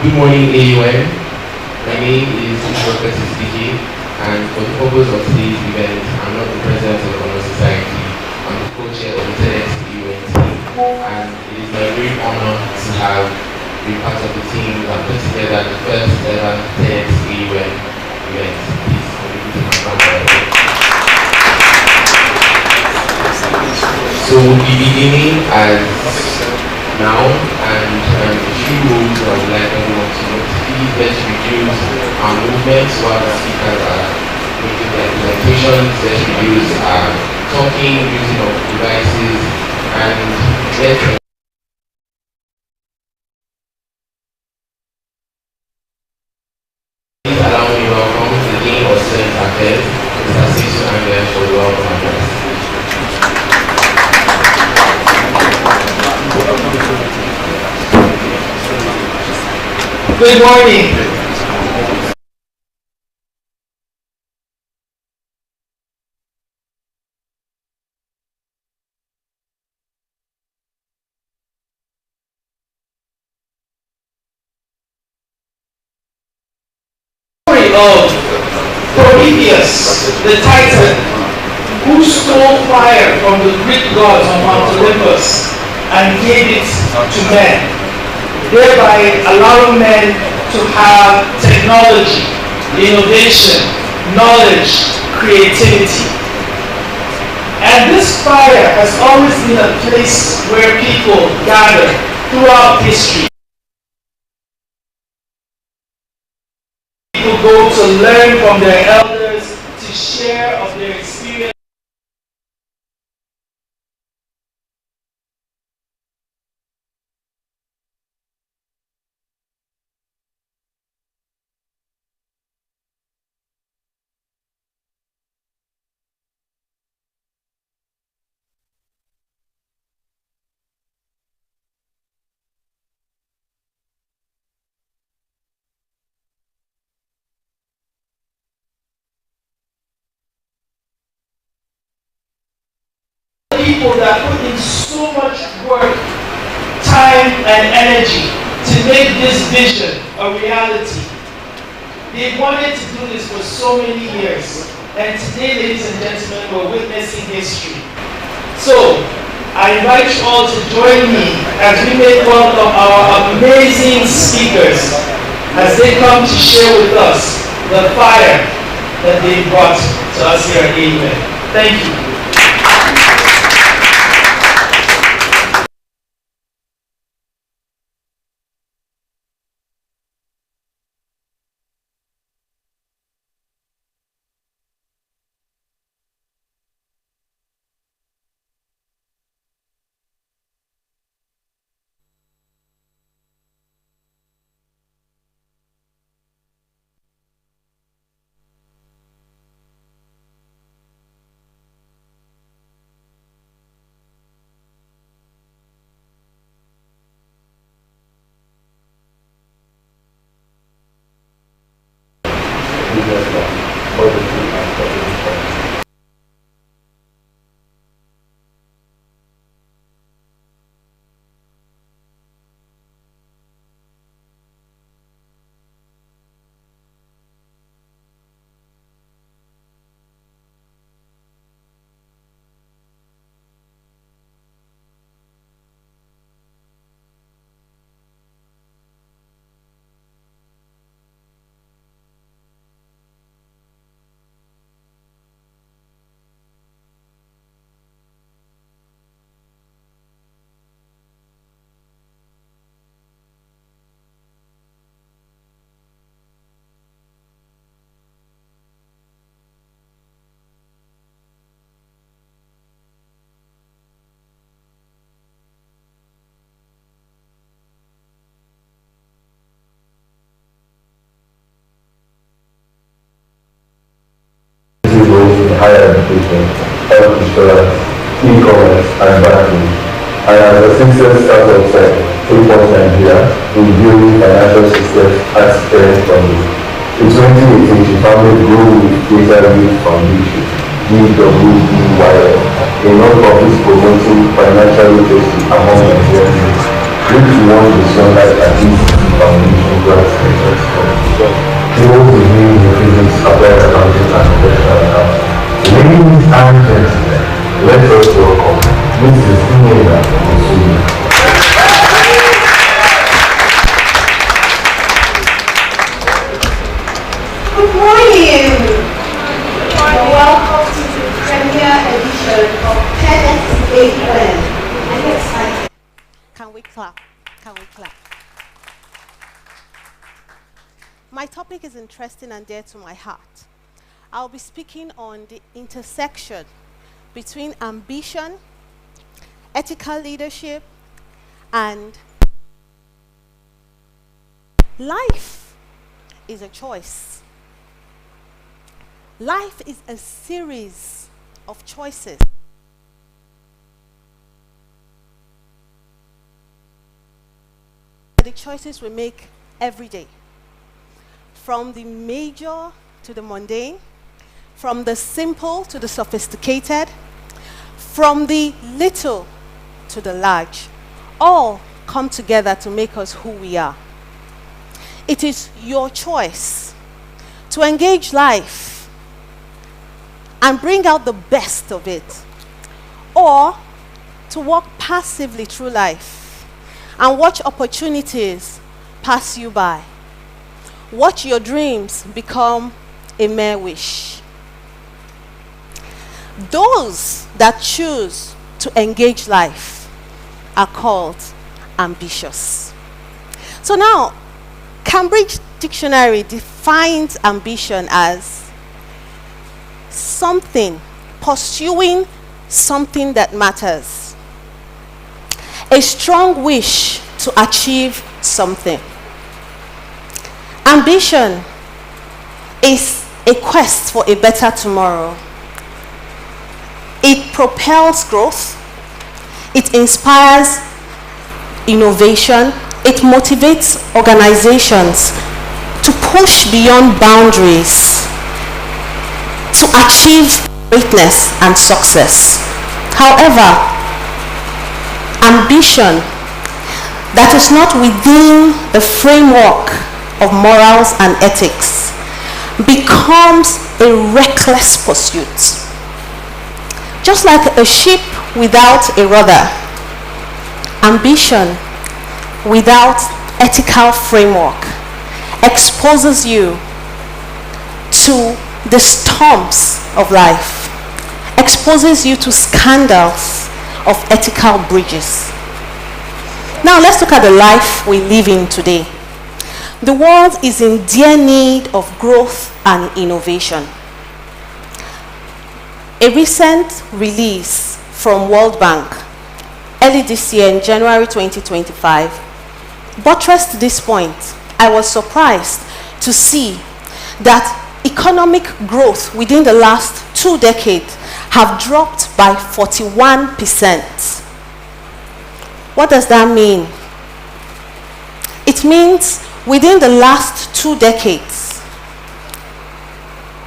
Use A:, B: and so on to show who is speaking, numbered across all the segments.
A: Good morning, AUN. My name is Dr. Sistiki, and for the purpose of today's event, I'm not the president of the Honor Society. I'm the co-chair of the TEDx AUN team, and it is my great honor to have been part of the team that put together the first ever TEDx AUN event. Please contribute to my family. So we'll be beginning as now, and a few rules I would like everyone to note. Please let's reduce our movements while the speakers are making their presentations. Let's reduce our talking, using of devices, and let's please allow me to welcome the Dean of Student Affairs, Mr. Sisu Angel, for the welcome address.
B: Good morning. Story of Prometheus, the Titan, who stole fire from the Greek gods on Mount Olympus and gave it to men, thereby allowing men to have technology, innovation, knowledge, creativity. And this fire has always been a place where people gather throughout history. People go to learn from their elders, to share of their experience. People that put in so much work, time, and energy to make this vision a reality. They wanted to do this for so many years, and today, ladies and gentlemen, we're witnessing history. So, I invite you all to join me as we make welcome our amazing speakers as they come to share with us the fire that they brought to us here at AUN. Thank you.
C: Higher education, health insurance, e-commerce, and banking. And as a success startup said, 3-Point Nigeria in building financial systems and securing funding. In 2018, she founded Grow with Data Youth Foundation, GWDYF, a non-profit promoting financial literacy among Nigerian youth, which won the Sunlight at least Foundation grants research competition. Tables with names in physics, applied accounting, and professional accounting. Ladies and gentlemen, let us welcome Mrs. Innovating from
D: Good morning. Welcome to the premiere edition of TEDx AUN. I'm excited. Can we clap? Can we clap? My topic is interesting and dear to my heart. I'll be speaking on the intersection between ambition, ethical leadership, and life is a choice. Life is a series of choices. The choices we make every day, from the major to the mundane, from the simple to the sophisticated, from the little to the large, all come together to make us who we are. It is your choice to engage life and bring out the best of it, or to walk passively through life and watch opportunities pass you by. Watch your dreams become a mere wish. Those that choose to engage life are called ambitious. So now, Cambridge Dictionary defines ambition as something, pursuing something that matters. A strong wish to achieve something. Ambition is a quest for a better tomorrow. It propels growth. It inspires innovation. It motivates organizations to push beyond boundaries to achieve greatness and success. However, ambition that is not within the framework of morals and ethics becomes a reckless pursuit. Just like a ship without a rudder, ambition without ethical framework exposes you to the storms of life, exposes you to scandals of ethical breaches. Now let's look at the life we live in today. The world is in dire need of growth and innovation. A recent release from World Bank early this year in January 2025 buttressed this point. I was surprised to see that economic growth within the last 2 decades have dropped by 41%. What does that mean? It means within the last 2 decades,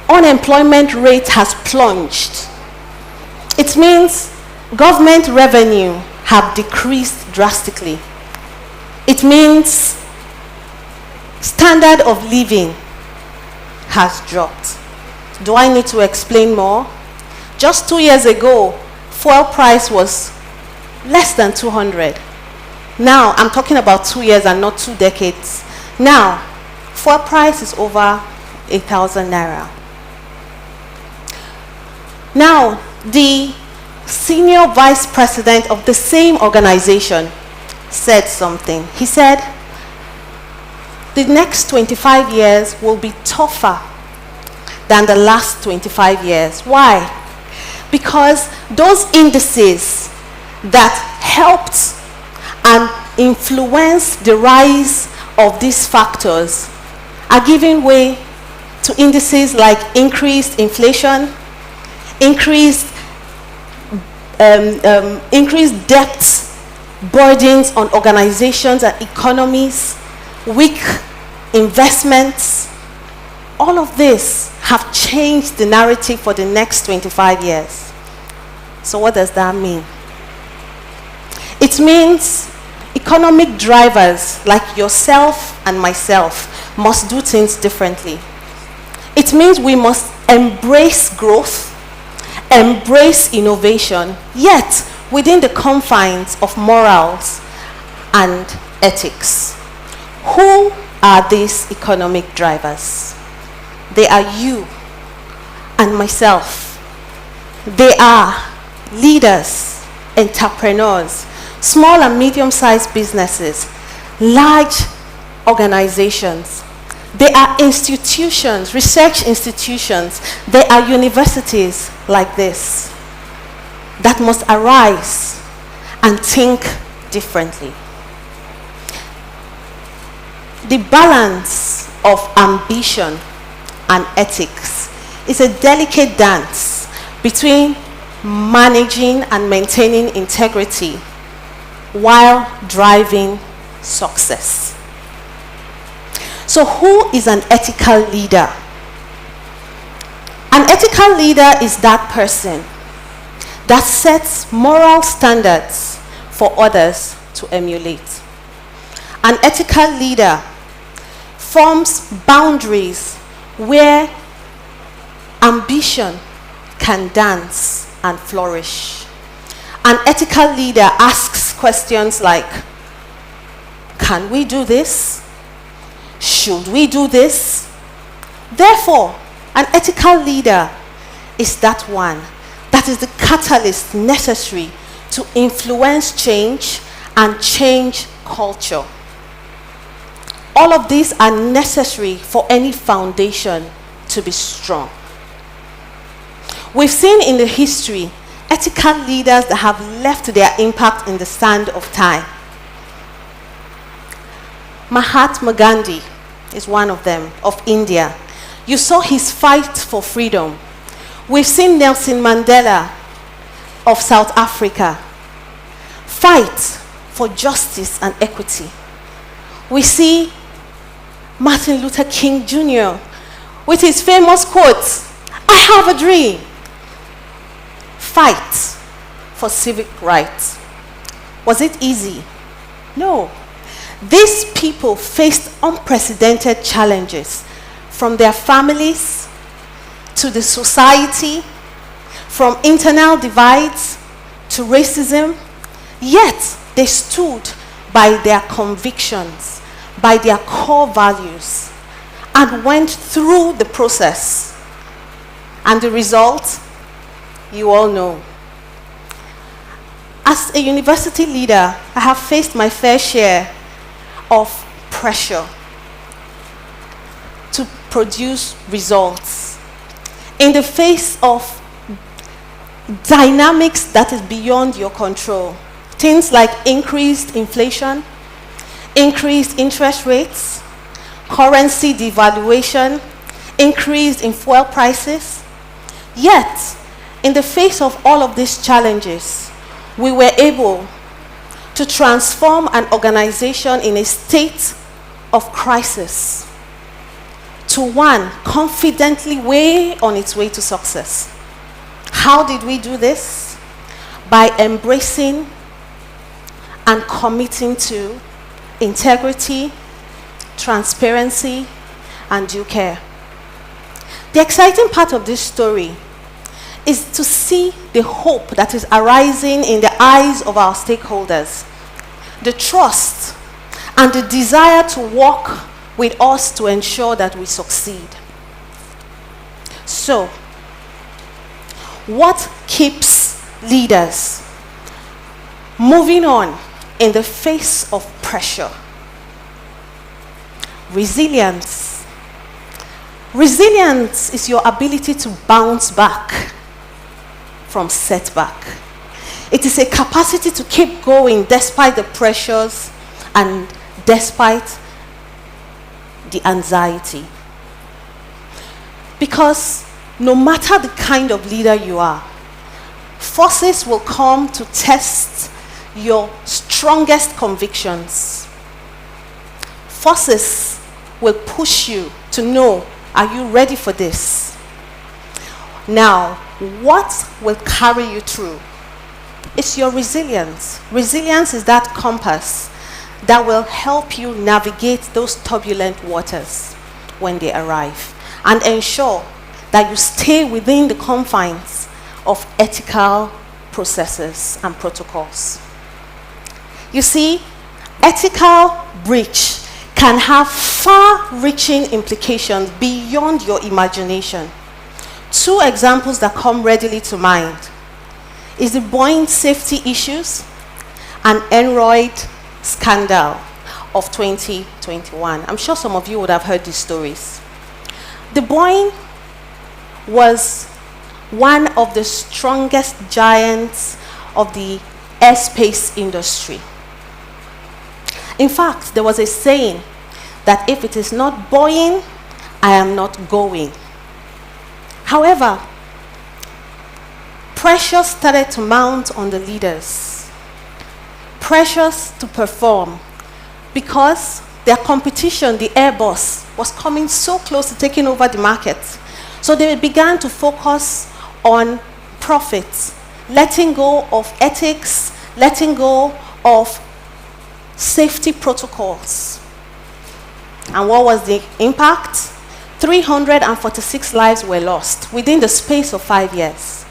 D: unemployment rate has plunged. It means government revenue have decreased drastically. It means standard of living has dropped. Do I need to explain more? Just 2 years ago, fuel price was less than 200. Now, I'm talking about 2 years and not 2 decades. Now, fuel price is over 8,000 naira. Now, the senior vice president of the same organization said something. He said, the next 25 years will be tougher than the last 25 years. Why? Because those indices that helped and influenced the rise of these factors are giving way to indices like increased inflation, increased debt burdens on organizations and economies, weak investments. All of this have changed the narrative for the next 25 years. So what does that mean? It means economic drivers like yourself and myself must do things differently. It means we must embrace growth, embrace innovation, yet within the confines of morals and ethics. Who are these economic drivers? They are you and myself. They are leaders, entrepreneurs, small and medium-sized businesses, large organizations. They are institutions, research institutions. They are universities like this that must arise and think differently. The balance of ambition and ethics is a delicate dance between managing and maintaining integrity while driving success. So who is an ethical leader? An ethical leader is that person that sets moral standards for others to emulate. An ethical leader forms boundaries where ambition can dance and flourish. An ethical leader asks questions like, can we do this? Should we do this? Therefore, an ethical leader is that one that is the catalyst necessary to influence change and change culture. All of these are necessary for any foundation to be strong. We've seen in the history ethical leaders that have left their impact in the sand of time. Mahatma Gandhi is one of them, of India. You saw his fight for freedom. We've seen Nelson Mandela of South Africa fight for justice and equity. We see Martin Luther King Jr. with his famous quote, "I have a dream." Fight for civic rights. Was it easy? No. These people faced unprecedented challenges from their families to the society, from internal divides to racism, yet they stood by their convictions, by their core values, and went through the process. And the result, you all know. As a university leader, I have faced my fair share of pressure to produce results in the face of dynamics that is beyond your control. Things like increased inflation, increased interest rates, currency devaluation, increase in fuel prices. Yet, in the face of all of these challenges, we were able to transform an organization in a state of crisis to one confidently way on its way to success. How did we do this? By embracing and committing to integrity, transparency, and due care. The exciting part of this story is to see the hope that is arising in the eyes of our stakeholders, the trust and the desire to work with us to ensure that we succeed. So, what keeps leaders moving on in the face of pressure? Resilience. Resilience is your ability to bounce back from setback. It is a capacity to keep going despite the pressures and despite the anxiety. Because no matter the kind of leader you are, forces will come to test your strongest convictions. Forces will push you to know, are you ready for this? Now, what will carry you through? It's your resilience. Resilience is that compass that will help you navigate those turbulent waters when they arrive and ensure that you stay within the confines of ethical processes and protocols. You see, ethical breach can have far-reaching implications beyond your imagination. Two examples that come readily to mind is the Boeing safety issues and Enroyd scandal of 2021. I'm sure some of you would have heard these stories. The Boeing was one of the strongest giants of the airspace industry. In fact, there was a saying that if it is not Boeing, I am not going. However, pressure started to mount on the leaders. Pressures to perform because their competition, the Airbus, was coming so close to taking over the market. So they began to focus on profits, letting go of ethics, letting go of safety protocols. And what was the impact? 346 lives were lost within the space of 5 years.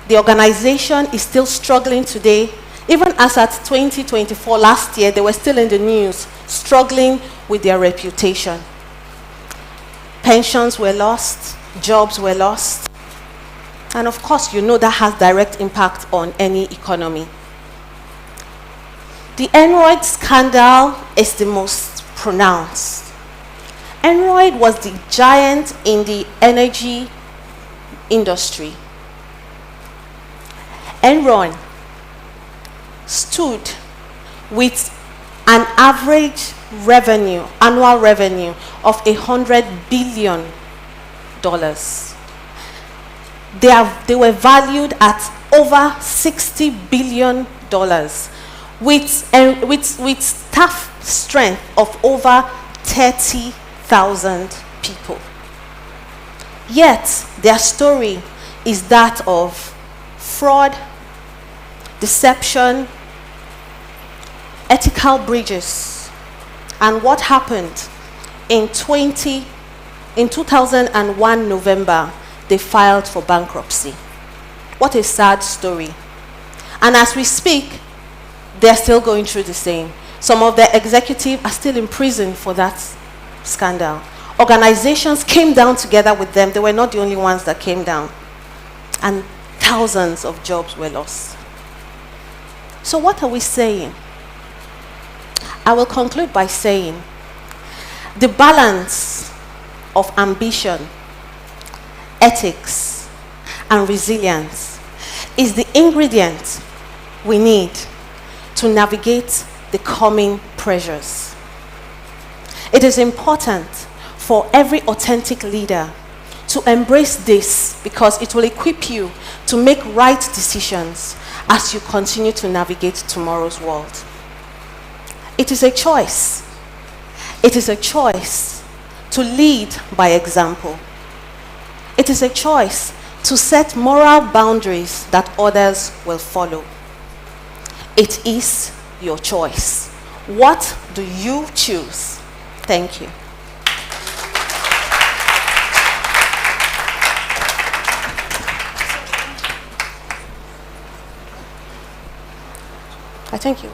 D: The organization is still struggling today. Even as at 2024, last year, they were still in the news, struggling with their reputation. Pensions were lost, jobs were lost. And of course, you know that has direct impact on any economy. The Enroyd scandal is the most pronounced. Enroyd was the giant in the energy industry. Enron stood with an average revenue, annual revenue of $100 billion. They were valued at over $60 billion with staff strength of over 30,000 people. Yet, their story is that of fraud, deception, ethical breaches. And what happened in 2001 November, they filed for bankruptcy. What a sad story. And as we speak, they're still going through the same. Some of their executives are still in prison for that scandal. Organizations came down together with them. They were not the only ones that came down. And thousands of jobs were lost. So what are we saying? I will conclude by saying the balance of ambition, ethics, and resilience is the ingredient we need to navigate the coming pressures. It is important for every authentic leader to embrace this because it will equip you to make right decisions as you continue to navigate tomorrow's world. It is a choice. It is a choice to lead by example. It is a choice to set moral boundaries that others will follow. It is your choice. What do you choose? Thank you. I thank you.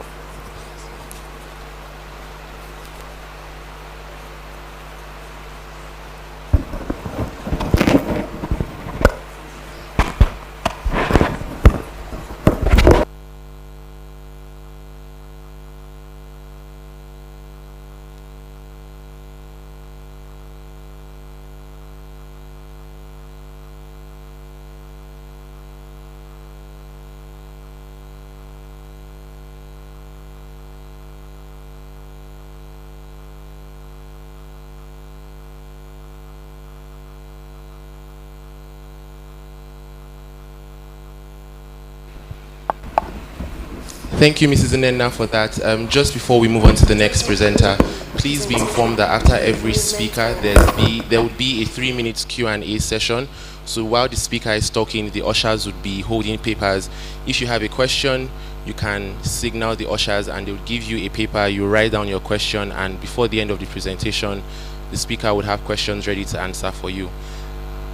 A: Thank you, Mrs. Nnenna, for that. Just before we move on to the next presenter, please be informed that after every speaker, there would be a 3-minute Q&A session. So while the speaker is talking, the ushers would be holding papers. If you have a question, you can signal the ushers and they'll give you a paper. You write down your question, and before the end of the presentation, the speaker would have questions ready to answer for you.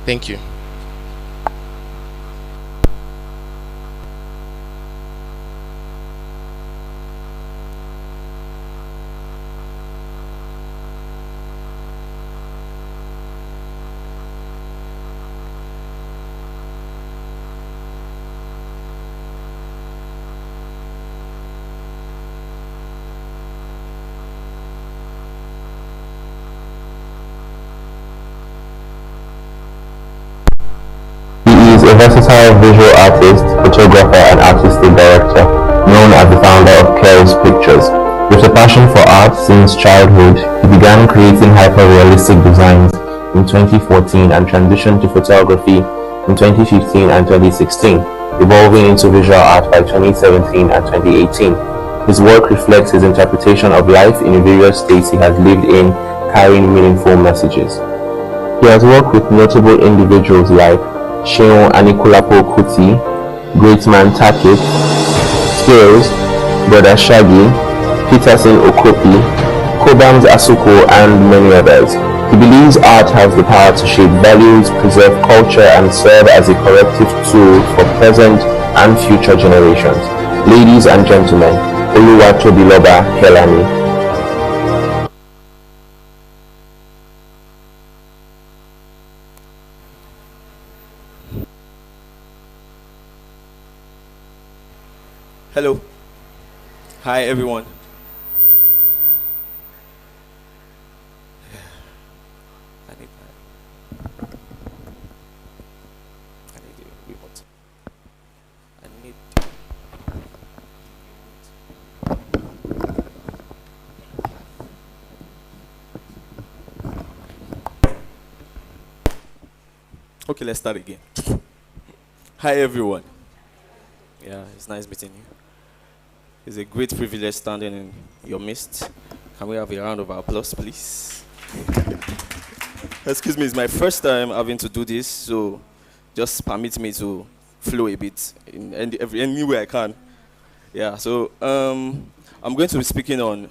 A: Thank you.
C: He is a versatile visual artist, photographer, and artistic director, known as the founder of Chaos Pictures. With a passion for art since childhood, he began creating hyper-realistic designs in 2014 and transitioned to photography in 2015 and 2016, evolving into visual art by 2017 and 2018. His work reflects his interpretation of life in various states he has lived in, carrying meaningful messages. He has worked with notable individuals like Seun Anikulapo Kuti, Greatman Takit, Skills, Brother Shaggy, Peterson Okopi, Kobams Asuko, and many others. He believes art has the power to shape values, preserve culture, and serve as a corrective tool for present and future generations. Ladies and gentlemen, Oluwatobiloba Kelani.
E: Hello. Hi, everyone. I need a remote. I need. Okay, let's start again. Hi, everyone. Yeah, it's nice meeting you. It's a great privilege standing in your midst. Can we have a round of applause, please? Excuse me, it's my first time having to do this, so just permit me to flow a bit in any way I can. Yeah, so I'm going to be speaking on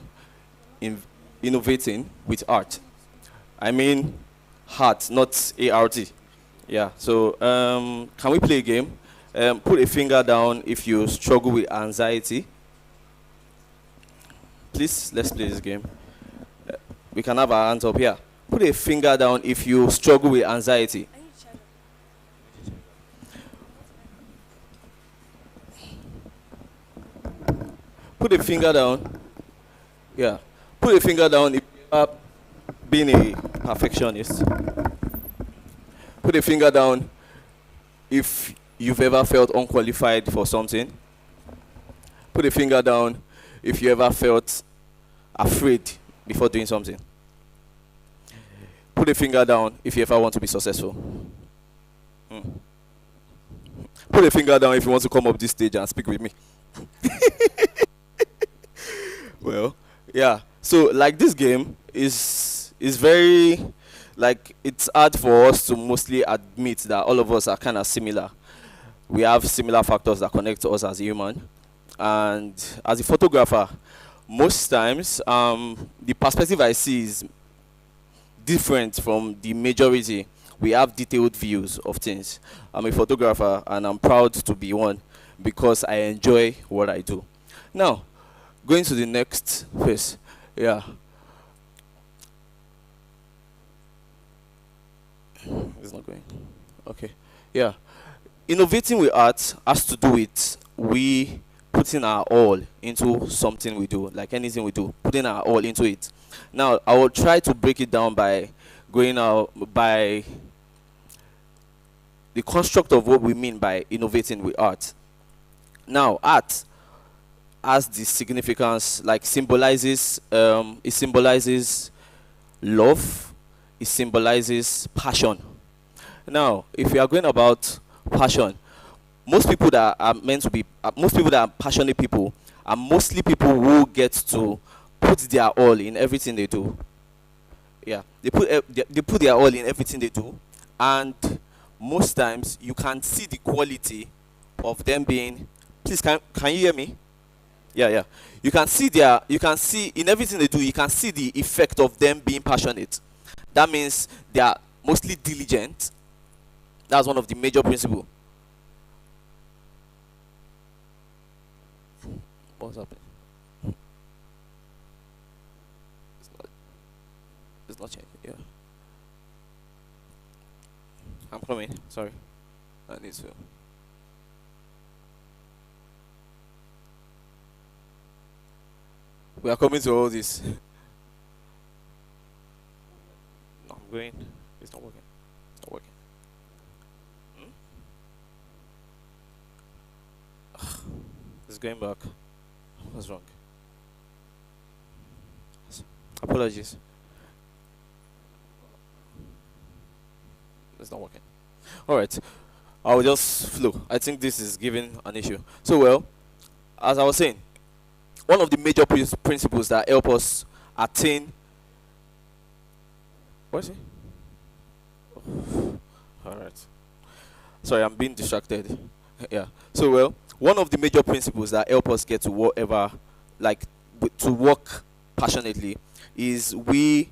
E: innovating with art. I mean heart, not A-R-T. Yeah, so can we play a game? Put a finger down if you struggle with anxiety. Please, let's play this game. We can have our hands up here. Put a finger down if you struggle with anxiety. Put a finger down. Yeah. Put a finger down if you are being a perfectionist. Put a finger down if you've ever felt unqualified for something. Put a finger down if you ever felt afraid before doing something. Put a finger down if you ever want to be successful. Put a finger down if you want to come up this stage and speak with me. Well, yeah. So like this game is very, like, it's hard for us to mostly admit that all of us are kind of similar. We have similar factors that connect us as human. And as a photographer, most times the perspective I see is different from the majority. We have detailed views of things. I'm a photographer and I'm proud to be one because I enjoy what I do. Now, going to the next phase. Yeah. It's not going. Okay. Yeah. Innovating with art has to do with we putting our all into something we do, like anything we do, putting our all into it. Now, I will try to break it down by going out by the construct of what we mean by innovating with art. Now, art has this significance, like it symbolizes love, it symbolizes passion. Now, if we are going about passion, most people that are meant to be, most people that are passionate people are mostly people who get to put their all in everything they do. Yeah, they put their all in everything they do, and most times you can see the quality of them being. Please, can you hear me? Yeah, yeah. You can see in everything they do, you can see the effect of them being passionate. That means they are mostly diligent. That's one of the major principles. What's happening? It's not, it's not changing. Yeah. I'm coming. Sorry. I need to. We are coming to all this. No, I'm going. It's not working. It's not working. It's going back. What's wrong? Apologies. It's not working. All right. I'll just flow. I think this is giving an issue. So, well, as I was saying, one of the major principles that help us attain. What is it? All right. Sorry, I'm being distracted. Yeah. So, well, one of the major principles that help us get to whatever, like, to work passionately, is we.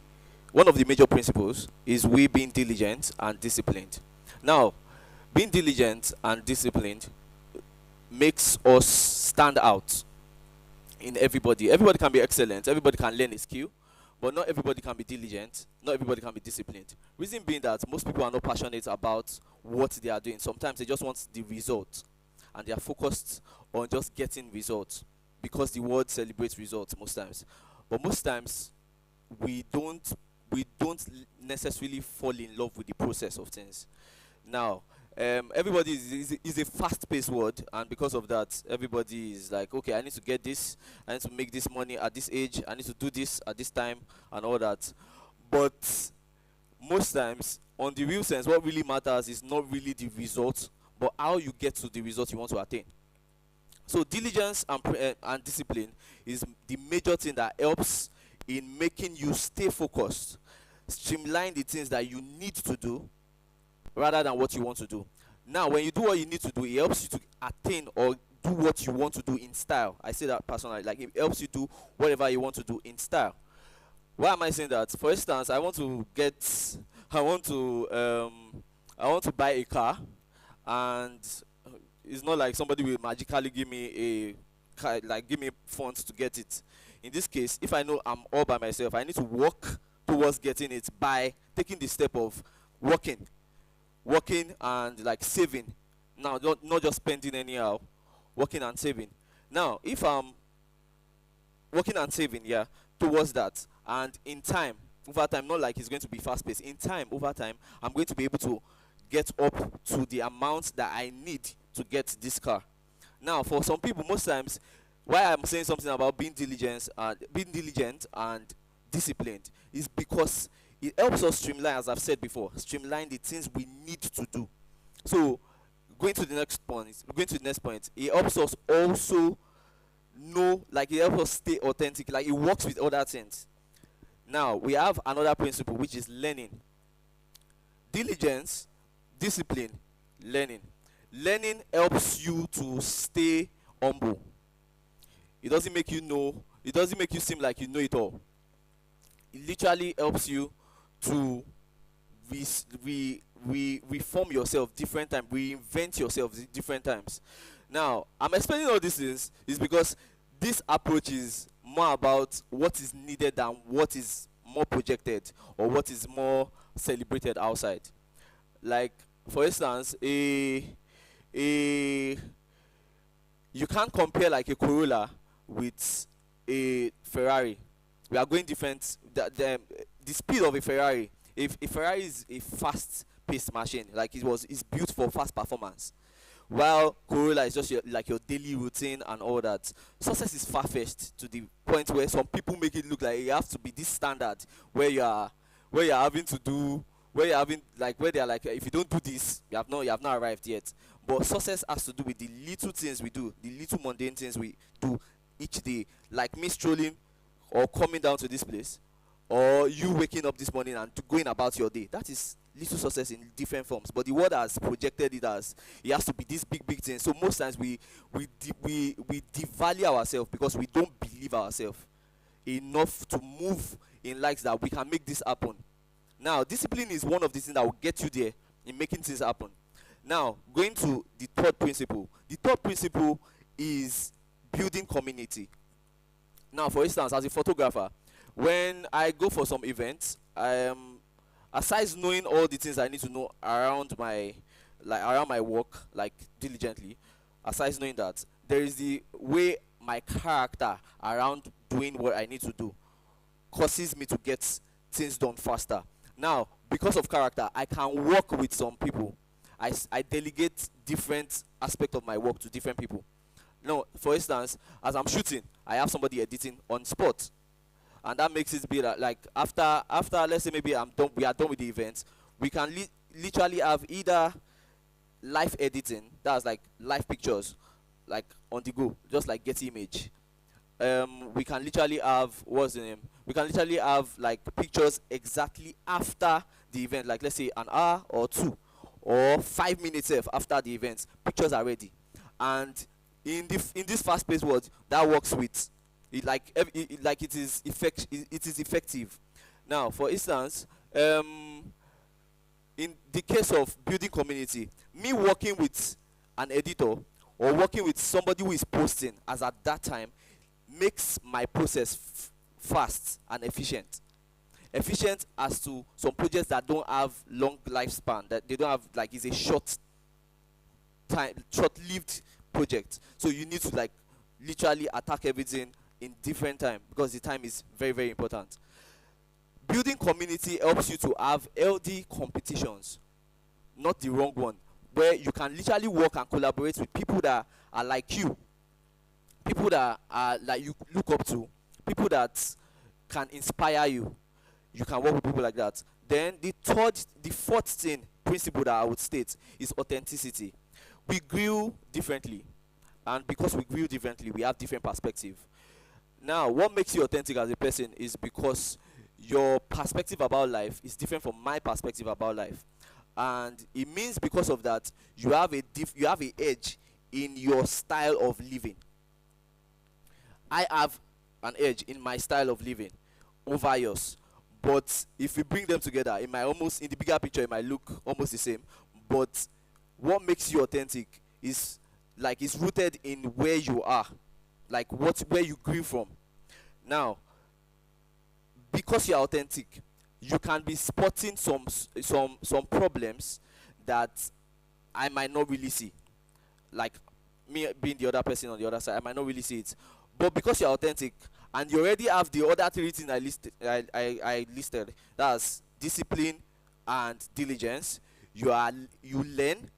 E: One of the major principles is we being diligent and disciplined. Now, being diligent and disciplined makes us stand out in everybody. Everybody can be excellent, everybody can learn a skill, but not everybody can be diligent, not everybody can be disciplined. Reason being that most people are not passionate about what they are doing. Sometimes they just want the result and they are focused on just getting results because the world celebrates results most times. But most times we don't necessarily fall in love with the process of things. Now, everybody is a fast-paced world, and because of that, everybody is like, okay, I need to get this, I need to make this money at this age, I need to do this at this time, and all that. But most times, on the real sense, what really matters is not really the result, but how you get to the result you want to attain. So diligence and discipline is the major thing that helps in making you stay focused, streamline the things that you need to do rather than what you want to do. Now, when you do what you need to do, it helps you to attain or do what you want to do in style. I say that personally, like it helps you do whatever you want to do in style. Why am I saying that? For instance, I want to, I want to buy a car, and it's not like somebody will magically give me a car, like give me funds to get it. In this case, if I know I'm all by myself, I need to work towards getting it by taking the step of working and like saving. Now, not just spending anyhow, working and saving. Now, if I'm working and saving, yeah, towards that, and in time, over time, not like it's going to be fast paced, in time, over time, I'm going to be able to get up to the amount that I need to get this car. Now, for some people, most times, why I'm saying something about being diligent and disciplined is because it helps us streamline, as I've said before, streamline the things we need to do. So, going to the next point, it helps us also know, like it helps us stay authentic, like it works with other things. Now, we have another principle, which is learning. Diligence, discipline, learning. Learning helps you to stay humble. It doesn't make you seem like you know it all. It literally helps you to reform yourself different times, reinvent yourself different times. Now, I'm explaining all this is because this approach is more about what is needed than what is more projected or what is more celebrated outside. Like, for instance, a you can't compare like a Corolla with a Ferrari. We are going different. The speed of a Ferrari. If a Ferrari is a fast-paced machine, like it's built for fast performance, while Corolla is just like your daily routine and all that. Success is far-fetched to the point where some people make it look like you have to be this standard where you're having to do where you're having like where they're like, if you don't do this, you have not arrived yet. But success has to do with the little things we do, the little mundane things we do each day, like me strolling or coming down to this place, or you waking up this morning and going about your day. little success in different forms, but the world has projected it as it has to be this big thing. So most times we devalue ourselves because we don't believe ourselves enough to move in likes that we can make this happen. Now discipline is one of the things that will get you there in making things happen. Now going to the third principle. The third principle is building community. Now for instance, as a photographer, when I go for some events, aside knowing all the things I need to know around my work, like diligently, aside knowing that, there is the way my character around doing what I need to do causes me to get things done faster. Now because of character, I can work with some people. I delegate different aspects of my work to different people. Now for instance, as I'm shooting, I have somebody editing on spot, and that makes it be that, like, after let's say maybe we are done with the event, we can literally have either live editing, that's like live pictures, like on the go, just like Getty Image. We can literally have, what's the name, we can literally have like pictures exactly after the event, like let's say an hour or 2 or 5 minutes after the event, pictures are ready. And in this fast-paced world, that works with it, it is effective. Now for instance, in the case of building community, me working with an editor or working with somebody who is posting as at that time makes my process fast and efficient as to some projects that don't have long lifespan, that they don't have, like, it's a short-lived project, so you need to like literally attack everything in different time because the time is very important. Building community helps you to have healthy competitions, not the wrong one, where you can literally work and collaborate with people that are like you, people that are like you look up to, people that can inspire you. You can work with people like that. Then the fourth principle that I would state is authenticity. We grew differently, and because we grew differently, we have different perspective. Now what makes you authentic as a person is because your perspective about life is different from my perspective about life, and it means because of that you have a edge in your style of living. I have an edge in my style of living over yours, but if we bring them together, in the bigger picture it might look almost the same. But what makes you authentic is like it's rooted in where you are, like where you grew from. Now because you are authentic, you can be spotting some problems that I might not really see, like me being the other person on the other side, I might not really see it. But because you're authentic and you already have the other 3 things I listed, that's discipline and diligence, you learn,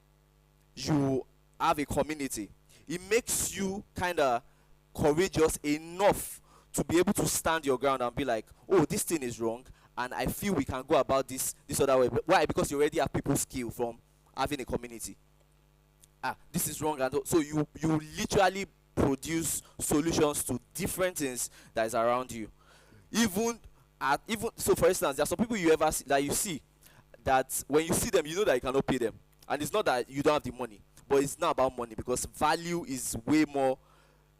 E: you have a community, it makes you kind of courageous enough to be able to stand your ground and be like, oh, this thing is wrong and I feel we can go about this other way. Why? Because you already have people skill from having a community. This is wrong, and so you literally produce solutions to different things that is around you. Even so, for instance, there are some people you see that when you see them, you know that you cannot pay them, and it's not that you don't have the money, but it's not about money, because value is way more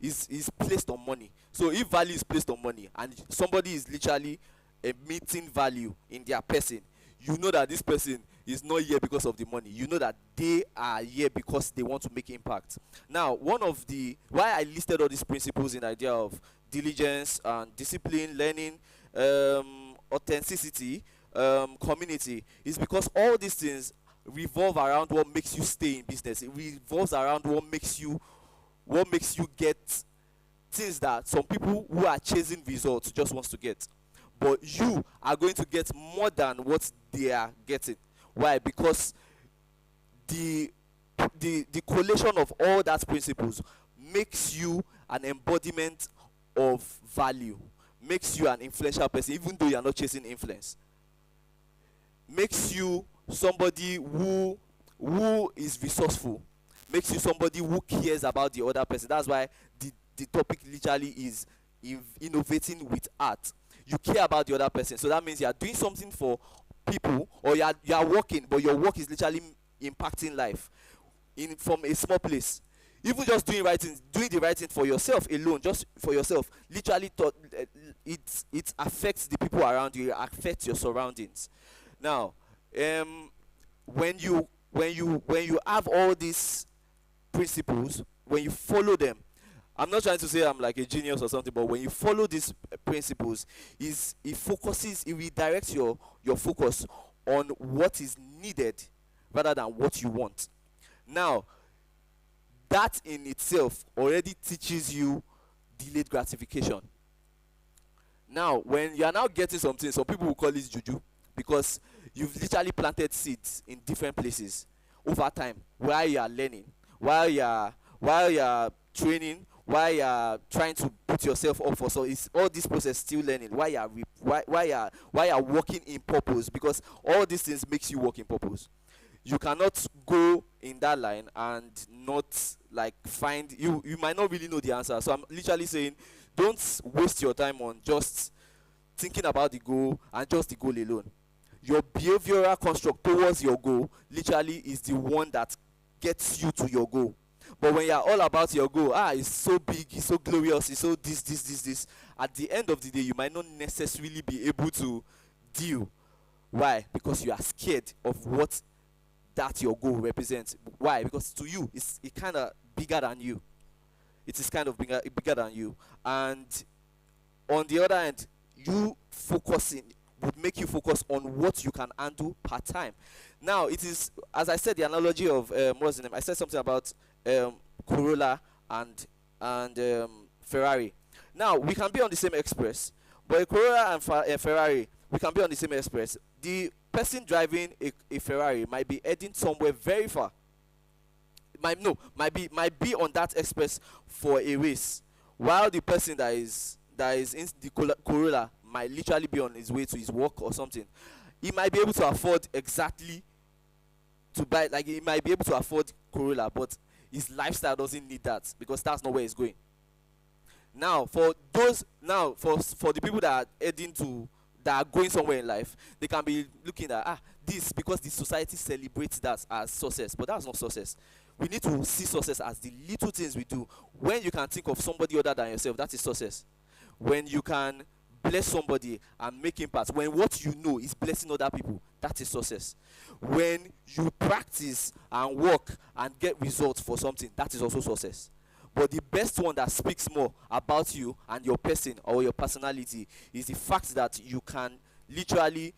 E: is placed on money. So if value is placed on money and somebody is literally emitting value in their person, you know that this person is not here because of the money. You know that they are here because they want to make impact. Now, one of the why I listed all these principles in the idea of diligence and discipline, learning, authenticity, community, is because all these things revolve around what makes you stay in business. It revolves around what makes you get things that some people who are chasing results just wants to get, but you are going to get more than what they are getting. Why? Because the collation of all that principles makes you an embodiment of value, makes you an influential person, even though you are not chasing influence, makes you somebody who is resourceful, makes you somebody who cares about the other person. That's why the topic literally is innovating with art. You care about the other person, so that means you are doing something for people, or you are working, but your work is literally impacting life in from a small place. Even just doing the right thing for yourself alone, just for yourself, literally it affects the people around you, it affects your surroundings. Now, when you have all these principles, when you follow them, I'm not trying to say I'm like a genius or something, but when you follow these principles, it redirects your focus on what is needed rather than what you want. Now, that in itself already teaches you delayed gratification. Now, when you are now getting something, some people will call it juju, because you've literally planted seeds in different places over time while you are learning, while you are training, while you are trying to put yourself up for, so it's all this process still learning while you are while you are working in purpose, because all these things makes you work in purpose. You cannot go in that line and not like find, you might not really know the answer. So I'm literally saying, don't waste your time on just thinking about the goal and just the goal alone. Your behavioral construct towards your goal literally is the one that gets you to your goal. But when you're all about your goal, it's so big, it's so glorious, it's so this, at the end of the day you might not necessarily be able to deal. Why? Because you are scared of what that your goal represents. Why? Because to you it's kind of bigger than you. It is kind of bigger than you. And on the other hand, you focusing would make you focus on what you can handle per time. Now, it is, as I said, the analogy of what's the name? I said something about Corolla and Ferrari. Now, we can be on the same express, but a Corolla and Ferrari, we can be on the same express. The person driving a Ferrari might be heading somewhere very far. Might be on that express for a race, while the person that is in the Corolla might literally be on his way to his work or something. He might be able to afford exactly to buy, like he might be able to afford Corolla, but his lifestyle doesn't need that, because that's not where he's going. Now, for the people that are going somewhere in life, they can be looking at this, because the society celebrates that as success, but that's not success. We need to see success as the little things we do. When you can think of somebody other than yourself, that is success. When you can bless somebody and make impact, when what you know is blessing other people, that is success. When you practice and work and get results for something, that is also success. But the best one that speaks more about you and your person or your personality is the fact that you can literally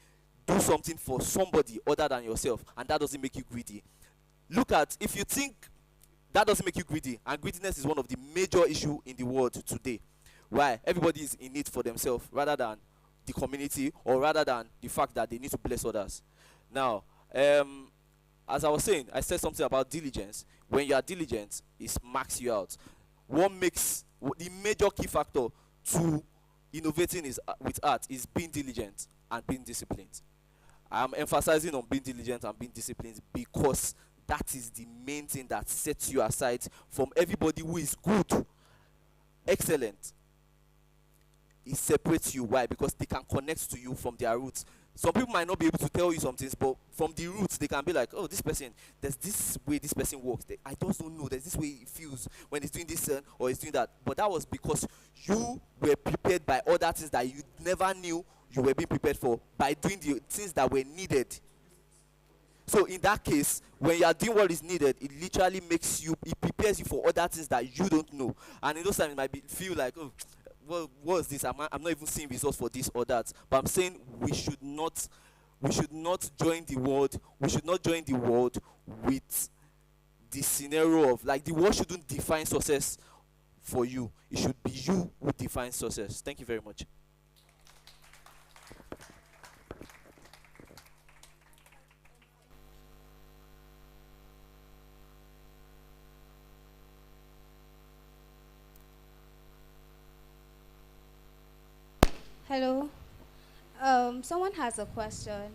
E: do something for somebody other than yourself, and that doesn't make you greedy. Look at, if you think that doesn't make you greedy, and greediness is one of the major issues in the world today. Why? Everybody is in it for themselves rather than the community, or rather than the fact that they need to bless others. Now, as I was saying, I said something about diligence. When you are diligent, it marks you out. The major key factor to innovating with art is being diligent and being disciplined. I'm emphasizing on being diligent and being disciplined, because that is the main thing that sets you aside from everybody who is good, excellent. It separates you. Why? Because they can connect to you from their roots. Some people might not be able to tell you some things, but from the roots they can be like, oh, this person, there's this way this person works. I just don't know. There's this way it feels when he's doing this or he's doing that. But that was because you were prepared by other things that you never knew you were being prepared for, by doing the things that were needed. So in that case, when you are doing what is needed, it literally it prepares you for other things that you don't know. And in those times, it might feel like, oh, well, what is this? I'm not even seeing results for this or that. But I'm saying we should not join the world. We should not join the world with the scenario of, like, the world shouldn't define success for you. It should be you who defines success. Thank you very much.
F: Hello. Someone has a question.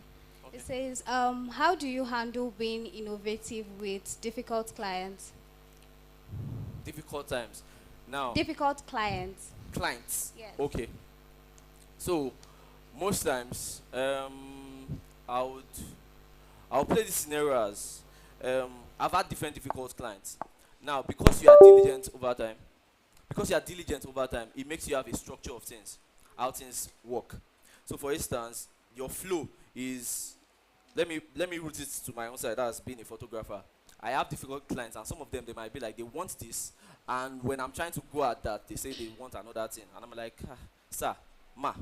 E: Okay.
F: It says, how do you handle being innovative with difficult clients?
E: Difficult times. Now,
F: Difficult clients.
E: clients.
F: Yes.
E: Okay. So most times, I would I'll play this scenario as I've had different difficult clients. Now, because you are diligent over time, it makes you have a structure of things, how things work. So, for instance, your flow is, let me root it to my own side as being a photographer. I have difficult clients, and some of them they might be like they want this, and when I'm trying to go at that, they say they want another thing, and I'm like, sir, ma,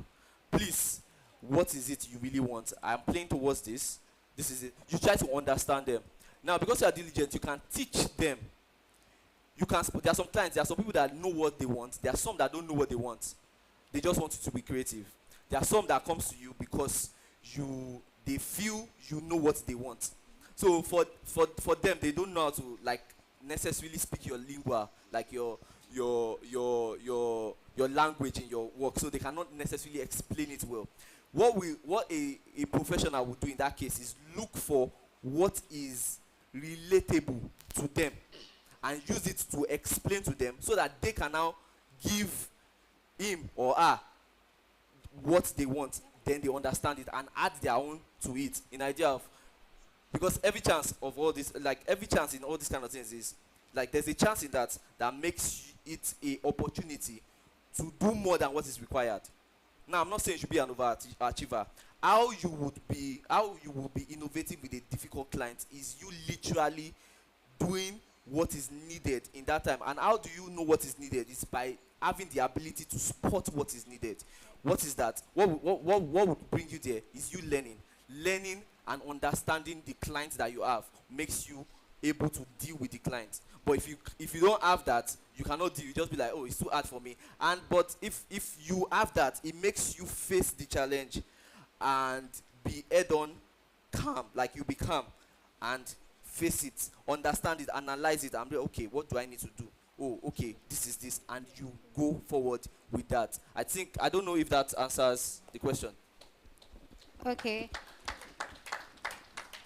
E: please, what is it you really want? I'm playing towards this. This is it. You try to understand them. Now, because you are diligent, you can teach them. There are some clients, there are some people that know what they want. There are some that don't know what they want. They just want you to be creative. There are some that comes to you because they feel you know what they want. So for them, they don't know how to like necessarily speak your lingua, like your language in your work. So they cannot necessarily explain it well. What a professional would do in that case is look for what is relatable to them and use it to explain to them so that they can now give him or her what they want, then they understand it and add their own to it in idea of, because every chance of all this, like every chance in all these kind of things is like there's a chance in that makes it a opportunity to do more than what is required. Now, I'm not saying you should be an overachiever. How you will be innovative with a difficult client is you literally doing what is needed in that time. And how do you know what is needed? It's by having the ability to spot what is needed. What is that? What would bring you there is you learning and understanding the clients that you have makes you able to deal with the client. But if you don't have that, you cannot deal. You just be like, oh, it's too hard for me. But if you have that, it makes you face the challenge and be head on calm. Like you be calm and face it, understand it, analyze it, and be okay, what do I need to do? Oh, okay, this is this, and you go forward with that. I don't know if that answers the question.
F: Okay.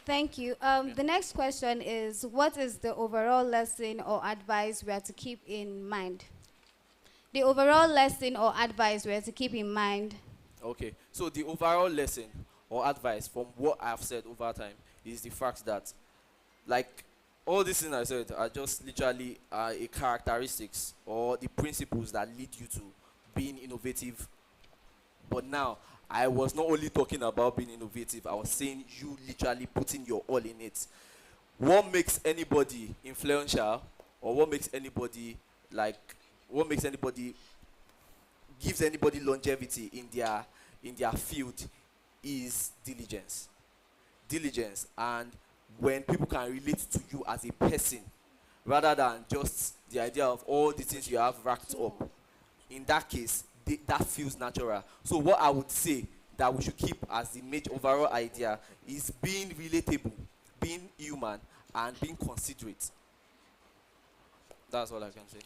F: Thank you. The next question is, what is the overall lesson or advice we are to keep in mind? The overall lesson or advice we are to keep in mind.
E: Okay, so the overall lesson or advice from what I've said over time is the fact that, like, all these things I said are just literally a characteristics or the principles that lead you to being innovative. But now, I was not only talking about being innovative, I was saying you literally putting your all in it. What makes anybody influential, or what makes anybody gives anybody longevity in their field is diligence. Diligence, and when people can relate to you as a person rather than just the idea of all the things you have racked up, in that case that feels natural. So what I would say that we should keep as the major overall idea is being relatable, being human, and being considerate. That's all I can say.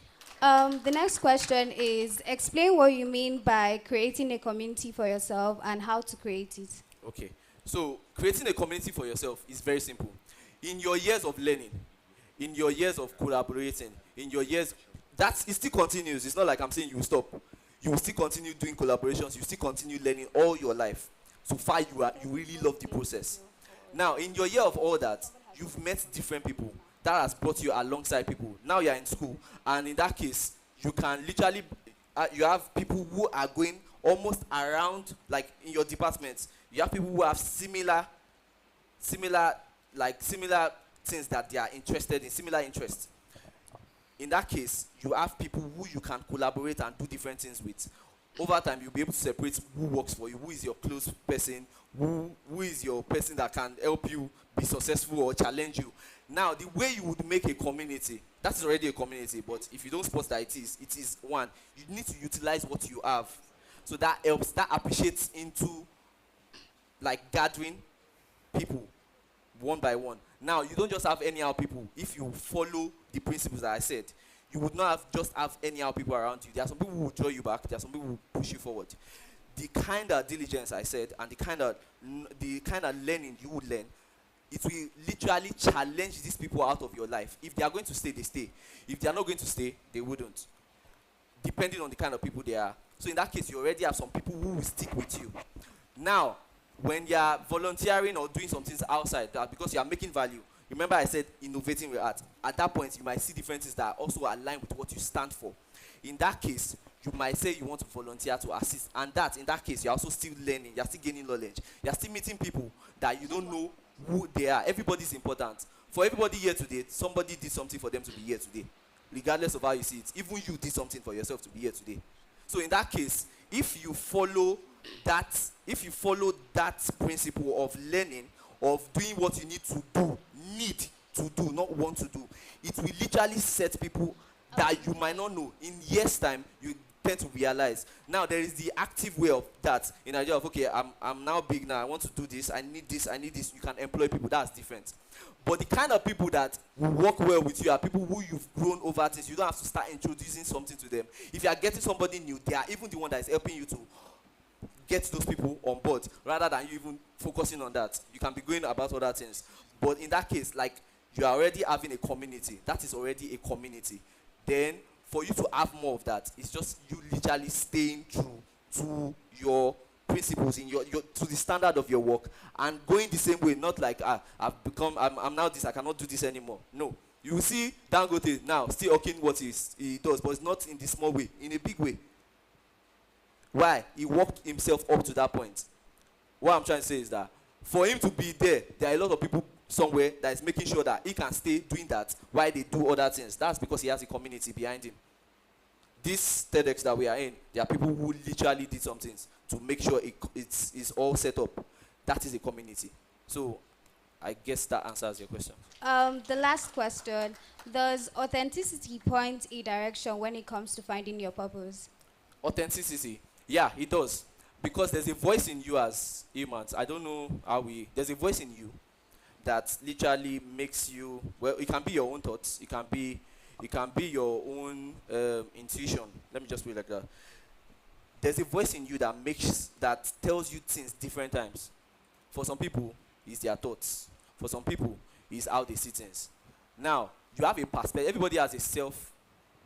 F: The next question is, explain what you mean by creating a community for yourself and how to create it.
E: Okay, so creating a community for yourself is very simple. In your years of learning, in your years of collaborating, in your years, it still continues. It's not like I'm saying you will stop. You will still continue doing collaborations. You still continue learning all your life. So far, you really love the process. Now, in your year of all that, you've met different people. That has brought you alongside people. Now you're in school, and in that case, you can literally, you have people who are going almost around, like in your department. You have people who have similar things that they are interested in, similar interests. In that case, you have people who you can collaborate and do different things with. Over time, you'll be able to separate who works for you, who is your close person, who is your person that can help you be successful or challenge you. Now, the way you would make a community, that is already a community, but if you don't suppose that it is one, you need to utilize what you have. So that helps, that appreciates into like gathering people one by one. Now, you don't just have anyhow people. If you follow the principles that I said, you would not just have anyhow people around you. There are some people who will draw you back. There are some people who will push you forward. The kind of diligence I said and the kind of learning you would learn, it will literally challenge these people out of your life. If they are going to stay, they stay. If they are not going to stay, they wouldn't. Depending on the kind of people they are. So in that case, you already have some people who will stick with you. Now, when you are volunteering or doing some things outside that because you are making value, remember I said innovating with art, at that point you might see different things that also align with what you stand for. In that case, you might say you want to volunteer to assist, and that in that case you're also still learning, you're still gaining knowledge, you're still meeting people that you don't know who they are. Everybody's important. For everybody here today, somebody did something for them to be here today, regardless of how you see it. Even you did something for yourself to be here today. So in that case, if you follow that principle of learning, of doing what you need to do, not want to do, it will literally set people that you might not know. In years' time, you tend to realize. Now there is the active way of that in Nigeria of, okay, I'm now big now, I want to do this, I need this, you can employ people, that's different. But the kind of people that will work well with you are people who you've grown over things. You don't have to start introducing something to them. If you are getting somebody new, they are even the one that is helping you to get those people on board, rather than you even focusing on that. You can be going about other things. But in that case, like, you are already having a community. That is already a community. Then for you to have more of that, it's just you literally staying true to your principles, in your to the standard of your work, and going the same way. Not like I'm now this, I cannot do this anymore. No, you will see Dangote now still working what he does, but it's not in the small way, in a big way. Why? He worked himself up to that point. What I'm trying to say is that for him to be there are a lot of people somewhere that is making sure that he can stay doing that while they do other things. That's because he has a community behind him. This TEDx that we are in, there are people who literally did some things to make sure it's all set up. That is a community. So I guess that answers your question.
F: The last question: does authenticity point a direction when it comes to finding your purpose?
E: Authenticity, yeah, it does, because there's a voice in you as humans. I don't know how there's a voice in you that literally makes you, well, it can be your own thoughts, it can be your own intuition. Let me just put it like that. There's a voice in you that tells you things different times. For some people, it's their thoughts. For some people, it's how they see things. Now, you have a perspective. Everybody has a self.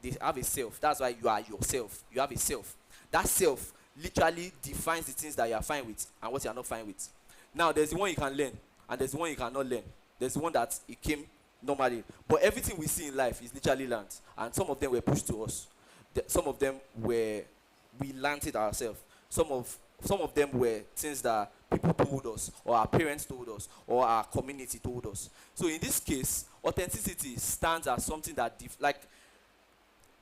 E: They have a self. That's why you are yourself. You have a self. That self literally defines the things that you are fine with and what you are not fine with. Now, there's the one you can learn, and there's the one you cannot learn. There's the one that it came normally. But everything we see in life is literally learned, and some of them were pushed to us. Some of them we learned it ourselves. Some of them were things that people told us, or our parents told us, or our community told us. So in this case, authenticity stands as something that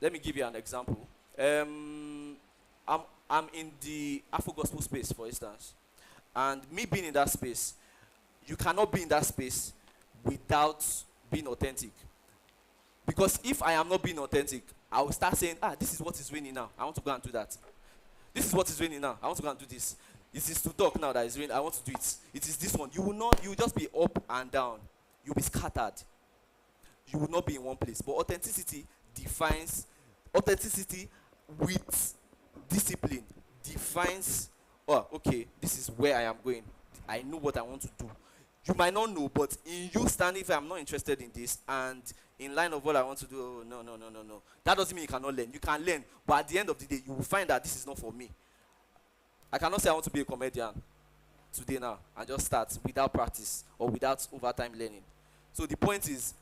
E: let me give you an example. I'm in the Afro gospel space, for instance, and me being in that space, you cannot be in that space without being authentic. Because if I am not being authentic, I will start saying, this is what is raining now, I want to go and do that. This is what is raining now, I want to go and do this. It is to talk now that is raining, I want to do it. It is this one. You will just be up and down. You'll be scattered. You will not be in one place. But authenticity with discipline defines, okay, this is where I am going. I know what I want to do. You might not know, but in you standing, if I'm not interested in this, and in line of what I want to do, no. That doesn't mean you cannot learn. You can learn, but at the end of the day, you will find that this is not for me. I cannot say I want to be a comedian today now and just start without practice or without overtime learning. So the point is,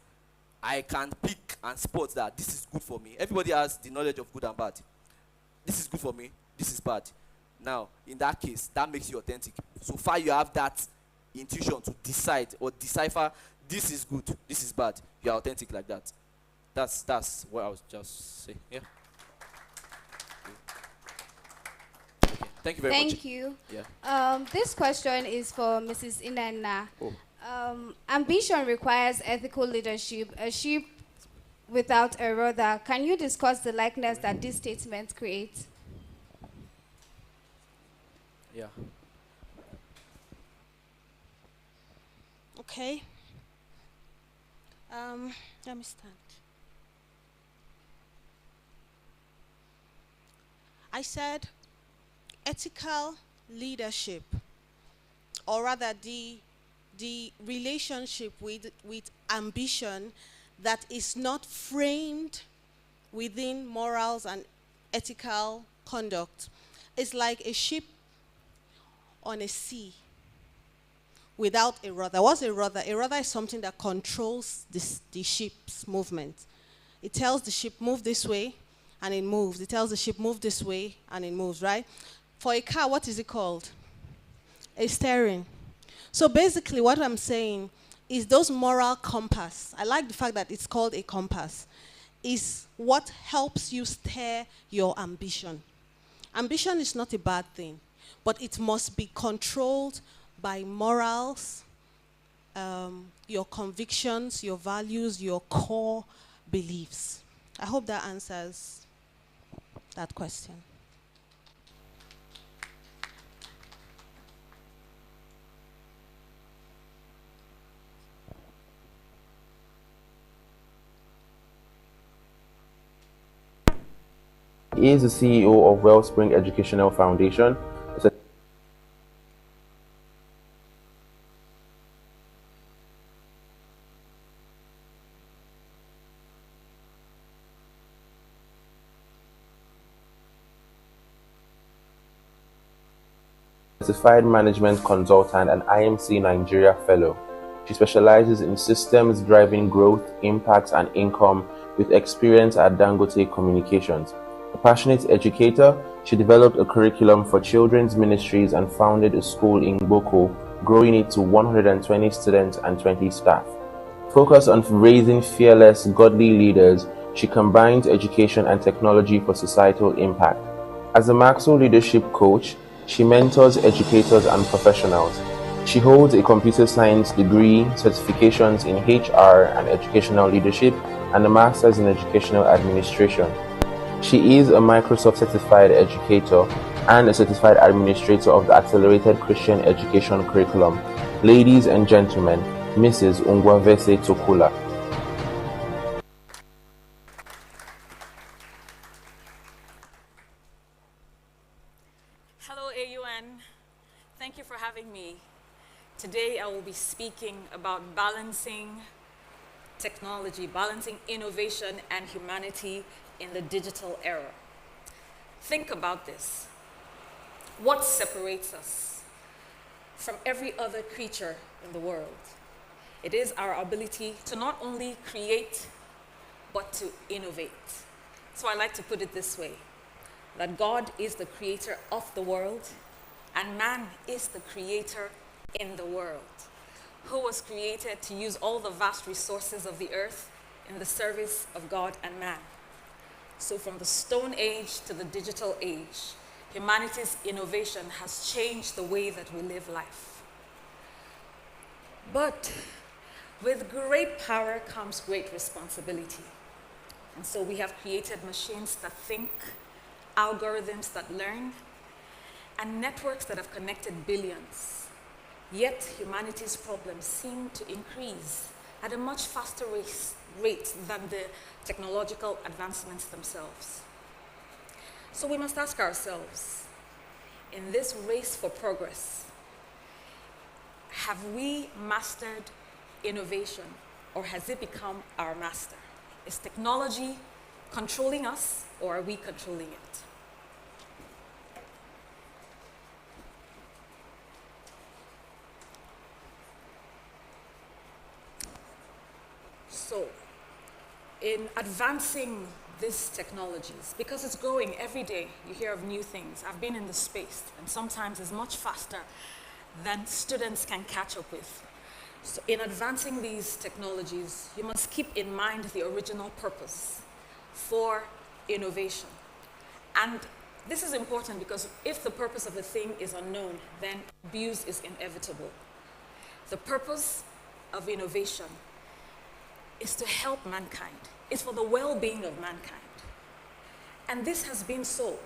E: I can pick and spot that this is good for me. Everybody has the knowledge of good and bad. This is good for me, this is bad. Now, in that case, that makes you authentic. So far you have that intuition to decide or decipher, this is good, this is bad. You are authentic like that. That's what I was just saying. Yeah. Okay. Thank you very much.
F: Thank you.
E: Yeah.
F: This question is for Mrs. Inanna.
E: Oh.
F: Ambition requires ethical leadership. A ship without a rudder. Can you discuss the likeness that this statement creates?
E: Yeah.
D: Okay. Let me stand. I said ethical leadership, or rather the relationship with ambition that is not framed within morals and ethical conduct is like a ship on a sea. without a rudder. What's a rudder? A rudder is something that controls the ship's movement. It tells the ship, move this way, and it moves. It tells the ship, move this way, and it moves, right? For a car, what is it called? A steering. So basically what I'm saying is those moral compass, I like the fact that it's called a compass, is what helps you steer your ambition. Ambition is not a bad thing, but it must be controlled by morals, your convictions, your values, your core beliefs. I hope that answers that question.
G: He is the CEO of Wellspring Educational Foundation. It's a certified management consultant and IMC Nigeria fellow. She specializes in systems driving growth, impact, and income with experience at Dangote Communications. A passionate educator, she developed a curriculum for children's ministries and founded a school in Boko, growing it to 120 students and 20 staff. Focused on raising fearless, godly leaders, she combines education and technology for societal impact. As a Maxwell leadership coach, she mentors educators and professionals. She holds a computer science degree, certifications in HR and educational leadership, and a master's in educational administration. She is a Microsoft certified educator and a certified administrator of the Accelerated Christian Education Curriculum. Ladies and gentlemen, Mrs. Ungwavese Tokula.
H: Hello AUN, thank you for having me. Today I will be speaking about balancing technology, balancing innovation and humanity in the digital era. Think about this. What separates us from every other creature in the world? It is our ability to not only create, but to innovate. So I like to put it this way, that God is the creator of the world, and man is the creator in the world, who was created to use all the vast resources of the earth in the service of God and man. So from the Stone Age to the digital age, humanity's innovation has changed the way that we live life. But with great power comes great responsibility. And so we have created machines that think, algorithms that learn, and networks that have connected billions. Yet humanity's problems seem to increase at a much faster rate than the technological advancements themselves. So we must ask ourselves, in this race for progress, have we mastered innovation, or has it become our master? Is technology controlling us, or are we controlling it? So, in advancing these technologies, because it's growing every day, you hear of new things. I've been in the space, and sometimes it's much faster than students can catch up with. So in advancing these technologies, you must keep in mind the original purpose for innovation. And this is important because if the purpose of a thing is unknown, then abuse is inevitable. The purpose of innovation is to help mankind. It's for the well-being of mankind. And this has been so.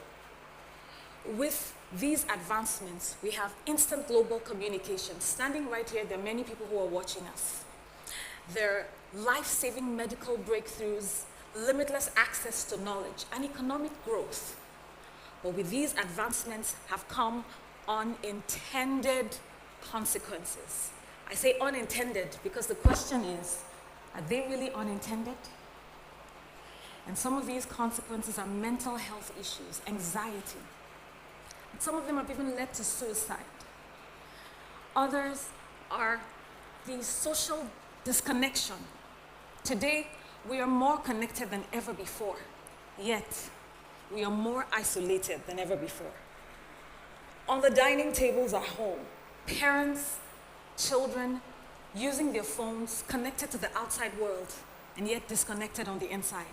H: With these advancements, we have instant global communication. Standing right here, there are many people who are watching us. There are life-saving medical breakthroughs, limitless access to knowledge, and economic growth. But with these advancements have come unintended consequences. I say unintended because the question is, are they really unintended? And some of these consequences are mental health issues, anxiety. And some of them have even led to suicide. Others are the social disconnection. Today, we are more connected than ever before, yet we are more isolated than ever before. On the dining tables at home, parents, children, using their phones, connected to the outside world, and yet disconnected on the inside.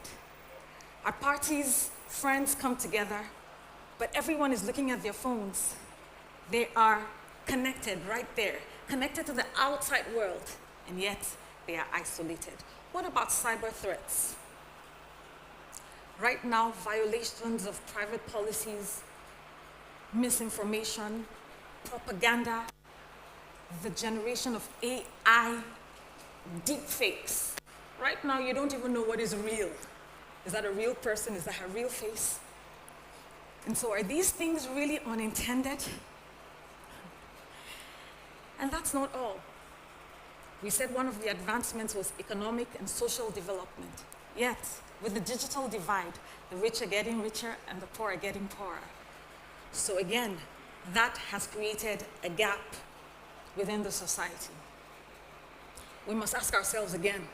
H: At parties, friends come together, but everyone is looking at their phones. They are connected right there, connected to the outside world, and yet they are isolated. What about cyber threats? Right now, violations of private policies, misinformation, propaganda, the generation of AI, deepfakes. Right now, you don't even know what is real. Is that a real person? Is that a real face? And so are these things really unintended? And that's not all. We said one of the advancements was economic and social development. Yet, with the digital divide, the rich are getting richer and the poor are getting poorer. So again, that has created a gap within the society. We must ask ourselves again,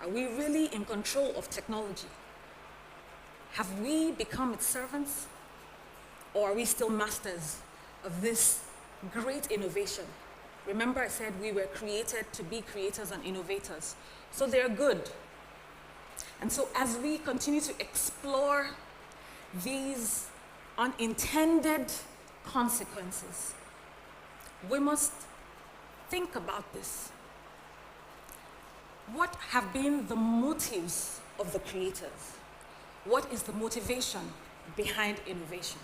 H: are we really in control of technology? Have we become its servants? Or are we still masters of this great innovation? Remember I said we were created to be creators and innovators. So they're good. And so as we continue to explore these unintended consequences, we must think about this. What have been the motives of the creators? What is the motivation behind innovation?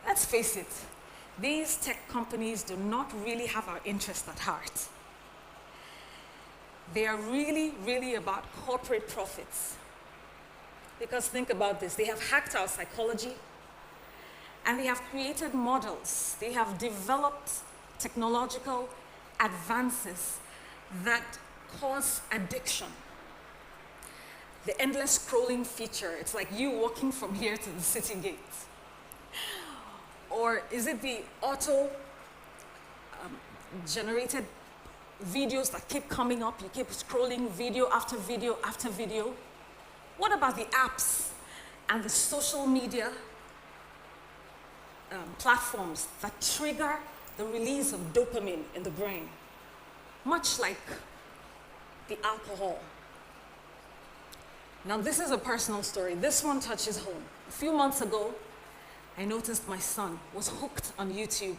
H: Let's face it, these tech companies do not really have our interest at heart. They are really, really about corporate profits. Because think about this, they have hacked our psychology, and they have created models. They have developed technological advances that cause addiction. The endless scrolling feature, it's like you walking from here to the city gate. Or is it the auto-generated videos that keep coming up? You keep scrolling video after video after video. What about the apps and the social media platforms that trigger the release of dopamine in the brain? Much like the alcohol. Now this is a personal story. This one touches home. A few months ago, I noticed my son was hooked on YouTube.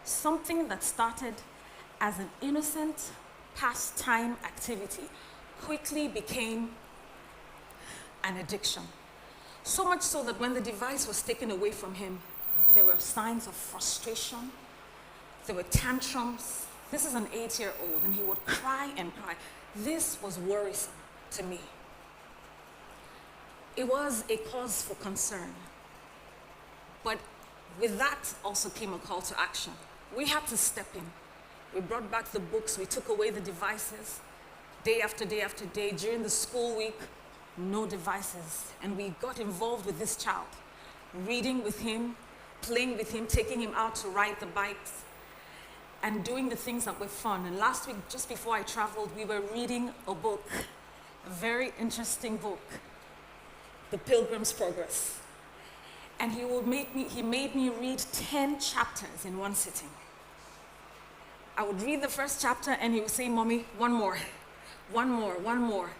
H: Something that started as an innocent pastime activity quickly became an addiction. So much so that when the device was taken away from him, there were signs of frustration, there were tantrums. This is an 8-year-old, and he would cry and cry. This was worrisome to me. It was a cause for concern. But with that also came a call to action. We had to step in. We brought back the books, we took away the devices, day after day after day. During the school week, no devices. And we got involved with this child, reading with him, playing with him, taking him out to ride the bikes, and doing the things that were fun. And last week, just before I traveled, we were reading a book, a very interesting book, The Pilgrim's Progress. And he made me read 10 chapters in one sitting. I would read the first chapter and he would say, "Mommy, one more, one more, one more."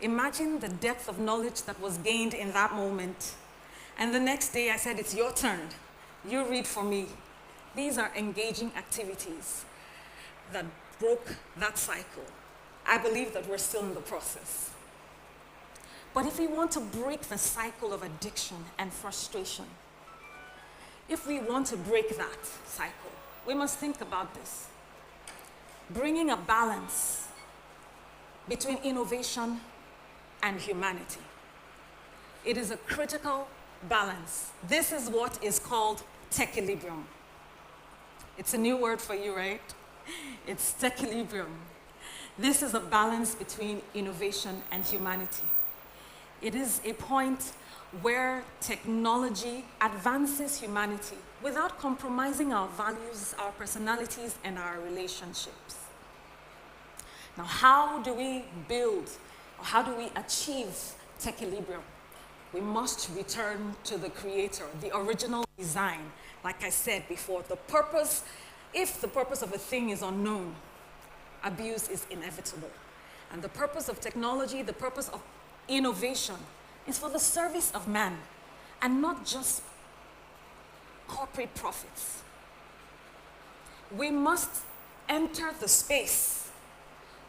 H: Imagine the depth of knowledge that was gained in that moment. And the next day I said, "It's your turn. You read for me." These are engaging activities that broke that cycle. I believe that we're still in the process. But if we want to break the cycle of addiction and frustration, if we want to break that cycle, we must think about this. Bringing a balance between innovation and humanity. It is a critical balance. This is what is called techilebrium. It's a new word for you, right? It's techilebrium. This is a balance between innovation and humanity. It is a point where technology advances humanity without compromising our values, our personalities, and our relationships. Now, how do we build, or how do we achieve tech equilibrium? We must return to the creator, the original design. Like I said before, the purpose, if the purpose of a thing is unknown, abuse is inevitable. And the purpose of technology, the purpose of innovation, is for the service of man and not just corporate profits. We must enter the space.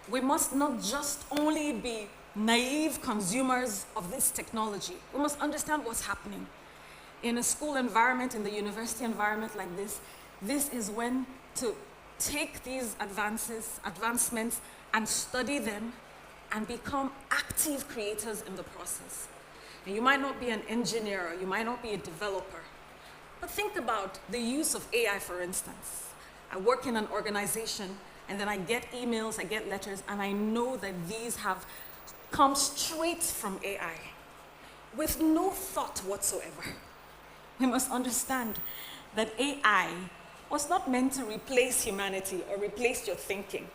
H: We must not just only be naive consumers of this technology. We must understand what's happening. In a school environment, in the university environment like this is when to take these advancements and study them and become active creators in the process. And you might not be an engineer, you might not be a developer, but think about the use of AI, for instance. I work in an organization, and then I get emails, I get letters, and I know that these have come straight from AI with no thought whatsoever. We must understand that AI was not meant to replace humanity or replace your thinking,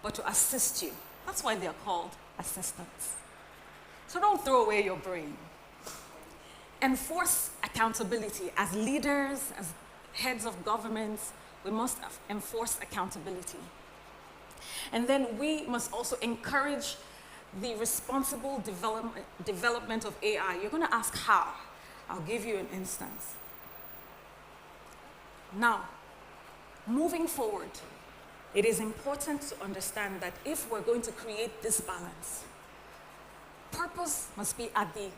H: but to assist you. That's why they're called assistants. So don't throw away your brain. Enforce accountability. As leaders, as heads of governments, we must enforce accountability. And then we must also encourage the responsible development of AI. You're going to ask how. I'll give you an instance. Now, moving forward, it is important to understand that if we're going to create this balance, purpose must be at the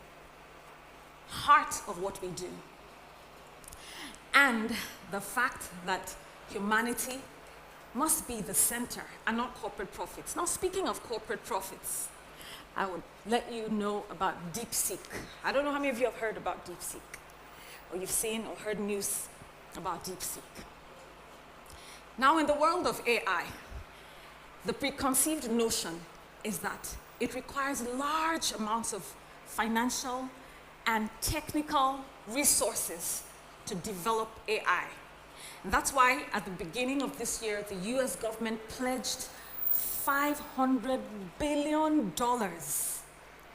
H: heart of what we do. And the fact that humanity must be the center and not corporate profits. Now, speaking of corporate profits, I would let you know about DeepSeek. I don't know how many of you have heard about DeepSeek, or you've seen or heard news about DeepSeek. Now, in the world of AI, the preconceived notion is that it requires large amounts of financial and technical resources to develop AI. And that's why at the beginning of this year, the US government pledged $500 billion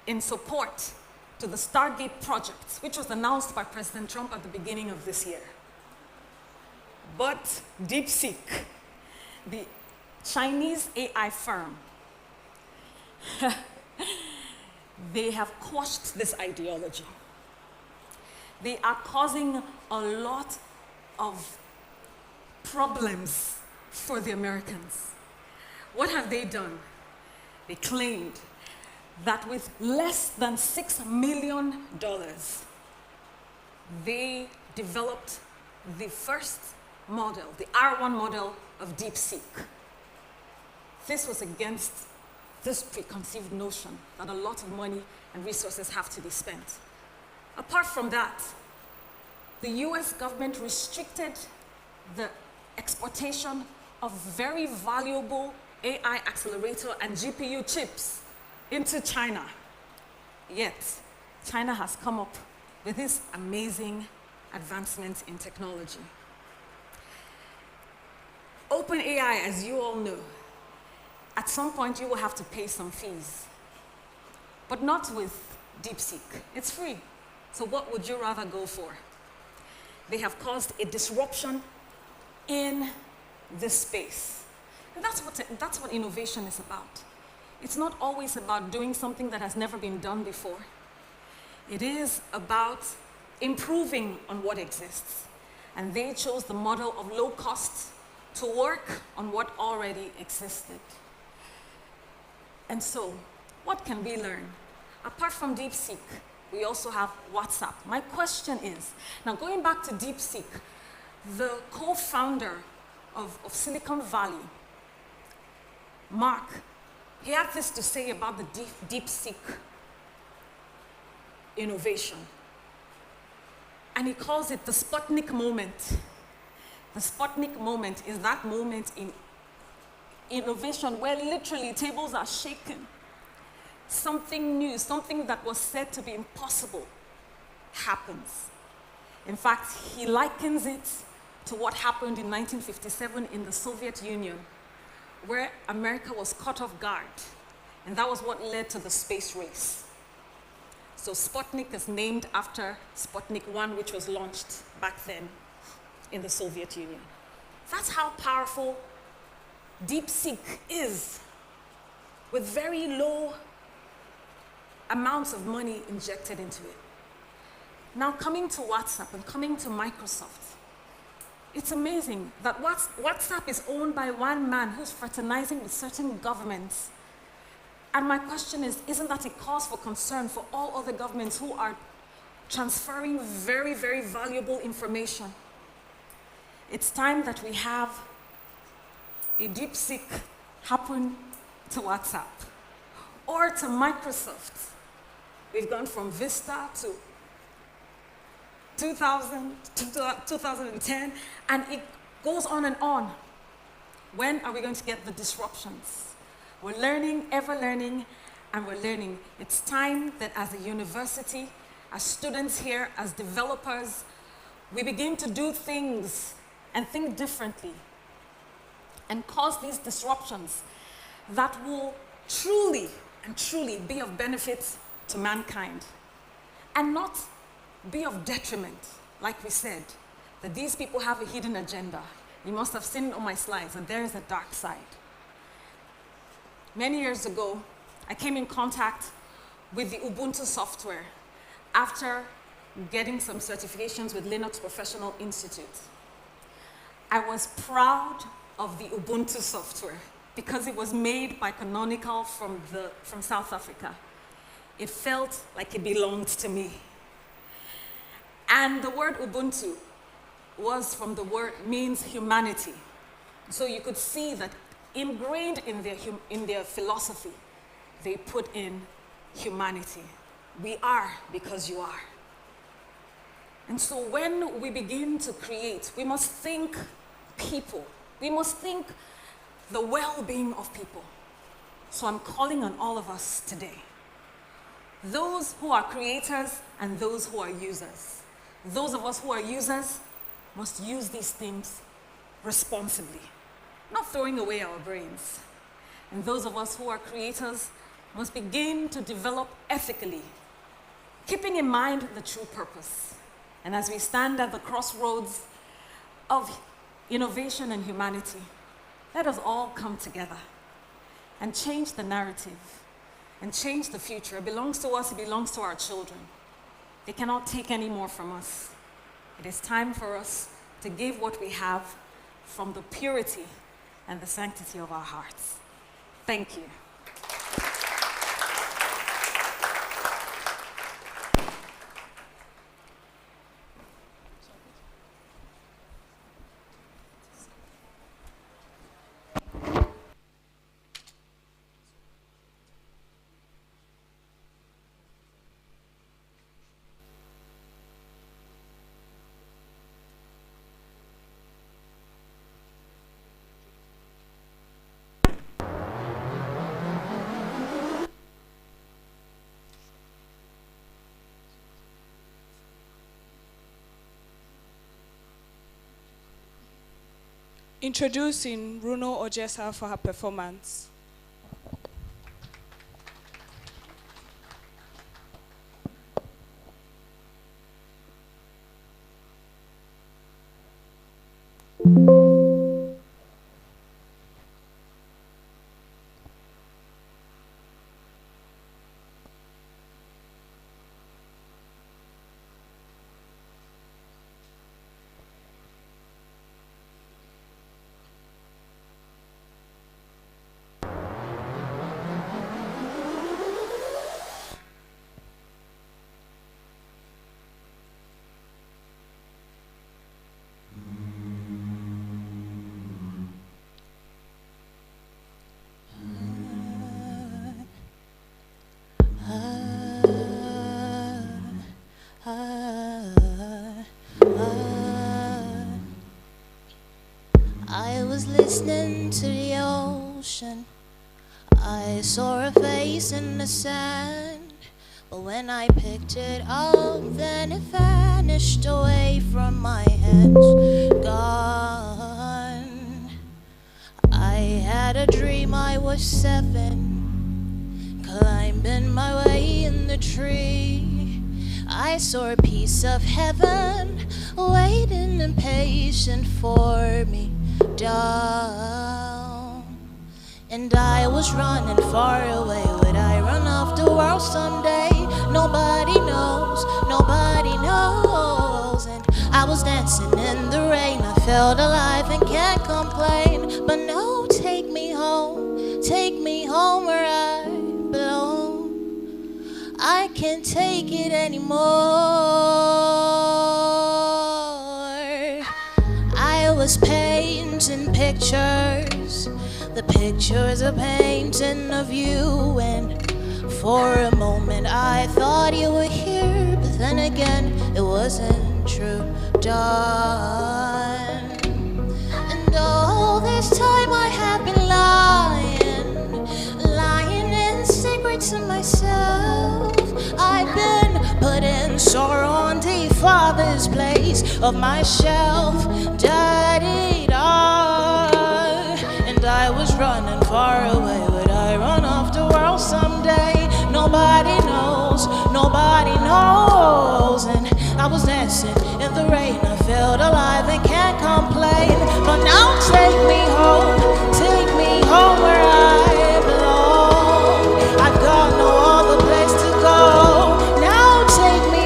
H: in support to the Stargate project, which was announced by President Trump at the beginning of this year. But DeepSeek, the Chinese AI firm, they have quashed this ideology. They are causing a lot of problems for the Americans. What have they done? They claimed that with less than $6 million, they developed the first model, the R1 model of DeepSeek. This was against this preconceived notion that a lot of money and resources have to be spent. Apart from that, the US government restricted the exportation of very valuable AI accelerator and GPU chips into China. Yet, China has come up with this amazing advancement in technology. OpenAI, as you all know, at some point you will have to pay some fees, but not with DeepSeek. It's free. So what would you rather go for? They have caused a disruption in this space. And that's what innovation is about. It's not always about doing something that has never been done before. It is about improving on what exists. And they chose the model of low cost to work on what already existed. And so, what can we learn? Apart from DeepSeek, we also have WhatsApp. My question is, now going back to DeepSeek, the co-founder of Silicon Valley, Mark, he had this to say about the DeepSeek innovation. And he calls it the Sputnik moment. The Sputnik moment is that moment in innovation where literally tables are shaken. Something new, something that was said to be impossible happens. In fact, he likens it to what happened in 1957 in the Soviet Union, where America was caught off guard, and that was what led to the space race. So Sputnik is named after Sputnik 1, which was launched back then in the Soviet Union. That's how powerful DeepSeek is, with very low amounts of money injected into it. Now coming to WhatsApp and coming to Microsoft, it's amazing that WhatsApp is owned by one man who's fraternizing with certain governments. And my question is, isn't that a cause for concern for all other governments who are transferring very, very valuable information? It's time that we have a DeepSeek happen to WhatsApp or to Microsoft. We've gone from Vista to 2010, and it goes on and on. When are we going to get the disruptions? We're learning, ever learning, and we're learning. It's time that as a university, as students here, as developers, we begin to do things and think differently and cause these disruptions that will truly and truly be of benefit to mankind and not be of detriment. Like we said, that these people have a hidden agenda. You must have seen on my slides that there is a dark side. Many years ago, I came in contact with the Ubuntu software after getting some certifications with Linux Professional Institute. I was proud of the Ubuntu software because it was made by Canonical from South Africa. It felt like it belonged to me. And the word Ubuntu was from the word, means humanity. So you could see that ingrained in their philosophy, they put in humanity. We are because you are. And so when we begin to create, we must think people. We must think the well-being of people. So I'm calling on all of us today. Those who are creators and those who are users. Those of us who are users must use these things responsibly, not throwing away our brains. And those of us who are creators must begin to develop ethically, keeping in mind the true purpose. And as we stand at the crossroads of innovation and humanity, let us all come together and change the narrative and change the future. It belongs to us, it belongs to our children. They cannot take any more from us. It is time for us to give what we have from the purity and the sanctity of our hearts. Thank you.
I: Introducing Bruno Ojesa for her performance.
J: I was listening to the ocean. I saw a face in the sand But when I picked it up, then it vanished away from my hands. Gone. I had a dream I was 7, climbing my way in the tree. I saw a piece of heaven waiting impatient for me down. And I was running far away. Would I run off the world someday? Nobody knows, nobody knows. And I was dancing in the rain. I felt alive and can't complain. But no, take me home where I belong. I can't take it anymore. I was painting pictures, the pictures a painting of you, and for a moment I thought you were here, but then again it wasn't true, dawn. And all this time I have been lying in secret to myself. I've been putting sorrow on the father's place of my shelf, da-dee-da. And I was running far away. Would I run off the world someday? Nobody knows, nobody knows. And I was dancing in the rain. I felt alive and can't complain. But now take me home where I belong. I've got no other place to go. Now take me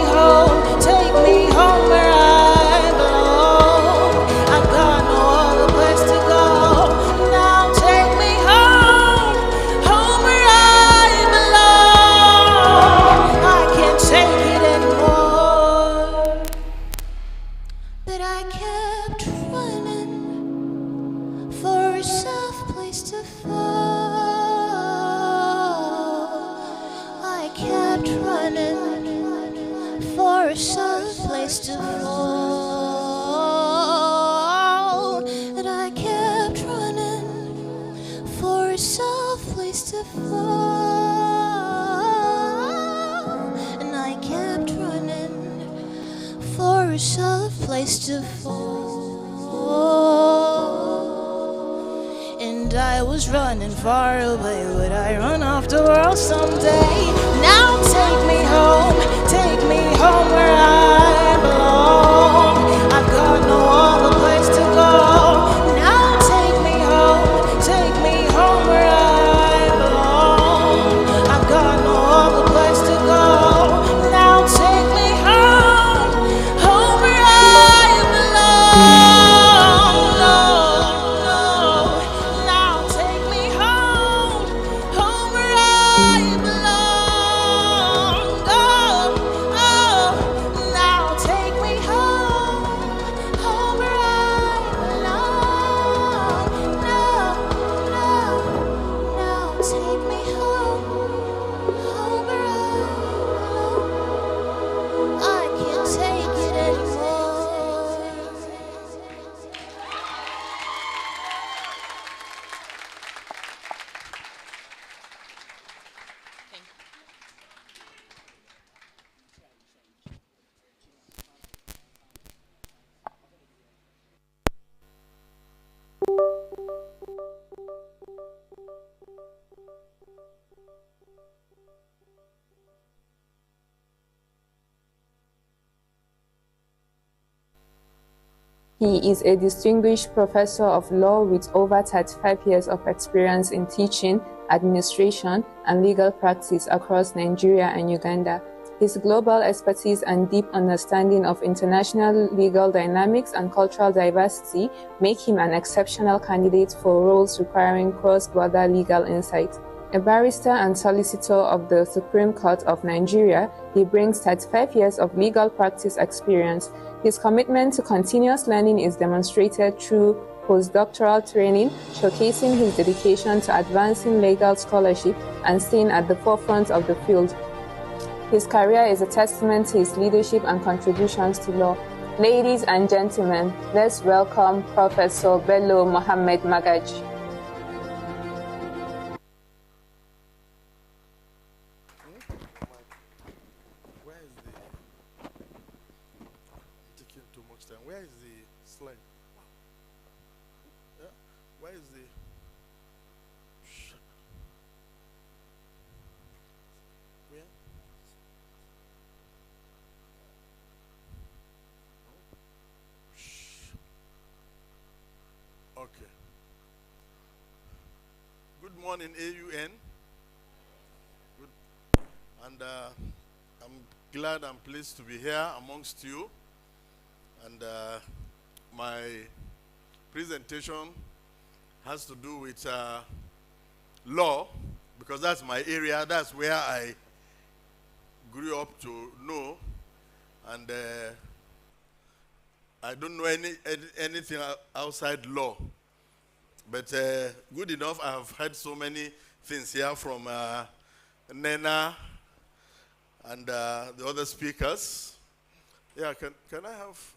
J: home where I belong. I've got no other place to go. Now take me home where I belong. I can't take it anymore. But I kept running for a soft place to fall. I kept running for a soft place to fall. And I kept running for a soft place to fall. And I kept running for a soft place to fall. And I was running far away. Would I run off the world someday? Now take me home where I belong. I've got no other place to go. Now take me home where I belong. I've got no other place to go. Now take me home where I belong. No, no. Now take me home where I belong. Oh, oh. Now take me home where I belong. No, no. Now take me home where I belong. I can't take it anymore.
K: He is a distinguished professor of law with over 35 years of experience in teaching, administration, and legal practice across Nigeria and Uganda. His global expertise and deep understanding of international legal dynamics and cultural diversity make him an exceptional candidate for roles requiring cross-border legal insight. A barrister and solicitor of the Supreme Court of Nigeria, he brings 35 years of legal practice experience. His commitment to continuous learning is demonstrated through postdoctoral training, showcasing his dedication to advancing legal scholarship and staying at the forefront of the field. His career is a testament to his leadership and contributions to law. Ladies and gentlemen, let's welcome Professor Bello Mohammed Magaji.
L: is the... Where? Okay. Good morning, AUN. Good. And I'm glad and pleased to be here amongst you. And my presentation has to do with law, because that's my area. That's where I grew up to know. And I don't know anything outside law. But good enough, I have heard so many things here from Nena and the other speakers. Yeah, can I have...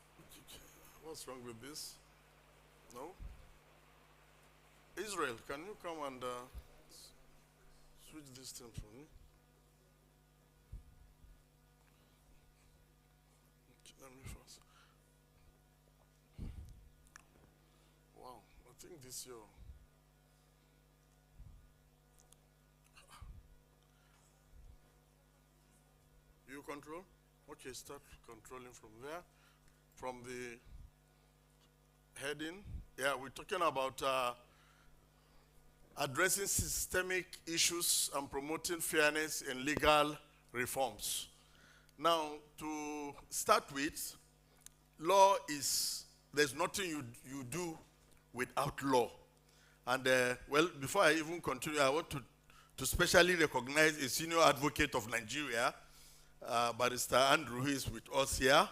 L: What's wrong with this? No? Israel, can you come and switch this thing for me? Let me first. Wow, I think this year. You control? Okay, start controlling from there. From the heading. Yeah, we're talking about addressing systemic issues and promoting fairness in legal reforms. Now, to start with, law is, there's nothing you do without law. And well, before I even continue, I want to specially recognize a senior advocate of Nigeria, Barrister Andrew, who is with us here.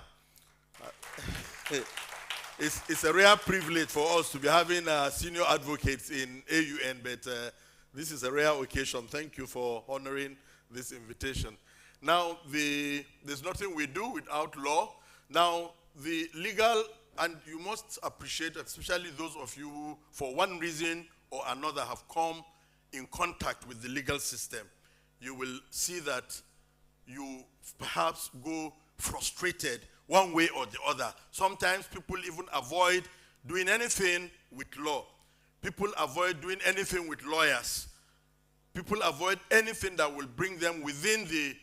L: It's a rare privilege for us to be having senior advocates in AUN, but this is a rare occasion. Thank you for honoring this invitation. Now, there's nothing we do without law. Now, the legal, and you must appreciate, especially those of you who, for one reason or another, have come in contact with the legal system, you will see that you perhaps go frustrated one way or the other. Sometimes people even avoid doing anything with law. People avoid doing anything with lawyers. People avoid anything that will bring them within the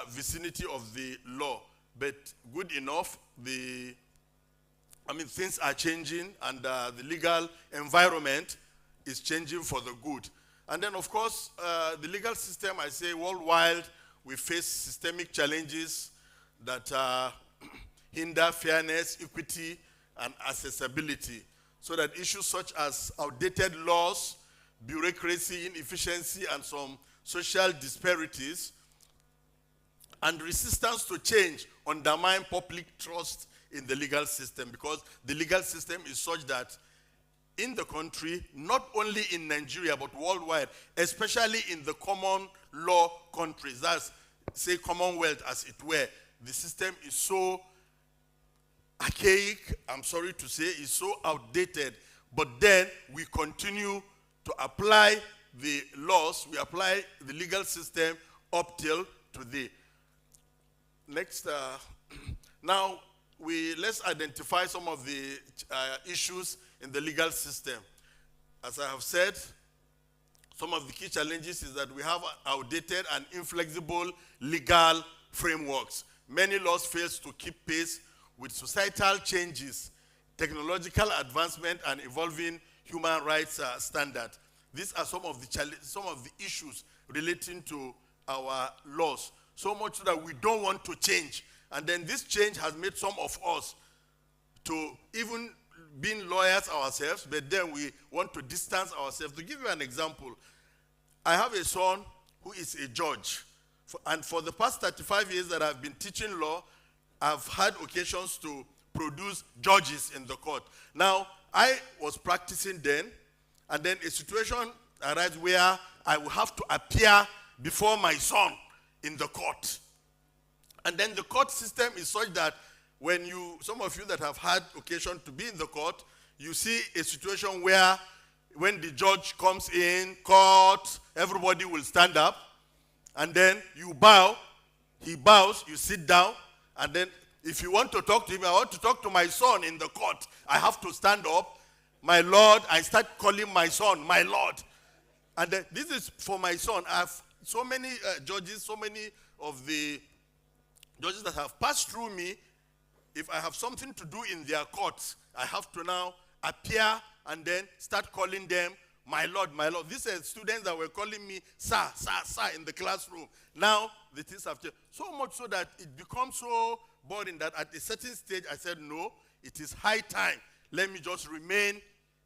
L: vicinity of the law. But good enough, things are changing, and the legal environment is changing for the good. And then, of course, the legal system, I say, worldwide, we face systemic challenges that hinder fairness, equity, and accessibility, so that issues such as outdated laws, bureaucracy, inefficiency, and some social disparities, and resistance to change undermine public trust in the legal system, because the legal system is such that in the country, not only in Nigeria, but worldwide, especially in the common law countries, that's, say, Commonwealth as it were, the system is so archaic, I'm sorry to say, is so outdated, but then we continue to apply the laws, we apply the legal system up till today. Next, now let's identify some of the issues in the legal system. As I have said, some of the key challenges is that we have outdated and inflexible legal frameworks. Many laws fail to keep pace with societal changes, technological advancement, and evolving human rights standards. These are some of the issues relating to our laws. So much so that we don't want to change. And then this change has made some of us to even being lawyers ourselves, but then we want to distance ourselves. To give you an example, I have a son who is a judge. And for the past 35 years that I've been teaching law, I've had occasions to produce judges in the court. Now, I was practicing then, and then a situation arises where I will have to appear before my son in the court. And then the court system is such that when some of you that have had occasion to be in the court, you see a situation where when the judge comes in court, everybody will stand up, and then you bow, he bows, you sit down, and then if you want to talk to him, I want to talk to my son in the court, I have to stand up, my Lord, I start calling my son, my Lord. And this is for my son. I have so many judges, so many of the judges that have passed through me. If I have something to do in their courts, I have to now appear and then start calling them my Lord, my Lord. These are students that were calling me sir, sir, sir in the classroom. Now, the things have changed. So much so that it becomes so boring that at a certain stage I said, no, it is high time. Let me just remain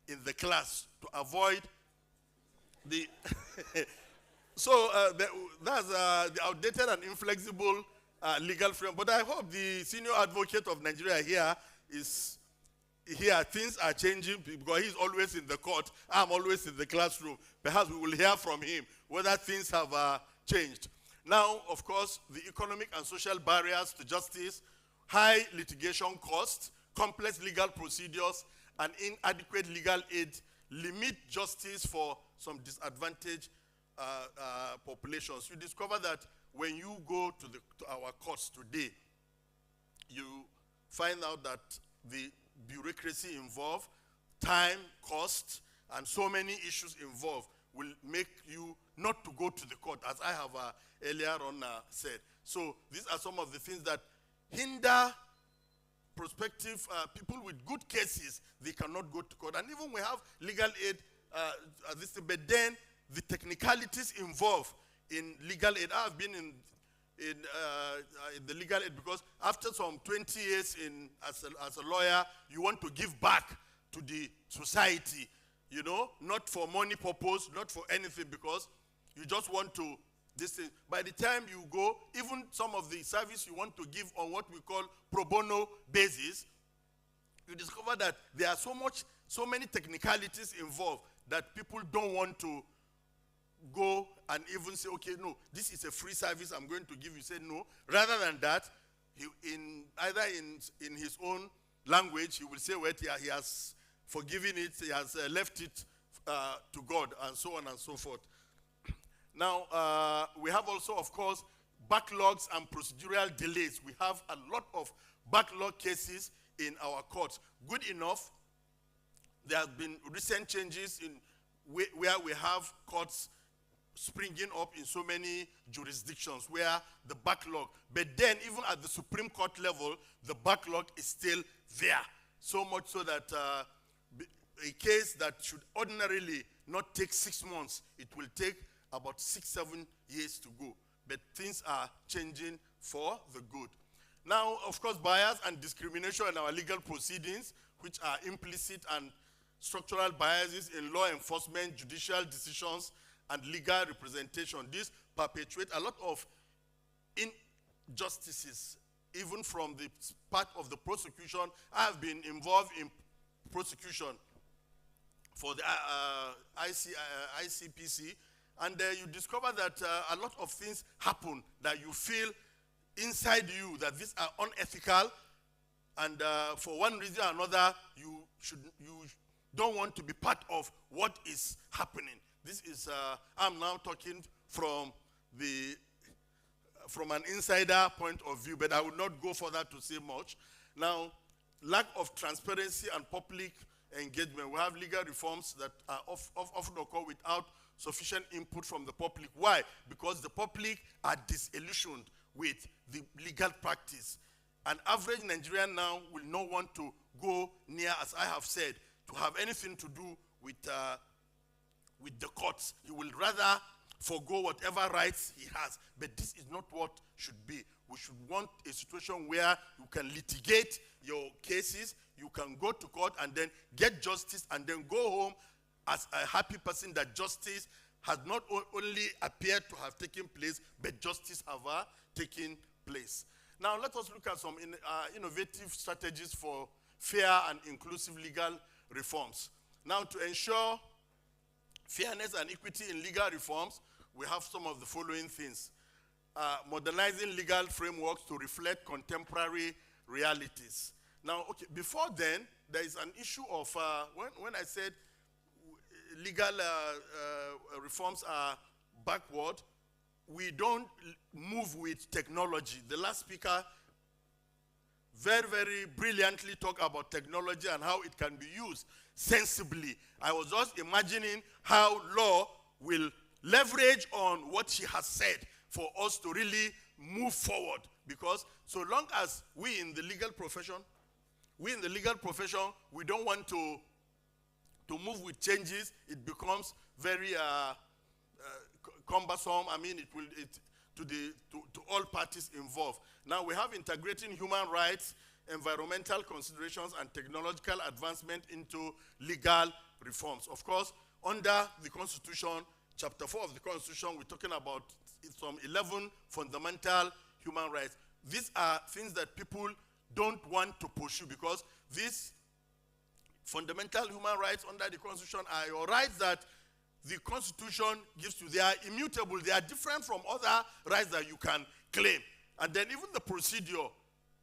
L: in the class to avoid the... So that's the outdated and inflexible legal framework. But I hope the senior advocate of Nigeria here is here. Things are changing because he's always in the court. I'm always in the classroom. Perhaps we will hear from him whether things have changed. Now, of course, the economic and social barriers to justice, high litigation costs, complex legal procedures, and inadequate legal aid limit justice for some disadvantaged populations. You discover that when you go to our courts today, you find out that the bureaucracy involved, time, cost, and so many issues involved will make you not to go to the court, as I have earlier on said. So these are some of the things that hinder prospective people with good cases. They cannot go to court. And even we have legal aid, but then the technicalities involved in legal aid. I've been in the legal aid because after some 20 years as a lawyer, you want to give back to the society, you know, not for money purpose, not for anything, because you just want to, this thing. By the time you go, even some of the service you want to give on what we call pro bono basis, you discover that there are so many technicalities involved that people don't want to go and even say, okay, no, this is a free service I'm going to give you. Say no. Rather than that, either in his own language, he will say, well, he has forgiven it, he has left it to God, and so on and so forth. Now, we have also, of course, backlogs and procedural delays. We have a lot of backlog cases in our courts. Good enough, there have been recent changes in where we have courts springing up in so many jurisdictions where the backlog, but then even at the Supreme Court level, the backlog is still there. So much so that a case that should ordinarily not take 6 months, it will take about 6-7 years to go. But things are changing for the good. Now, of course, bias and discrimination in our legal proceedings, which are implicit and structural biases in law enforcement, judicial decisions, and legal representation. These perpetuate a lot of injustices, even from the part of the prosecution. I have been involved in prosecution for the ICPC, and you discover that a lot of things happen that you feel inside you that these are unethical, and for one reason or another, you don't want to be part of what is happening. This is, I'm now talking from an insider point of view, but I will not go further to say much. Now, lack of transparency and public engagement. We have legal reforms that are often occur without sufficient input from the public. Why? Because the public are disillusioned with the legal practice. An average Nigerian now will not want to go near, as I have said, to have anything to do with the courts. He will rather forgo whatever rights he has. But this is not what should be. We should want a situation where you can litigate your cases, you can go to court and then get justice and then go home as a happy person that justice has not only appeared to have taken place, but justice have taken place. Now let us look at some innovative strategies for fair and inclusive legal reforms. Now, to ensure fairness and equity in legal reforms, we have some of the following things. Modernizing legal frameworks to reflect contemporary realities. Now, okay, before then, there is an issue of, when I said legal reforms are backward, we don't move with technology. The last speaker very, very brilliantly talk about technology and how it can be used sensibly. I was just imagining how law will leverage on what she has said for us to really move forward. Because so long as we in the legal profession, we don't want to move with changes, it becomes very cumbersome. I mean, to all parties involved. Now we have integrating human rights, environmental considerations, and technological advancement into legal reforms. Of course, under the Constitution, Chapter 4 of the Constitution, we're talking about some 11 fundamental human rights. These are things that people don't want to pursue because these fundamental human rights under the Constitution are your rights that the Constitution gives to you. They are immutable. They are different from other rights that you can claim. And then even the procedure,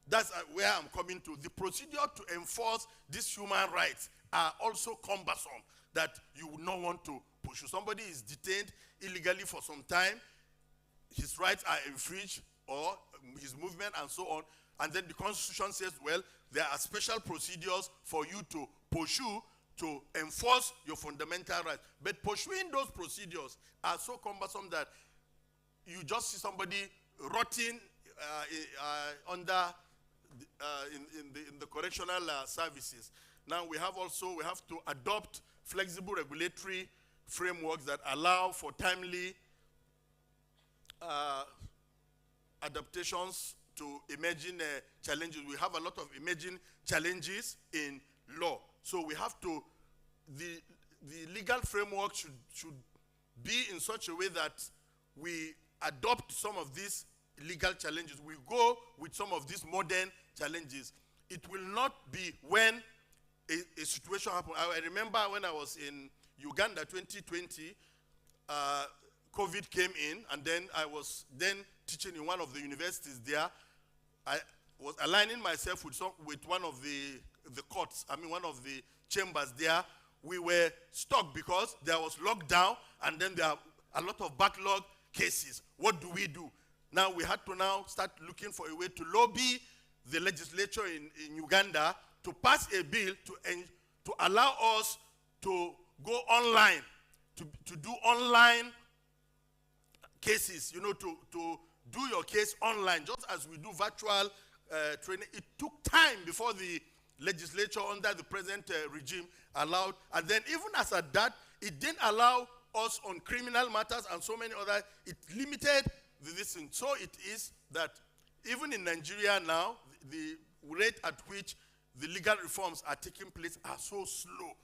L: that's where I'm coming to. The procedure to enforce these human rights are also cumbersome that you would not want to pursue. Somebody is detained illegally for some time, his rights are infringed, or his movement and so on, and then the Constitution says, well, there are special procedures for you to pursue to enforce your fundamental rights. But pursuing those procedures are so cumbersome that you just see somebody rotting in the correctional services. Now we have to adopt flexible regulatory frameworks that allow for timely adaptations to emerging challenges. We have a lot of emerging challenges in law. So we have to, the legal framework should be in such a way that we adopt some of these legal challenges. We go with some of these modern challenges. It will not be when a situation happens. I remember when I was in Uganda 2020, COVID came in, and then I was then teaching in one of the universities there. I was aligning myself with one of the courts, one of the chambers there. We were stuck because there was lockdown, and then there are a lot of backlog cases. What do we do? Now we had to start looking for a way to lobby the legislature in Uganda to pass a bill to allow us to go online, to do online cases, to do your case online, just as we do virtual training. It took time before the legislature under the present regime allowed, and then even as at that, it didn't allow us on criminal matters and so many other. It limited this thing. So it is that even in Nigeria now, the rate at which the legal reforms are taking place are so slow.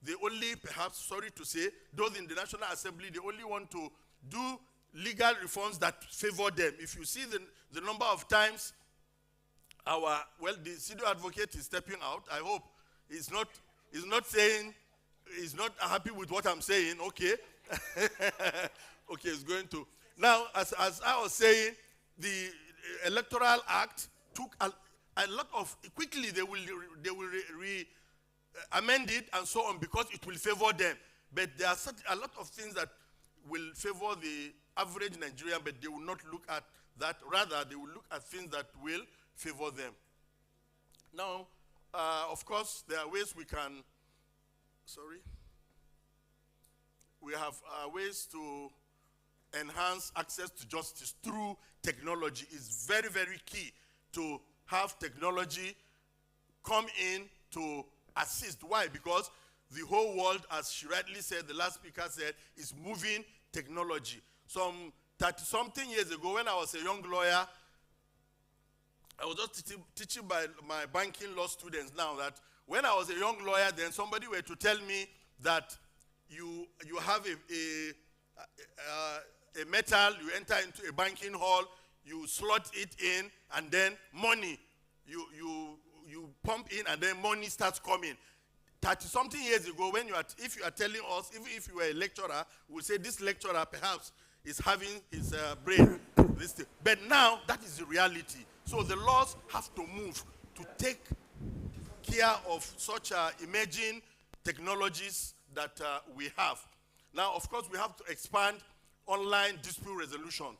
L: They only, perhaps, sorry to say, those in the National Assembly, they only want to do legal reforms that favor them. If you see the number of times the senior advocate is stepping out, I hope he's not saying, he's not happy with what I'm saying, okay. Okay, he's going to. Now, as I was saying, the Electoral Act took a lot of, quickly they will amend it and so on because it will favor them. But there are such a lot of things that will favor the average Nigerian, but they will not look at that. Rather, they will look at things that will favor them. Now, of course, there are ways we can, we have ways to enhance access to justice through technology. It's very, very key to have technology come in to assist. Why? Because the whole world, as she rightly said, the last speaker said, is moving technology. Some 30-something years ago, when I was a young lawyer, I was just teaching my banking law students now that when I was a young lawyer, then somebody were to tell me that you have a metal, you enter into a banking hall, you slot it in, and then money, you pump in, and then money starts coming. 30-something years ago, if you are telling us, even if you were a lecturer, we'll say this lecturer perhaps is having his brain, this thing. But now, that is the reality. So the laws have to move to take care of such emerging technologies that we have. Now, of course, we have to expand online dispute resolution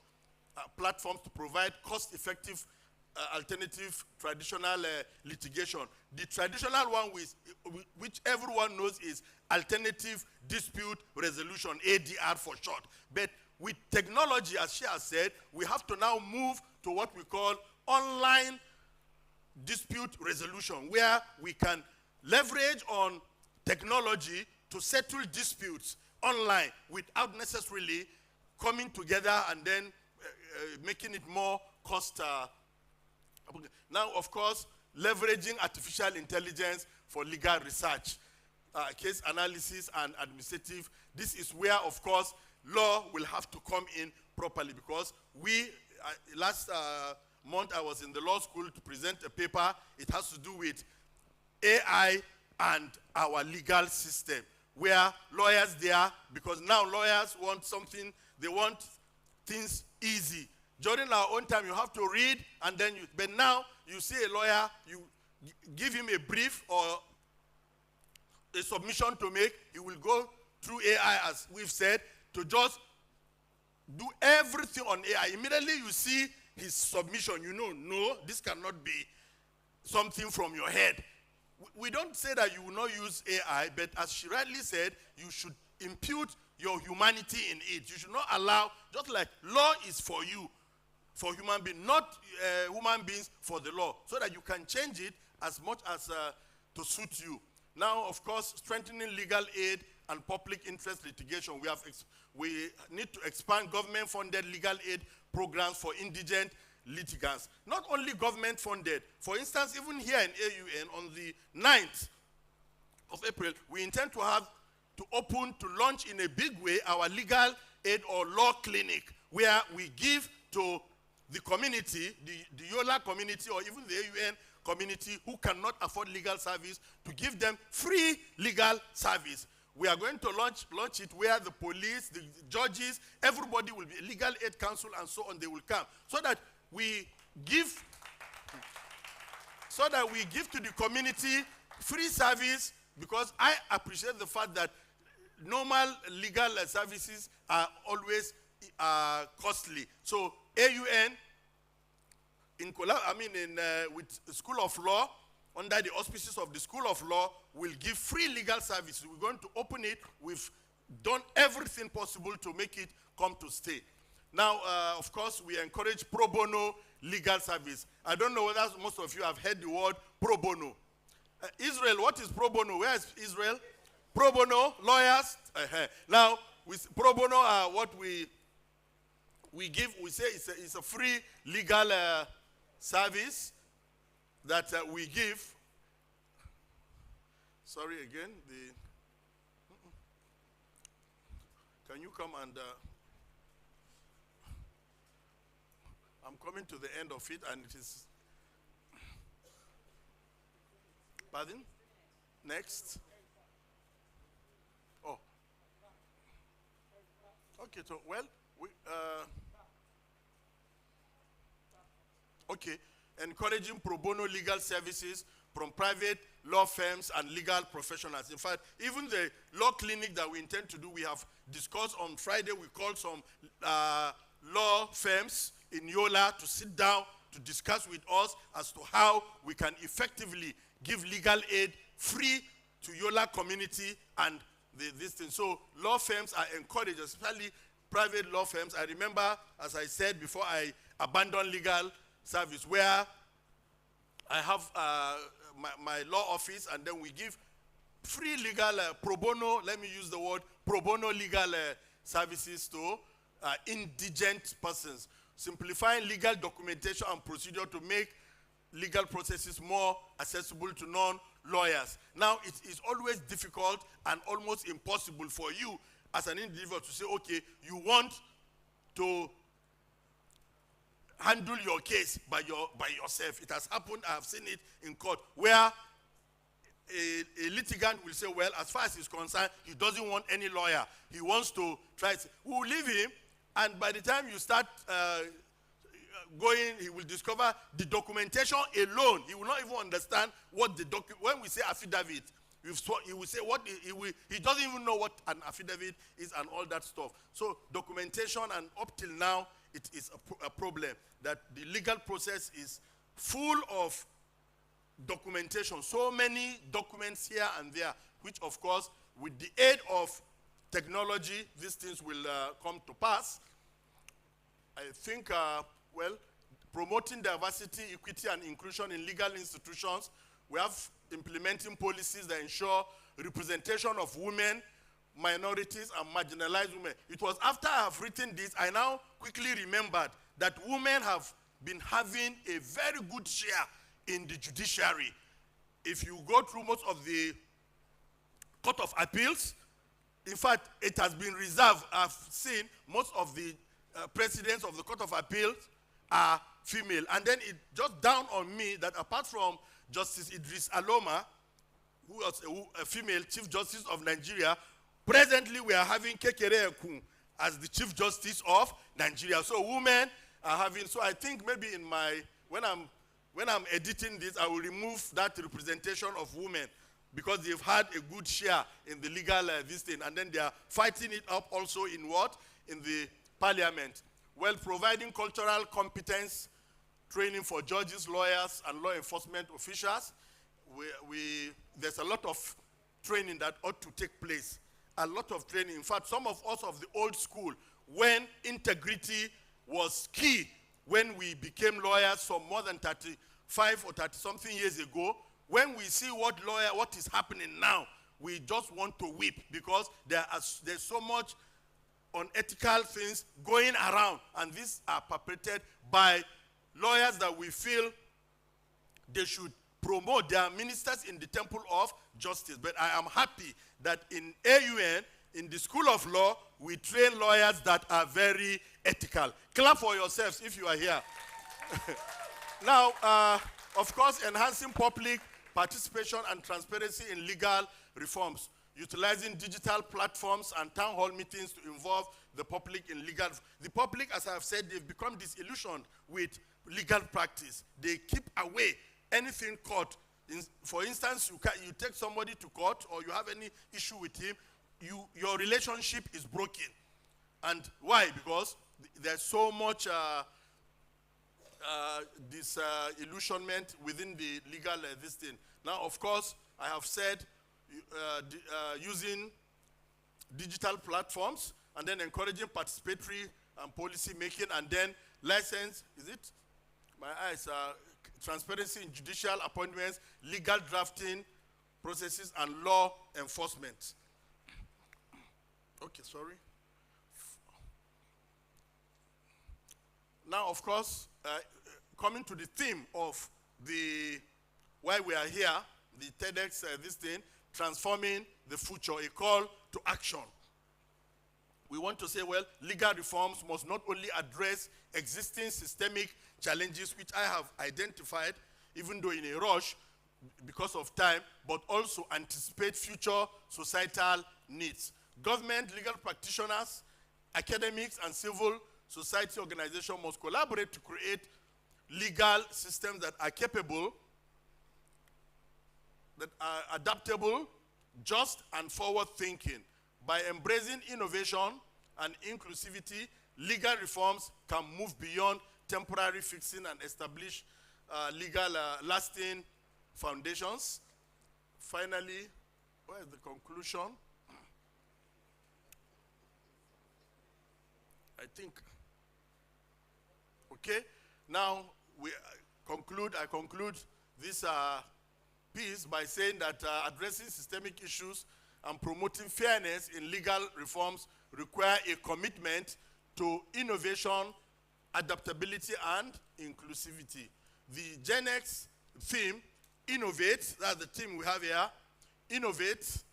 L: platforms to provide cost-effective alternative traditional litigation. The traditional one which everyone knows is alternative dispute resolution, ADR for short. But with technology, as she has said, we have to now move to what we call online dispute resolution, where we can leverage on technology to settle disputes online without necessarily coming together and then making it more cost. Now, of course, leveraging artificial intelligence for legal research, case analysis, and administrative. This is where, of course, law will have to come in properly, because last month I was in the law school to present a paper. It has to do with AI and our legal system, where lawyers there, because now lawyers want something, they want things easy. During our own time, you have to read, and then but now you see a lawyer, you give him a brief or a submission to make, he will go through AI, as we've said, to just do everything on AI. Immediately you see his submission, you know, no, this cannot be something from your head. We don't say that you will not use AI, but as she rightly said, you should impute your humanity in it. You should not allow, just like law is for you, for human beings, not human beings for the law, so that you can change it as much as to suit you. Now, of course, strengthening legal aid and public interest litigation. We need to expand government-funded legal aid programs for indigent litigants. Not only government-funded. For instance, even here in AUN, on the 9th of April, we intend to launch in a big way our legal aid or law clinic, where we give to the community, the Yola community, or even the AUN community who cannot afford legal service, to give them free legal service. We are going to launch it where the police, the judges, everybody will be, legal aid council and so on, they will come, so that we give to the community free service, because I appreciate the fact that normal legal services are always costly. So AUN, with the School of Law, under the auspices of the School of Law, will give free legal services. We're going to open it. We've done everything possible to make it come to stay. Now, of course, we encourage pro bono legal service. I don't know whether most of you have heard the word pro bono. Israel, what is pro bono? Where is Israel? Pro bono, lawyers. Now, with pro bono are what we give. We say it's a free legal service that we give. Sorry again. Can you come and... I'm coming to the end of it, and it is... Pardon? Next. Oh. Okay, so, well, okay. Encouraging pro bono legal services from private law firms and legal professionals. In fact, even the law clinic that we intend to do, we have discussed on Friday. We called some law firms in Yola to sit down to discuss with us as to how we can effectively give legal aid free to Yola community and this thing. So law firms are encouraged, especially private law firms. I remember, as I said before, I abandoned legal service, where I have my law office, and then we give free legal pro bono, let me use the word, pro bono legal services to indigent persons, simplifying legal documentation and procedure to make legal processes more accessible to non-lawyers. Now, it is always difficult and almost impossible for you as an individual to say, okay, you want to handle your case by yourself. It has happened, I have seen it in court, where a litigant will say, well, as far as he's concerned, he doesn't want any lawyer. He wants to try to, we will leave him, and by the time you start going, he will discover the documentation alone. He will not even understand what the when we say affidavit, he will say what he doesn't even know what an affidavit is and all that stuff. So documentation, and up till now, it is a problem that the legal process is full of documentation, so many documents here and there, which of course, with the aid of technology, these things will come to pass. I think, well, promoting diversity, equity, and inclusion in legal institutions, we have implementing policies that ensure representation of women, minorities, and marginalized women. It was after I have written this, I now quickly remembered that women have been having a very good share in the judiciary. If you go through most of the Court of Appeals, in fact, it has been reserved. I've seen most of the presidents of the Court of Appeals are female. And then it just dawned on me that apart from Justice Idris Aloma, who was a female Chief Justice of Nigeria, presently we are having Kekere Ekun as the Chief Justice of Nigeria. So women are having, so I think maybe in my, when I'm editing this, I will remove that representation of women because they've had a good share in the legal this thing, and then they are fighting it up also in what? In the parliament. Well, providing cultural competence training for judges, lawyers, and law enforcement officials. There's a lot of training that ought to take place. A lot of training. In fact, some of us of the old school, when integrity was key, when we became lawyers some more than 35 or 30 something years ago, when we see what is happening now, we just want to weep because there's so much unethical things going around, and these are perpetrated by lawyers that we feel they should promote. Their ministers in the temple of justice. But I am happy that in AUN, in the School of Law, we train lawyers that are very ethical. Clap for yourselves if you are here. Now, of course, enhancing public participation and transparency in legal reforms, utilizing digital platforms and town hall meetings to involve the public in legal. The public, as I have said, they've become disillusioned with legal practice. They keep away anything court. For instance, you take somebody to court or you have any issue with him, your relationship is broken. And why? Because there's so much disillusionment within the legal this thing. Now, of course, I have said using digital platforms and then encouraging participatory and policy making, and then license, is it? My eyes are transparency in judicial appointments, legal drafting processes, and law enforcement. Okay, sorry. Now, of course, coming to the theme of why we are here, the TEDx, this thing, transforming the future, a call to action. We want to say, well, legal reforms must not only address existing systemic challenges, which I have identified, even though in a rush because of time, but also anticipate future societal needs. Government, legal practitioners, academics, and civil society organizations must collaborate to create legal systems that are capable, that are adaptable, just, and forward-thinking. By embracing innovation and inclusivity, legal reforms can move beyond temporary fixing and establish legal lasting foundations. Finally, where is the conclusion? I think, okay, now I conclude this piece by saying that addressing systemic issues and promoting fairness in legal reforms require a commitment to innovation, adaptability, and inclusivity. The Gen X theme, innovate, that's the theme we have here, innovate,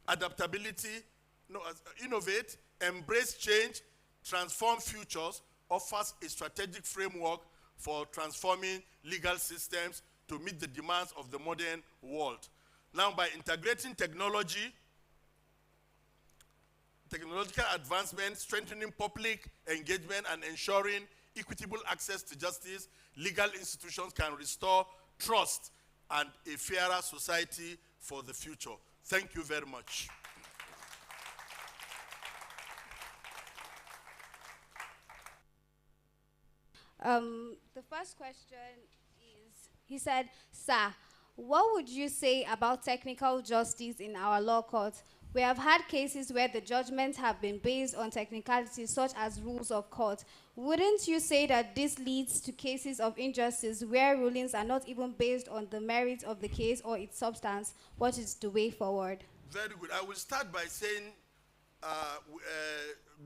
L: adaptability, innovate, embrace change, transform futures, offers a strategic framework for transforming legal systems to meet the demands of the modern world. Now, by integrating technological advancement, strengthening public engagement, and ensuring equitable access to justice, legal institutions can restore trust and a fairer society for the future. Thank you very much.
F: The first question He said, "Sir, what would you say about technical justice in our law courts? We have had cases where the judgments have been based on technicalities such as rules of court. Wouldn't you say that this leads to cases of injustice where rulings are not even based on the merits of the case or its substance? What is the way forward?"
L: Very good. I will start by saying,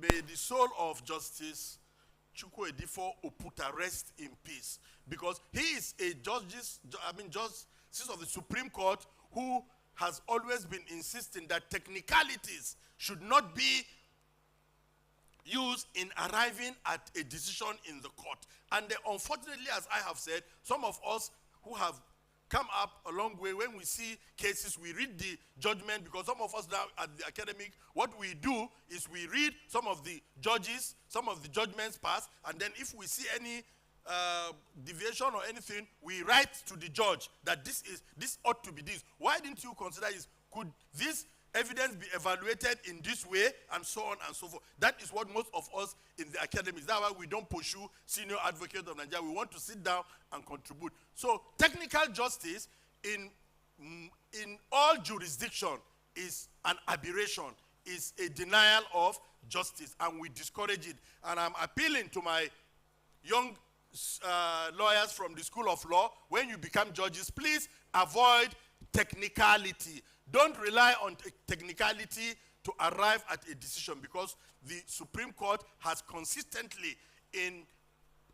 L: may the soul of Justice Chukwuedifo Oputa rest in peace, because he is a justice of the Supreme Court who has always been insisting that technicalities should not be used in arriving at a decision in the court. And unfortunately, as I have said, some of us who have come up a long way, when we see cases, we read the judgment, because some of us now at the academic, what we do is we read some of the judges, some of the judgments passed, and then if we see any deviation or anything, we write to the judge that this ought to be this. Why didn't you consider this? Could this evidence be evaluated in this way, and so on and so forth? That is what most of us in the academics, that's why we don't pursue senior advocate of Nigeria. We want to sit down and contribute. So technical justice in all jurisdiction is an aberration, is a denial of justice, and we discourage it. And I'm appealing to my young lawyers from the School of Law, when you become judges, please avoid technicality. Don't rely on technicality to arrive at a decision, because the Supreme Court has consistently in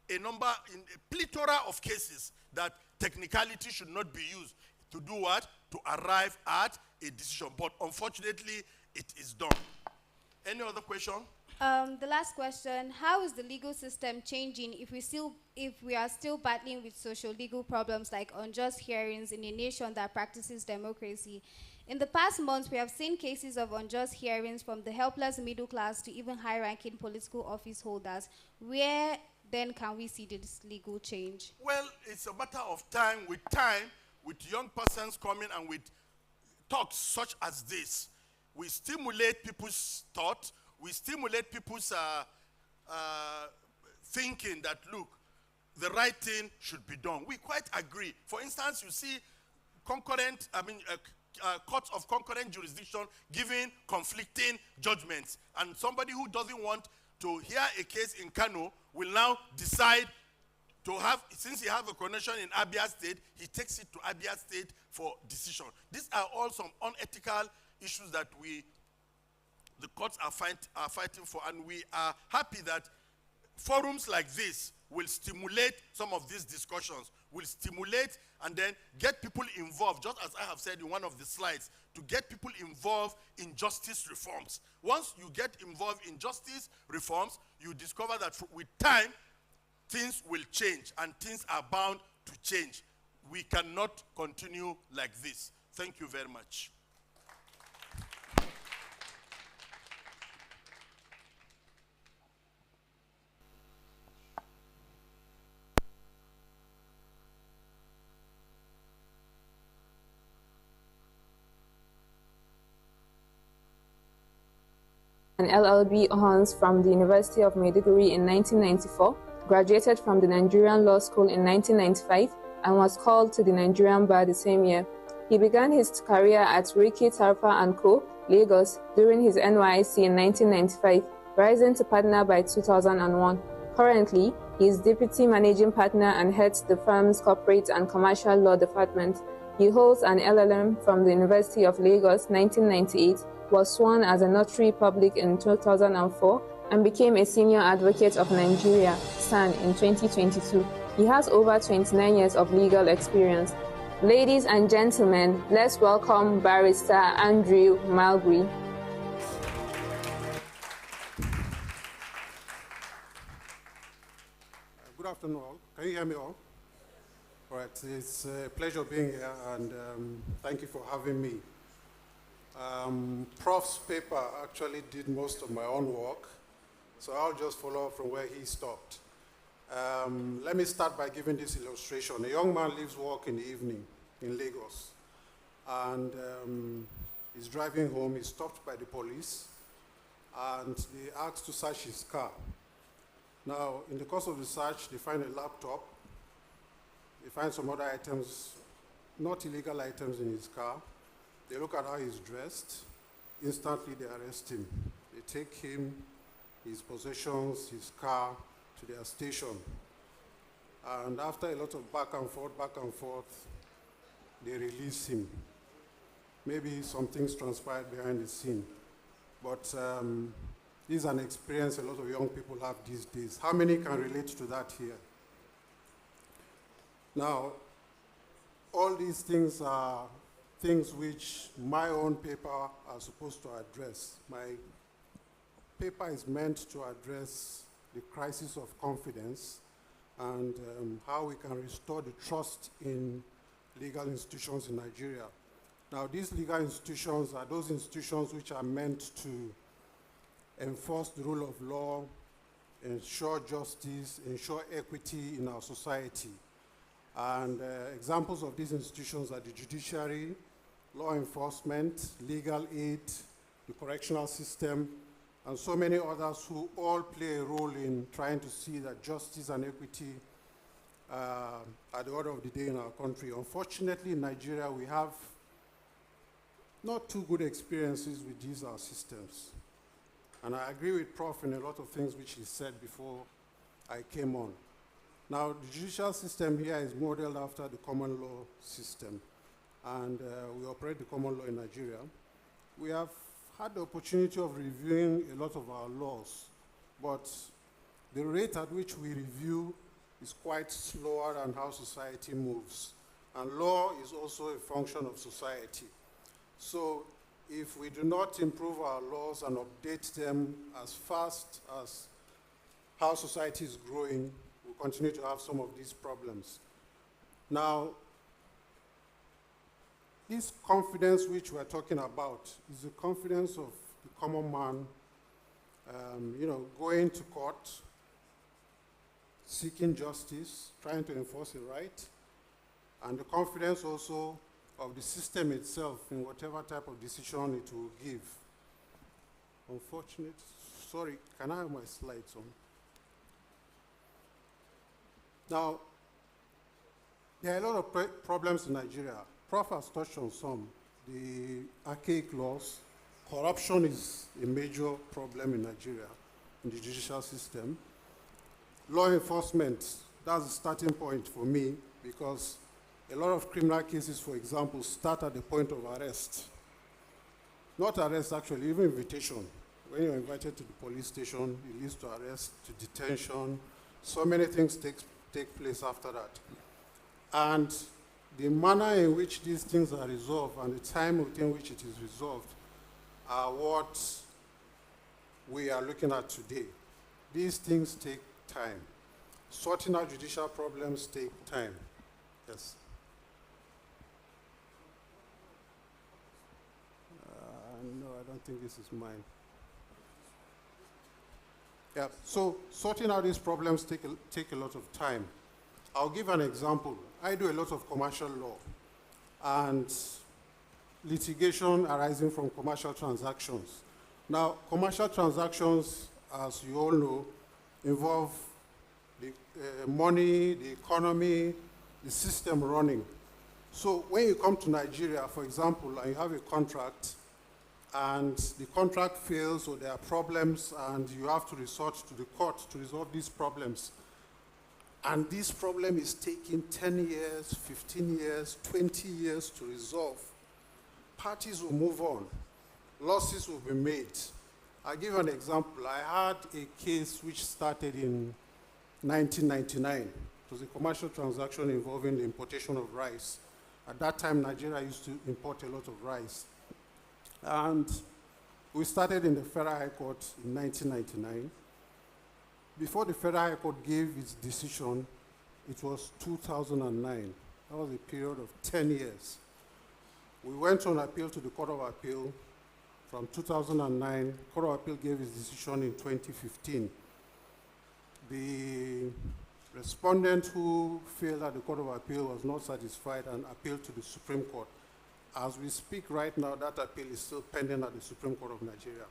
L: a plethora of cases that technicality should not be used to do what? To arrive at a decision. But unfortunately, it is done. Any other question?
F: The last question: how is the legal system changing if we are still battling with social legal problems like unjust hearings in a nation that practices democracy? In the past months, we have seen cases of unjust hearings from the helpless middle class to even high-ranking political office holders. Where then can we see this legal change?
L: Well, it's a matter of time, with young persons coming and with talks such as this. We stimulate people's thought. We stimulate people's thinking that, look, the right thing should be done. We quite agree. For instance, you see courts of concurrent jurisdiction giving conflicting judgments. And somebody who doesn't want to hear a case in Kano will now decide to have, since he has a connection in Abia State, he takes it to Abia State for decision. These are all some unethical issues that the courts are fighting for, and we are happy that forums like this will stimulate some of these discussions, will stimulate and then get people involved, just as I have said in one of the slides, to get people involved in justice reforms. Once you get involved in justice reforms, you discover that with time, things will change, and things are bound to change. We cannot continue like this. Thank you very much.
K: An LLB honors from the University of Maiduguri in 1994, graduated from the Nigerian Law School in 1995, and was called to the Nigerian bar the same year. He began his career at Ricky Tarfa & Co., Lagos, during his NYSC in 1995, rising to partner by 2001. Currently, he is Deputy Managing Partner and heads the firm's Corporate and Commercial Law Department. He holds an LLM from the University of Lagos 1998, was sworn as a notary public in 2004, and became a Senior Advocate of Nigeria, SAN, in 2022. He has over 29 years of legal experience. Ladies and gentlemen, let's welcome Barrister Andrew Malgui.
M: Good afternoon all. Can you hear me all? All right, it's a pleasure being here, and thank you for having me. Prof's paper actually did most of my own work, so I'll just follow up from where he stopped. Let me start by giving this illustration. A young man leaves work in the evening in Lagos, and he's driving home. He's stopped by the police, and they ask to search his car. Now, in the course of the search, they find a laptop, they find some other items, not illegal items in his car. They look at how he's dressed. Instantly, they arrest him. They take him, his possessions, his car to their station. And after a lot of back and forth, they release him. Maybe some things transpired behind the scene. But this is an experience a lot of young people have these days. How many can relate to that here? Now, all these things are things which my own paper are supposed to address. My paper is meant to address the crisis of confidence and how we can restore the trust in legal institutions in Nigeria. Now, these legal institutions are those institutions which are meant to enforce the rule of law, ensure justice, ensure equity in our society. And examples of these institutions are the judiciary, law enforcement, legal aid, the correctional system, and so many others who all play a role in trying to see that justice and equity are the order of the day in our country. Unfortunately, in Nigeria, we have not too good experiences with these our systems. And I agree with Prof in a lot of things which he said before I came on. Now, the judicial system here is modeled after the common law system, and we operate the common law in Nigeria. We have had the opportunity of reviewing a lot of our laws, but the rate at which we review is quite slower than how society moves. And law is also a function of society. So if we do not improve our laws and update them as fast as how society is growing, we'll continue to have some of these problems. Now, this confidence which we're talking about is the confidence of the common man, going to court, seeking justice, trying to enforce a right, and the confidence also of the system itself in whatever type of decision it will give. Unfortunate, sorry, can I have my slides on? Now, there are a lot of problems in Nigeria. Prof has touched on some. The archaic laws, corruption is a major problem in Nigeria, in the judicial system. Law enforcement, that's the starting point for me, because a lot of criminal cases, for example, start at the point of arrest. Not arrest, actually, even invitation. When you're invited to the police station, it leads to arrest, to detention. So many things take place after that. And the manner in which these things are resolved and the time within which it is resolved are what we are looking at today. These things take time. Sorting out judicial problems take time. Yes. No, I don't think this is mine. Yeah, so sorting out these problems take a lot of time. I'll give an example. I do a lot of commercial law and litigation arising from commercial transactions. Now, commercial transactions, as you all know, involve the money, the economy, the system running. So when you come to Nigeria, for example, and you have a contract, and the contract fails or there are problems and you have to resort to the court to resolve these problems, and this problem is taking 10 years, 15 years, 20 years to resolve, parties will move on. Losses will be made. I'll give an example. I had a case which started in 1999. It was a commercial transaction involving the importation of rice. At that time, Nigeria used to import a lot of rice. And we started in the Federal High Court in 1999. Before the Federal High Court gave its decision, it was 2009. That was a period of 10 years. We went on appeal to the Court of Appeal from 2009. Court of Appeal gave its decision in 2015. The respondent who failed at the Court of Appeal was not satisfied and appealed to the Supreme Court. As we speak right now, that appeal is still pending at the Supreme Court of Nigeria.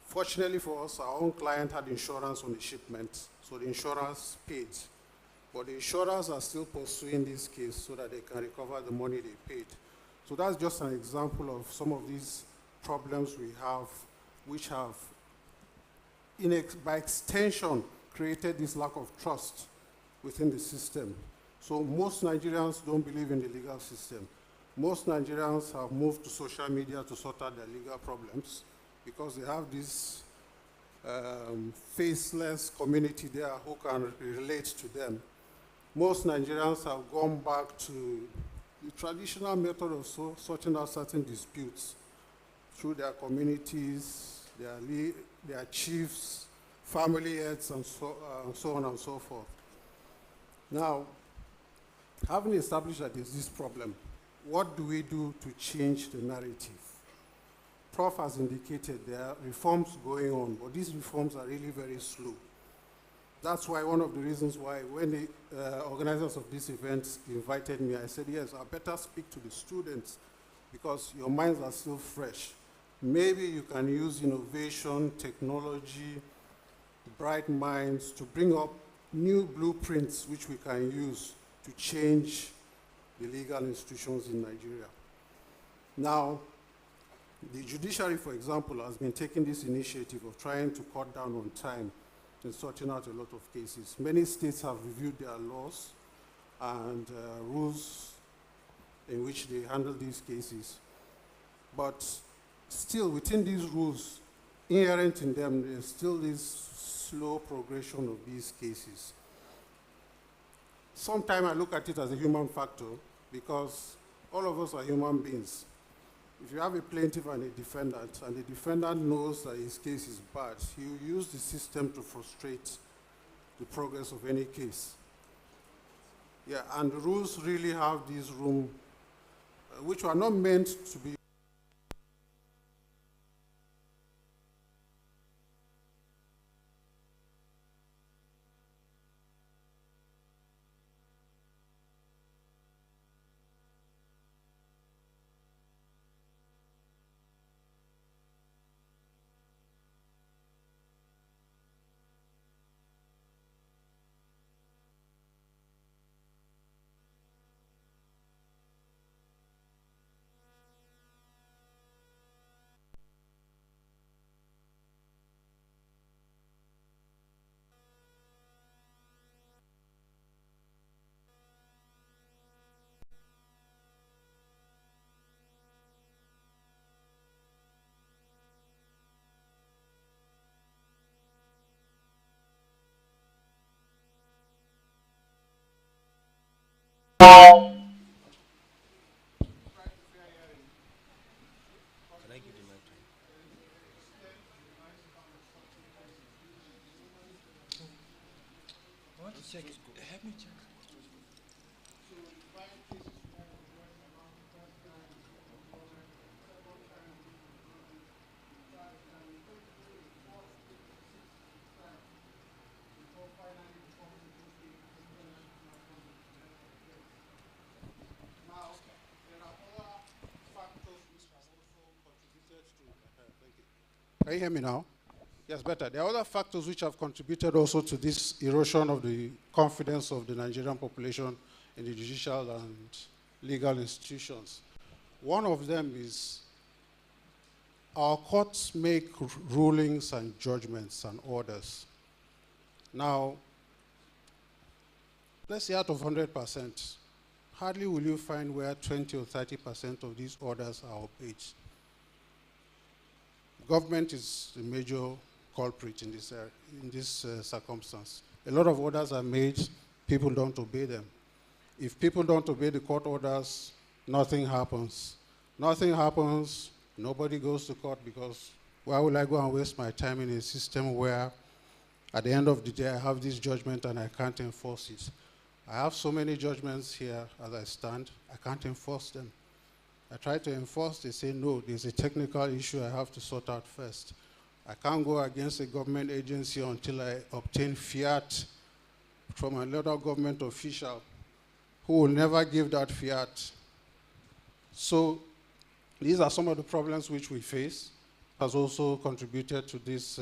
M: Fortunately for us, our own client had insurance on the shipment, so the insurance paid. But the insurers are still pursuing this case so that they can recover the money they paid. So that's just an example of some of these problems we have, which have, by extension, created this lack of trust within the system. So most Nigerians don't believe in the legal system. Most Nigerians have moved to social media to sort out their legal problems because they have this faceless community there who can relate to them. Most Nigerians have gone back to the traditional method of sorting out certain disputes through their communities, their chiefs, family heads, and so on and so forth. Now, having established that there's this problem, what do we do to change the narrative? Prof has indicated there are reforms going on, but these reforms are really very slow. That's why one of the reasons why when the organizers of this event invited me, I said, yes, I better speak to the students because your minds are still fresh. Maybe you can use innovation, technology, bright minds to bring up new blueprints which we can use to change the legal institutions in Nigeria. Now, the judiciary, for example, has been taking this initiative of trying to cut down on time in sorting out a lot of cases. Many states have reviewed their laws and rules in which they handle these cases. But still, within these rules, inherent in them, there's still this slow progression of these cases. Sometimes I look at it as a human factor because all of us are human beings. If you have a plaintiff and the defendant knows that his case is bad, he will use the system to frustrate the progress of any case. Yeah, and the rules really have this room, which were not meant to be
N: check. Help me check.
M: Can you hear me now? Yes, better. There are other factors which have contributed also to this erosion of the confidence of the Nigerian population in the judicial and legal institutions. One of them is our courts make rulings and judgments and orders. Now, let's say out of 100%, hardly will you find where 20 or 30% of these orders are obeyed. Government is the major culprit in this circumstance. A lot of orders are made, people don't obey them. If people don't obey the court orders, nothing happens. Nothing happens, nobody goes to court because why would I go and waste my time in a system where at the end of the day I have this judgment and I can't enforce it. I have so many judgments here as I stand, I can't enforce them. I try to enforce, they say no, there's a technical issue I have to sort out first. I can't go against a government agency until I obtain fiat from another government official who will never give that fiat. So these are some of the problems which we face, has also contributed to this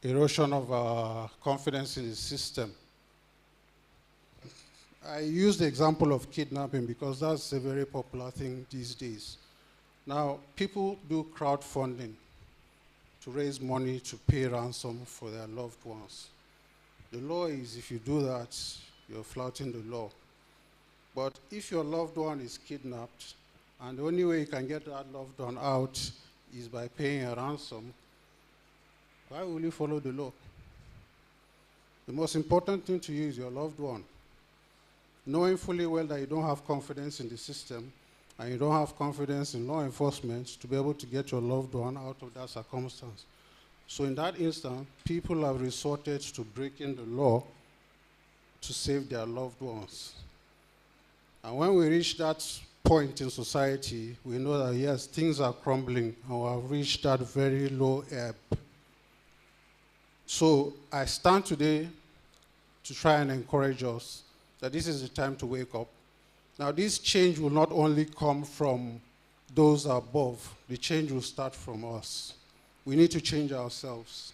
M: erosion of our confidence in the system. I use the example of kidnapping because that's a very popular thing these days. Now, people do crowdfunding to raise money to pay ransom for their loved ones. The law is if you do that, you're flouting the law. But if your loved one is kidnapped, and the only way you can get that loved one out is by paying a ransom, why will you follow the law? The most important thing to you is your loved one. Knowing fully well that you don't have confidence in the system and you don't have confidence in law enforcement to be able to get your loved one out of that circumstance. So in that instance, people have resorted to breaking the law to save their loved ones. And when we reach that point in society, we know that yes, things are crumbling and we have reached that very low ebb. So I stand today to try and encourage us that this is the time to wake up. Now this change will not only come from those above, the change will start from us. We need to change ourselves.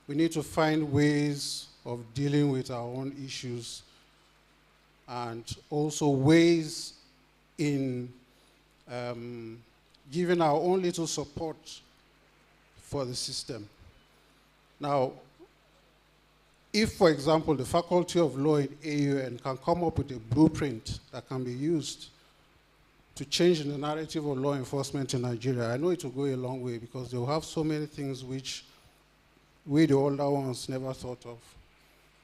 M: We need to find ways of dealing with our own issues and also ways in giving our own little support for the system. Now, if, for example, the Faculty of Law in AUN can come up with a blueprint that can be used to change the narrative of law enforcement in Nigeria, I know it will go a long way because they will have so many things which we, the older ones, never thought of.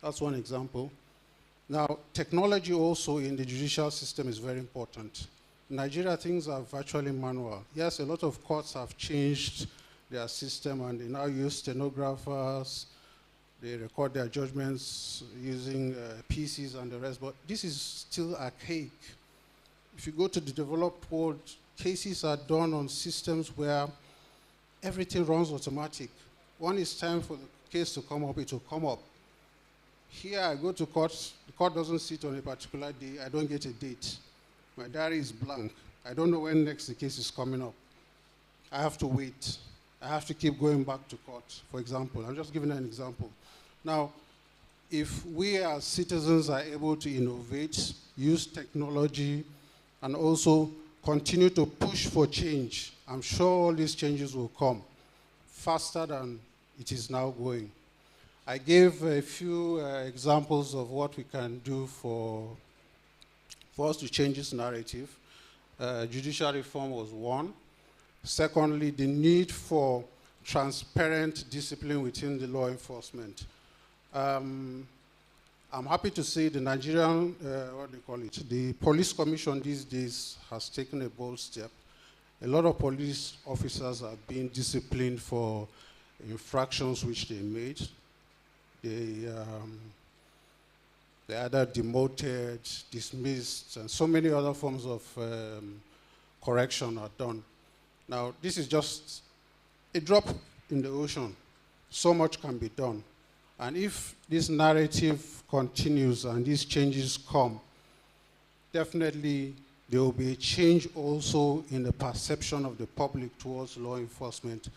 M: That's one example. Now, technology also in the judicial system is very important. In Nigeria, things are virtually manual. Yes, a lot of courts have changed their system and they now use stenographers, they record their judgments using PCs and the rest, but this is still archaic. If you go to the developed world, cases are done on systems where everything runs automatic. When it's time for the case to come up, it will come up. Here I go to court, the court doesn't sit on a particular day, I don't get a date. My diary is blank. I don't know when next the case is coming up. I have to wait. I have to keep going back to court, for example. I'm just giving an example. Now, if we as citizens are able to innovate, use technology, and also continue to push for change, I'm sure all these changes will come faster than it is now going. I gave a few examples of what we can do for us to change this narrative. Judicial reform was one. Secondly, the need for transparent discipline within the law enforcement. I'm happy to say the Nigerian, what do you call it, the police commission these days has taken a bold step. A lot of police officers are being disciplined for infractions which they made. They either demoted, dismissed, and so many other forms of correction are done. Now, this is just a drop in the ocean. So much can be done. And if this narrative continues and these changes come, definitely there will be a change also in the perception of the public towards law enforcement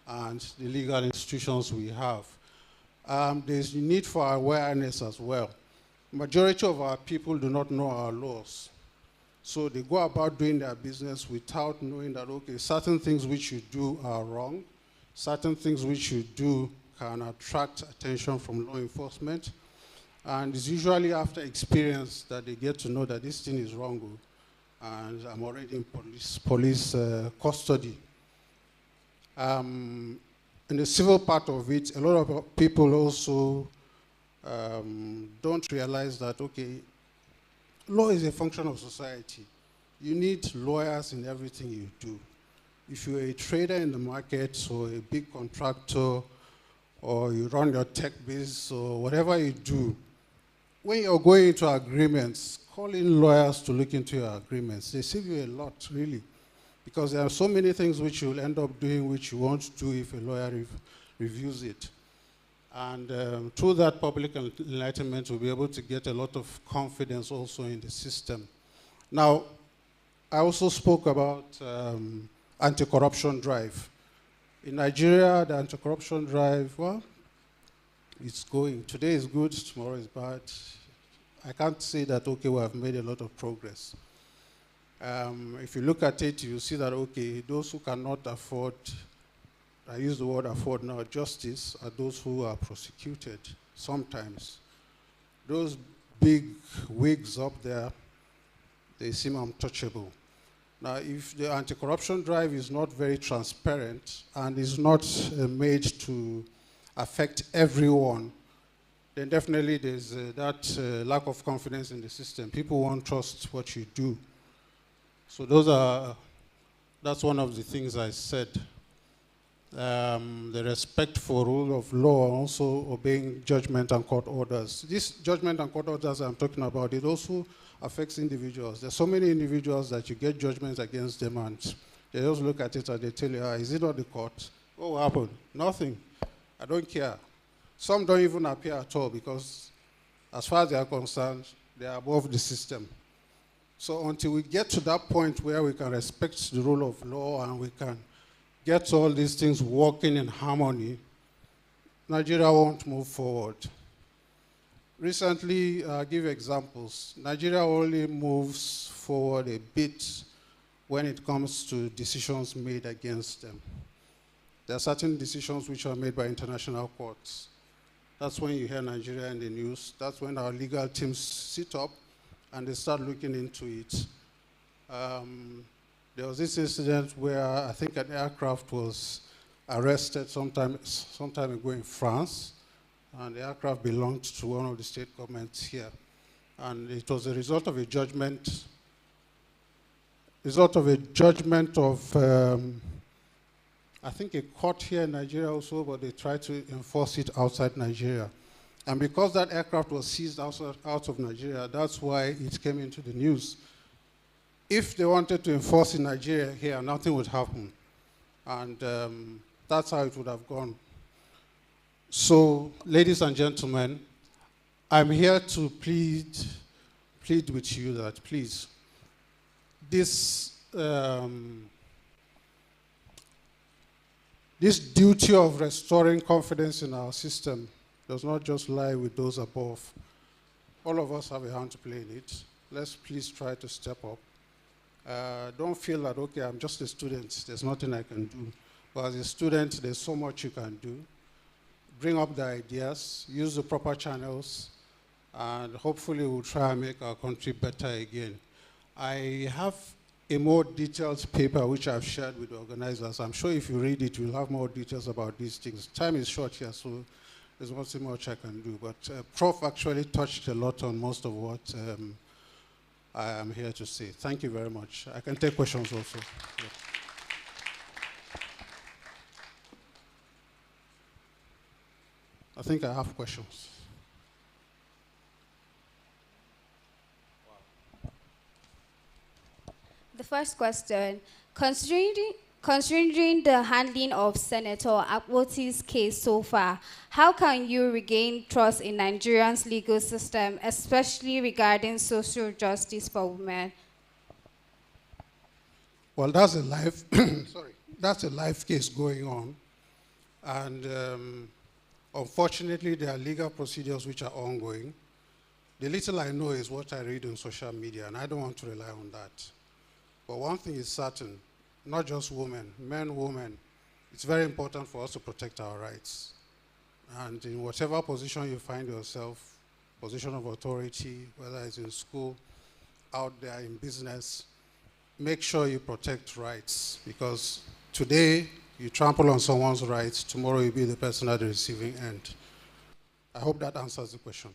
M: and the legal institutions we have. There's a need for awareness as well. Majority of our people do not know our laws. So they go about doing their business without knowing that, okay, certain things which you do are wrong, certain things which you do can attract attention from law enforcement. And it's usually after experience that they get to know that this thing is wrong, and I'm already in police custody. In the civil part of it, a lot of people also don't realize that, okay, law is a function of society. You need lawyers in everything you do. If you're a trader in the market or a big contractor or you run your tech biz or whatever you do, when you're going into agreements, call in lawyers to look into your agreements. They save you a lot, really, because there are so many things which you'll end up doing which you won't do if a lawyer reviews it. And through that public enlightenment, we'll be able to get a lot of confidence also in the system. Now, I also spoke about anti-corruption drive. In Nigeria, the anti-corruption drive, well, it's going. Today is good, tomorrow is bad. I can't say that, okay, we have made a lot of progress. If you look at it, you see that, okay, those who cannot afford, I use the word afford now, justice, are those who are prosecuted sometimes. Those big wigs up there, they seem untouchable. Now, if the anti-corruption drive is not very transparent and is not made to affect everyone, then definitely there's that lack of confidence in the system. People won't trust what you do. So that's one of the things I said. The respect for rule of law, also obeying judgment and court orders. This judgment and court orders I'm talking about, it also affects individuals. There's so many individuals that you get judgments against them and they just look at it and they tell you, is it not the court? What happened? Nothing. I don't care. Some don't even appear at all because as far as they are concerned, they are above the system. So until we get to that point where we can respect the rule of law and we can get all these things working in harmony, Nigeria won't move forward. Recently, I'll give examples. Nigeria only moves forward a bit when it comes to decisions made against them. There are certain decisions which are made by international courts. That's when you hear Nigeria in the news. That's when our legal teams sit up and they start looking into it. There was this incident where I think an aircraft was arrested sometime ago in France, and the aircraft belonged to one of the state governments here. And it was a result of a judgment of, I think a court here in Nigeria also, but they tried to enforce it outside Nigeria. And because that aircraft was seized out of Nigeria, that's why it came into the news. If they wanted to enforce in Nigeria here, nothing would happen. And that's how it would have gone. So, ladies and gentlemen, I'm here to plead with you that please, this duty of restoring confidence in our system does not just lie with those above. All of us have a hand to play in it. Let's please try to step up. Don't feel that, okay, I'm just a student, there's nothing I can do. But as a student, there's so much you can do. Bring up the ideas, use the proper channels, and hopefully we'll try and make our country better again. I have a more detailed paper which I've shared with the organizers. I'm sure if you read it, you'll have more details about these things. Time is short here, so there's not so much I can do. But Prof actually touched a lot on most of what I am here to say. Thank you very much. I can take questions also. Yes. I think I have questions.
F: The first question, considering the handling of Senator Akpoti's case so far, how can you regain trust in Nigeria's legal system, especially regarding social justice for women?
M: Well, that's a live, that's a live case going on. And unfortunately, there are legal procedures which are ongoing. The little I know is what I read on social media, and I don't want to rely on that. But one thing is certain, not just women, men, women, it's very important for us to protect our rights. And in whatever position you find yourself, position of authority, whether it's in school, out there in business, make sure you protect rights, because today you trample on someone's rights, tomorrow you'll be the person at the receiving end. I hope that answers the question.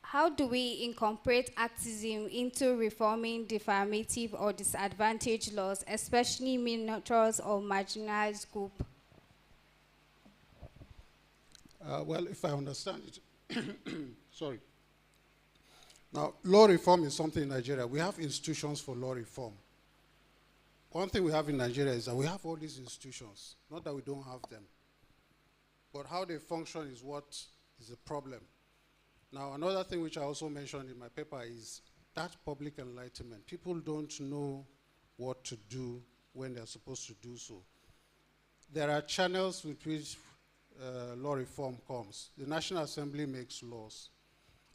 F: How do we incorporate activism into reforming defamative or disadvantaged laws, especially minorities or marginalized groups?
M: Well, if I understand it, sorry. Now, law reform is something in Nigeria. We have institutions for law reform. One thing we have in Nigeria is that we have all these institutions, not that we don't have them. But how they function is what is the problem. Now, another thing which I also mentioned in my paper is that public enlightenment. People don't know what to do when they're supposed to do so. there are channels with which law reform comes. The National Assembly makes laws,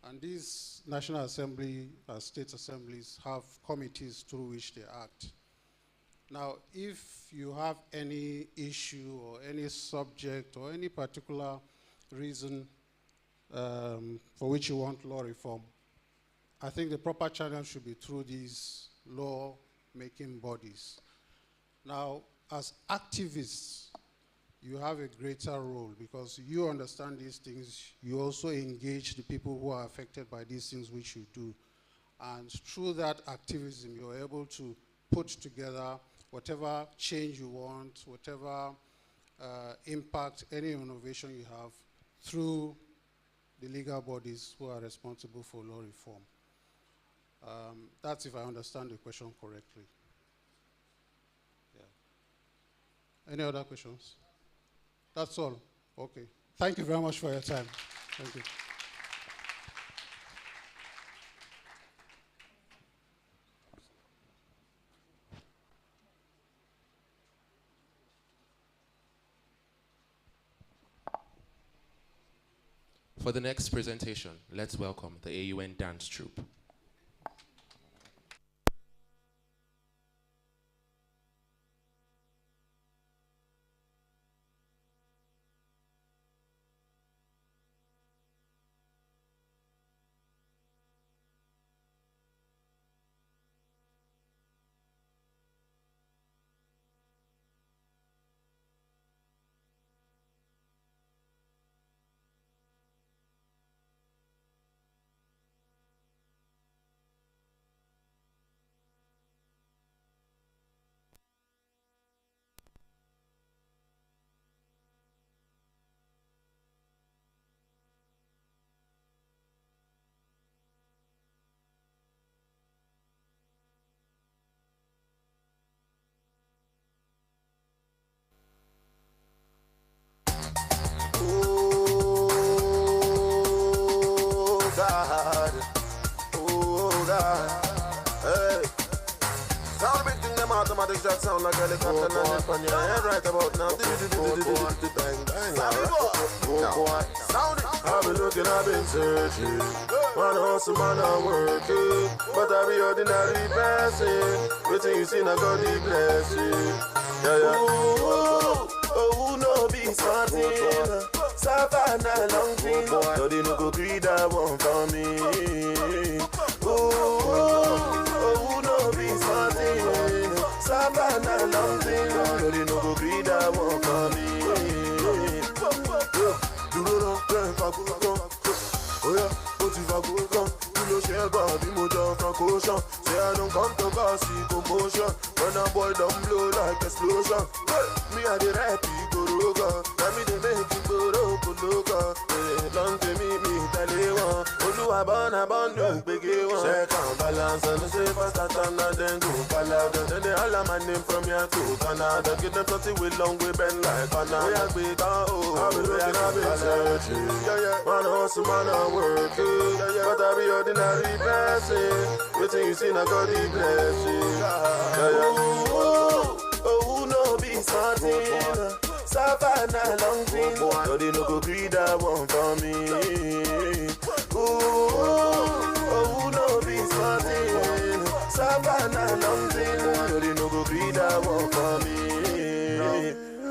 M: and these National Assembly and state assemblies have committees through which they act. Now, if you have any issue or any subject or any particular reason for which you want law reform, I think the proper channel should be through these law-making bodies. Now, as activists, you have a greater role because you understand these things. You also engage the people who are affected by these things which you do. And through that activism, you're able to put together whatever change you want, whatever impact, any innovation you have through the legal bodies who are responsible for law reform. That's if I understand the question correctly. Yeah. Any other questions? That's all. Okay. Thank you very much for your time. Thank you.
A: For the next presentation, let's welcome the AUN dance troupe.
N: Automatics that sound like helicopter landing on your head right about now. Bang, bang, sound it. I've been looking, I've been searching. Man hustle, man I working, but I be ordinary person. Waiting you see, I got the blessing. Yeah, yeah. Oh, no be something. Savannah long thing. So they no go greed that one for me. Oh, no be something. Savannah long thing. So they no go greed that one for me. Do not plan for go. Oh yeah, what if I go down? You know share body mojo from ocean. Say I don't come to cause commotion. When a boy don't blow like explosion. Me a the rap Goroga. Tell me they make you Goroga. Long to me tell you one. Olu abon no big one. Check and balance and say fast that and then go palada. Then they all my name from here to Canada. Give them something with long way bend like banana. We are big I've been looking, I've been searching. Man hustle, man I working. But I be ordinary person. Waiting you see, I got the blessing. Oh, no be something. Savannah long thing. So they no go greed that one for me. Oh, no be something. Savannah long thing. So they no go greed that one for me.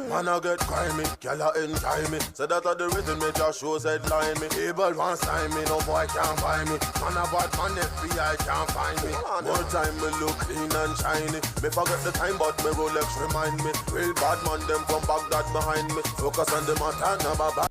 N: Man I get grimy, gyal a enjoy me. Say that the rhythm me just shows headline me. Able one sign me, no boy can't buy me. Man a bad man, FBI can't find me. More time me look clean and shiny. Me forget the time but me Rolex remind me. Real bad man them from Baghdad behind me. Focus on the Montana baba.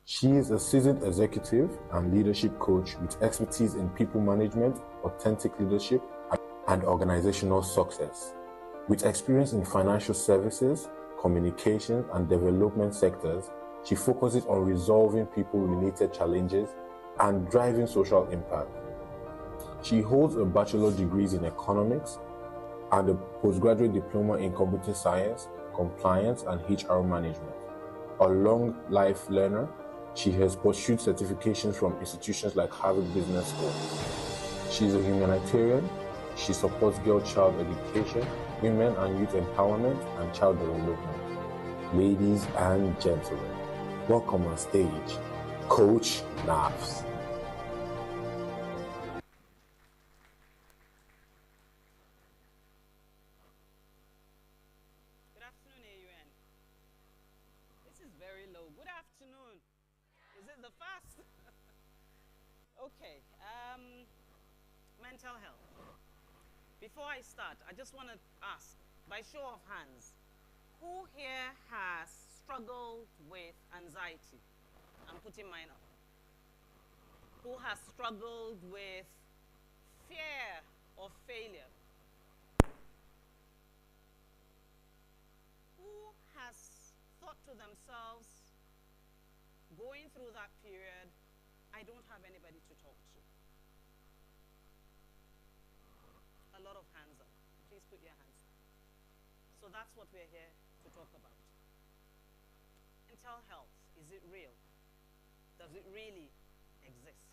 C: She is a seasoned executive and leadership coach with expertise in people management, authentic leadership, and organizational success. With experience in financial services, communication, and development sectors, she focuses on resolving people-related challenges and driving social impact. She holds a bachelor's degrees in economics and a postgraduate diploma in computer science, compliance, and HR management. A long life learner, she has pursued certifications from institutions like Harvard Business School. She is a humanitarian. She supports girl-child education, women and youth empowerment, and child development. Ladies and gentlemen, welcome on stage, Coach Nafs.
O: Good afternoon, AUN. This is very low. Good afternoon. Is it the fast? Okay. Mental health. Before I start, I just want to ask, by show of hands, who here has struggled with anxiety? I'm putting mine up. Who has struggled with fear of failure? Who has thought to themselves, going through that period, I don't have anybody to talk to? A lot of hands up. Please put your hands up. So that's what we're here to talk about. Mental health, is it real? Does it really exist?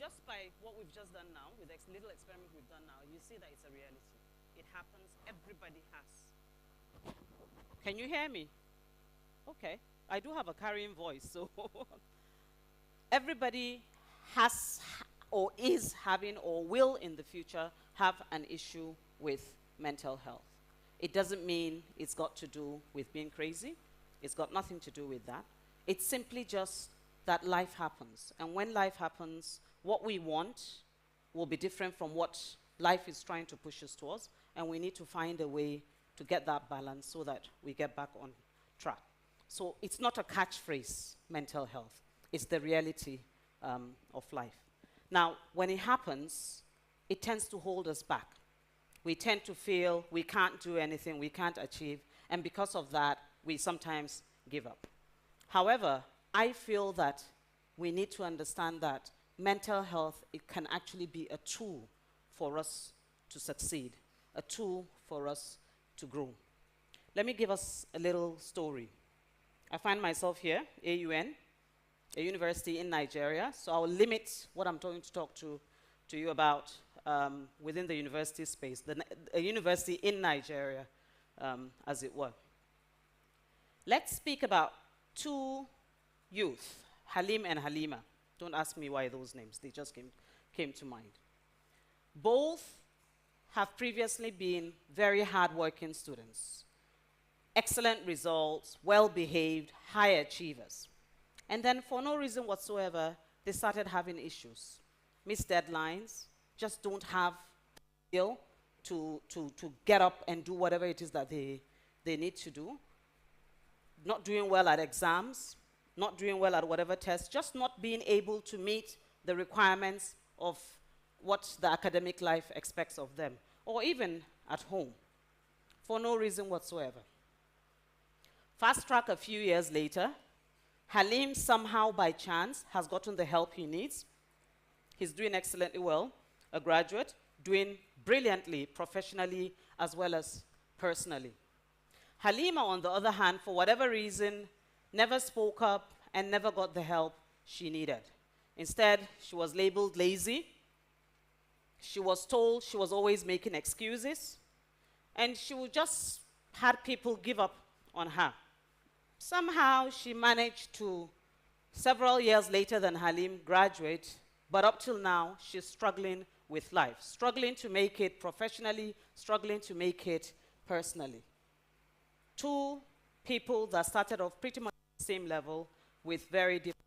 O: Just by what we've just done now, with the little experiment we've done now, you see that it's a reality. It happens, everybody has. Can you hear me? Okay, I do have a carrying voice, so everybody has or is having or will in the future have an issue with mental health. It doesn't mean it's got to do with being crazy. It's got nothing to do with that. It's simply just that life happens. And when life happens, what we want will be different from what life is trying to push us towards. And we need to find a way to get that balance so that we get back on track. So it's not a catchphrase, mental health. It's the reality of life. Now, when it happens, it tends to hold us back. We tend to feel we can't do anything, we can't achieve, and because of that, we sometimes give up. However, I feel that we need to understand that mental health, it can actually be a tool for us to succeed, a tool for us to grow. Let me give us a little story. I find myself here, AUN, a university in Nigeria, so I'll limit what I'm going to talk to you about within the university space, a university in Nigeria, as it were. Let's speak about two youth, Halim and Halima. Don't ask me why those names, they just came to mind. Both have previously been very hardworking students, excellent results, well-behaved, high achievers. And then for no reason whatsoever, they started having issues. Missed deadlines, just don't have the skill to get up and do whatever it is that they need to do. Not doing well at exams, not doing well at whatever test, just not being able to meet the requirements of what the academic life expects of them, or even at home, for no reason whatsoever. Fast track a few years later, Halim somehow by chance has gotten the help he needs. He's doing excellently well, a graduate, doing brilliantly professionally as well as personally. Halima, on the other hand, for whatever reason, never spoke up and never got the help she needed. Instead, she was labeled lazy. She was told she was always making excuses, and she would just had people give up on her. Somehow, she managed to, several years later than Halim, graduate, but up till now, she's struggling with life, struggling to make it professionally, struggling to make it personally. Two people that started off pretty much the same level with very different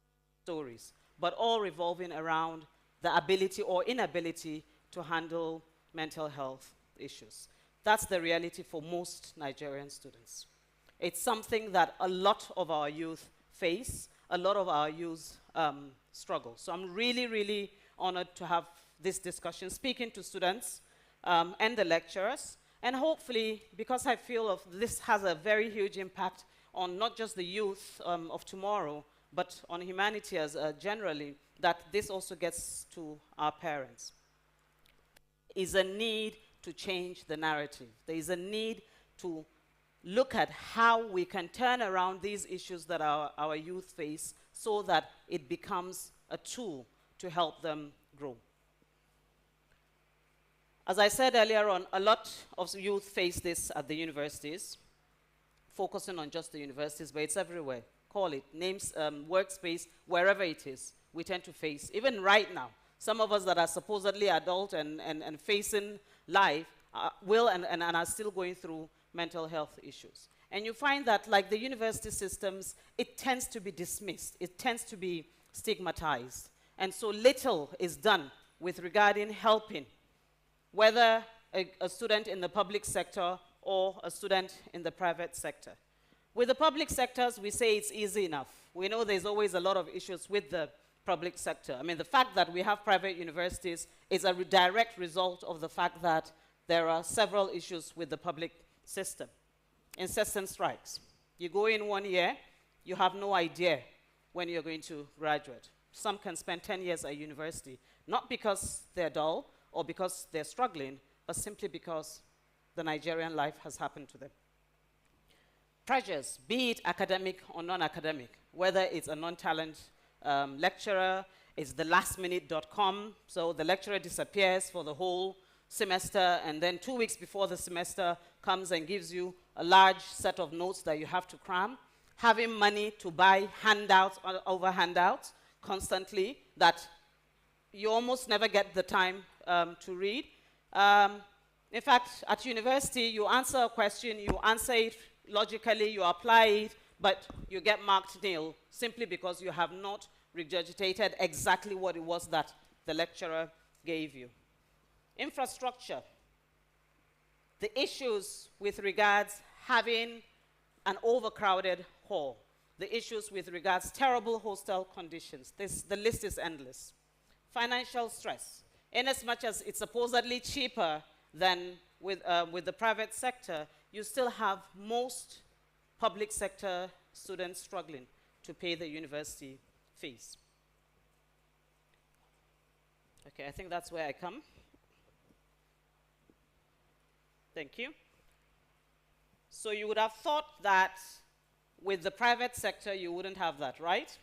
O: stories, but all revolving around the ability or inability to handle mental health issues. That's the reality for most Nigerian students. It's something that a lot of our youth face, a lot of our youth struggle. So I'm really, really honored to have this discussion, speaking to students and the lecturers, and hopefully, because I feel this has a very huge impact on not just the youth of tomorrow, but on humanity as generally, that this also gets to our parents. Is a need to change the narrative. There is a need to look at how we can turn around these issues that our youth face so that it becomes a tool to help them grow. As I said earlier on, a lot of youth face this at the universities, focusing on just the universities, but it's everywhere. Call it, names, workspace, wherever it is, we tend to face, even right now, some of us that are supposedly adult and facing life will and are still going through mental health issues. And you find that, like the university systems, it tends to be dismissed. It tends to be stigmatized. And so little is done with regarding helping, whether a student in the public sector or a student in the private sector. With the public sectors, we say it's easy enough. We know there's always a lot of issues with the public sector. I mean, the fact that we have private universities is a direct result of the fact that there are several issues with the public system. Incessant strikes. You go in 1 year, you have no idea when you're going to graduate. Some can spend 10 years at university, not because they're dull or because they're struggling, but simply because the Nigerian life has happened to them. Pressures, be it academic or non-academic, whether it's a non-talent lecturer, it's the lastminute.com, so the lecturer disappears for the whole semester, and then 2 weeks before the semester comes and gives you a large set of notes that you have to cram, having money to buy handouts over handouts constantly that you almost never get the time to read. In fact, at university, you answer a question, you answer it logically, you apply it, but you get marked nil simply because you have not regurgitated exactly what it was that the lecturer gave you. Infrastructure. The issues with regards having an overcrowded hall. The issues with regards terrible hostel conditions. The list is endless. Financial stress. In as much as it's supposedly cheaper than with the private sector, you still have most public sector students struggling to pay the university fees. Okay, I think that's where I come. Thank you. So you would have thought that with the private sector, you wouldn't have that, right?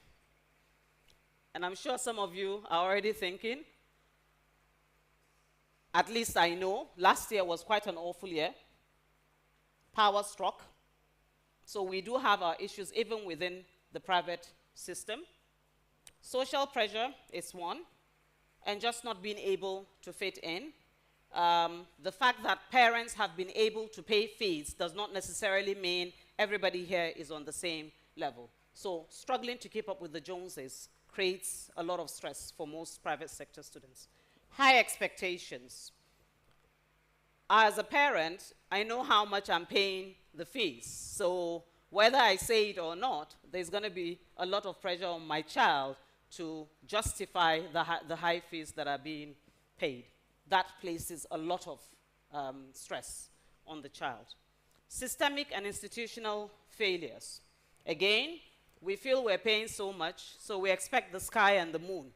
O: And I'm sure some of you are already thinking, at least I know, last year was quite an awful year. Power struck. So we do have our issues even within the private system. Social pressure is one, and just not being able to fit in. The fact that parents have been able to pay fees does not necessarily mean everybody here is on the same level. So struggling to keep up with the Joneses creates a lot of stress for most private sector students. High expectations. As a parent, I know how much I'm paying the fees. So whether I say it or not, there's going to be a lot of pressure on my child to justify the high fees that are being paid. That places a lot of stress on the child. Systemic and institutional failures. Again, we feel we're paying so much, so we expect the sky and the moon.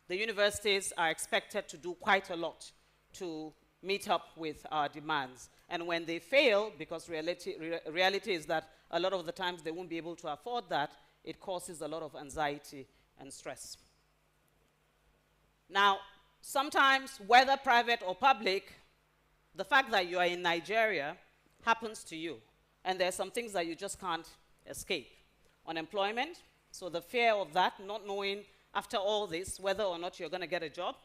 O: The universities are expected to do quite a lot to meet up with our demands. And when they fail, because reality is that a lot of the times they won't be able to afford that, it causes a lot of anxiety and stress. Now, sometimes, whether private or public, the fact that you are in Nigeria happens to you. And there are some things that you just can't escape. Unemployment, so the fear of that, not knowing after all this whether or not you're going to get a job.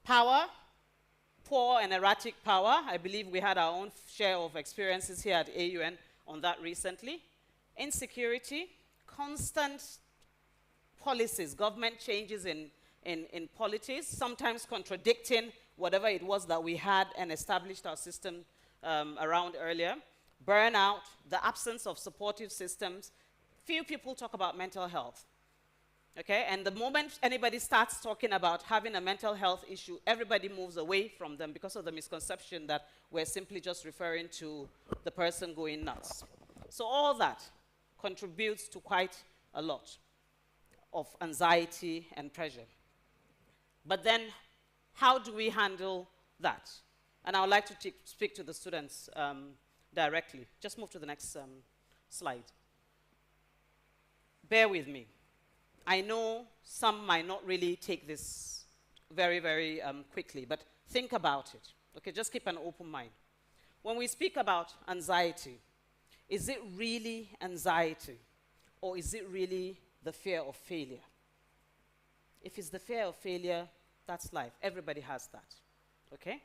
O: Power, poor and erratic power. I believe we had our own share of experiences here at AUN on that recently. Insecurity, constant policies, government changes in policies, sometimes contradicting whatever it was that we had and established our system around earlier. burnout, the absence of supportive systems. Few people talk about mental health. Okay, and the moment anybody starts talking about having a mental health issue, everybody moves away from them because of the misconception that we're simply just referring to the person going nuts. So all that contributes to quite a lot of anxiety and pressure. But then, how do we handle that? And I would like to speak to the students directly. Just move to the next slide. Bear with me. I know some might not really take this very, very quickly, but think about it. Okay, just keep an open mind. When we speak about anxiety, is it really anxiety, or is it really the fear of failure? If it's the fear of failure, that's life. Everybody has that. Okay?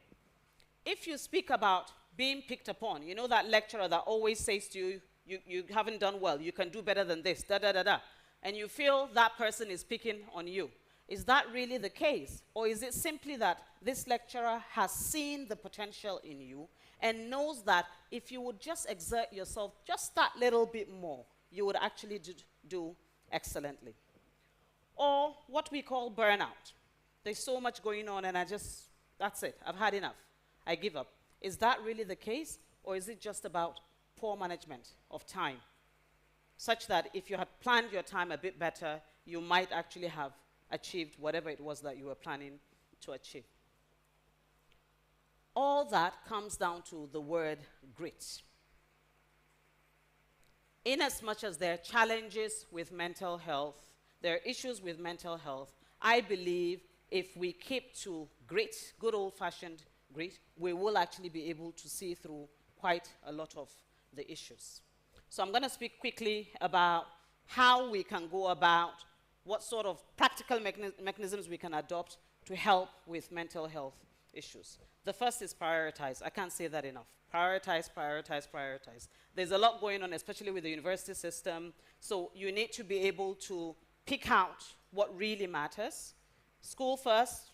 O: If you speak about being picked upon, you know that lecturer that always says to you, you haven't done well, you can do better than this, da da da da, and you feel that person is picking on you. Is that really the case? Or is it simply that this lecturer has seen the potential in you and knows that if you would just exert yourself just that little bit more, you would actually do excellently? Or what we call burnout. There's so much going on and that's it, I've had enough. I give up. Is that really the case? Or is it just about poor management of time? Such that if you had planned your time a bit better, you might actually have achieved whatever it was that you were planning to achieve. All that comes down to the word grit. In as much as there are challenges with mental health, there are issues with mental health, I believe if we keep to grit, good old-fashioned grit, we will actually be able to see through quite a lot of the issues. So I'm going to speak quickly about how we can go about, what sort of practical mechanisms we can adopt to help with mental health issues. The first is prioritize. I can't say that enough. Prioritize, prioritize, prioritize. There's a lot going on, especially with the university system. So you need to be able to pick out what really matters. School first,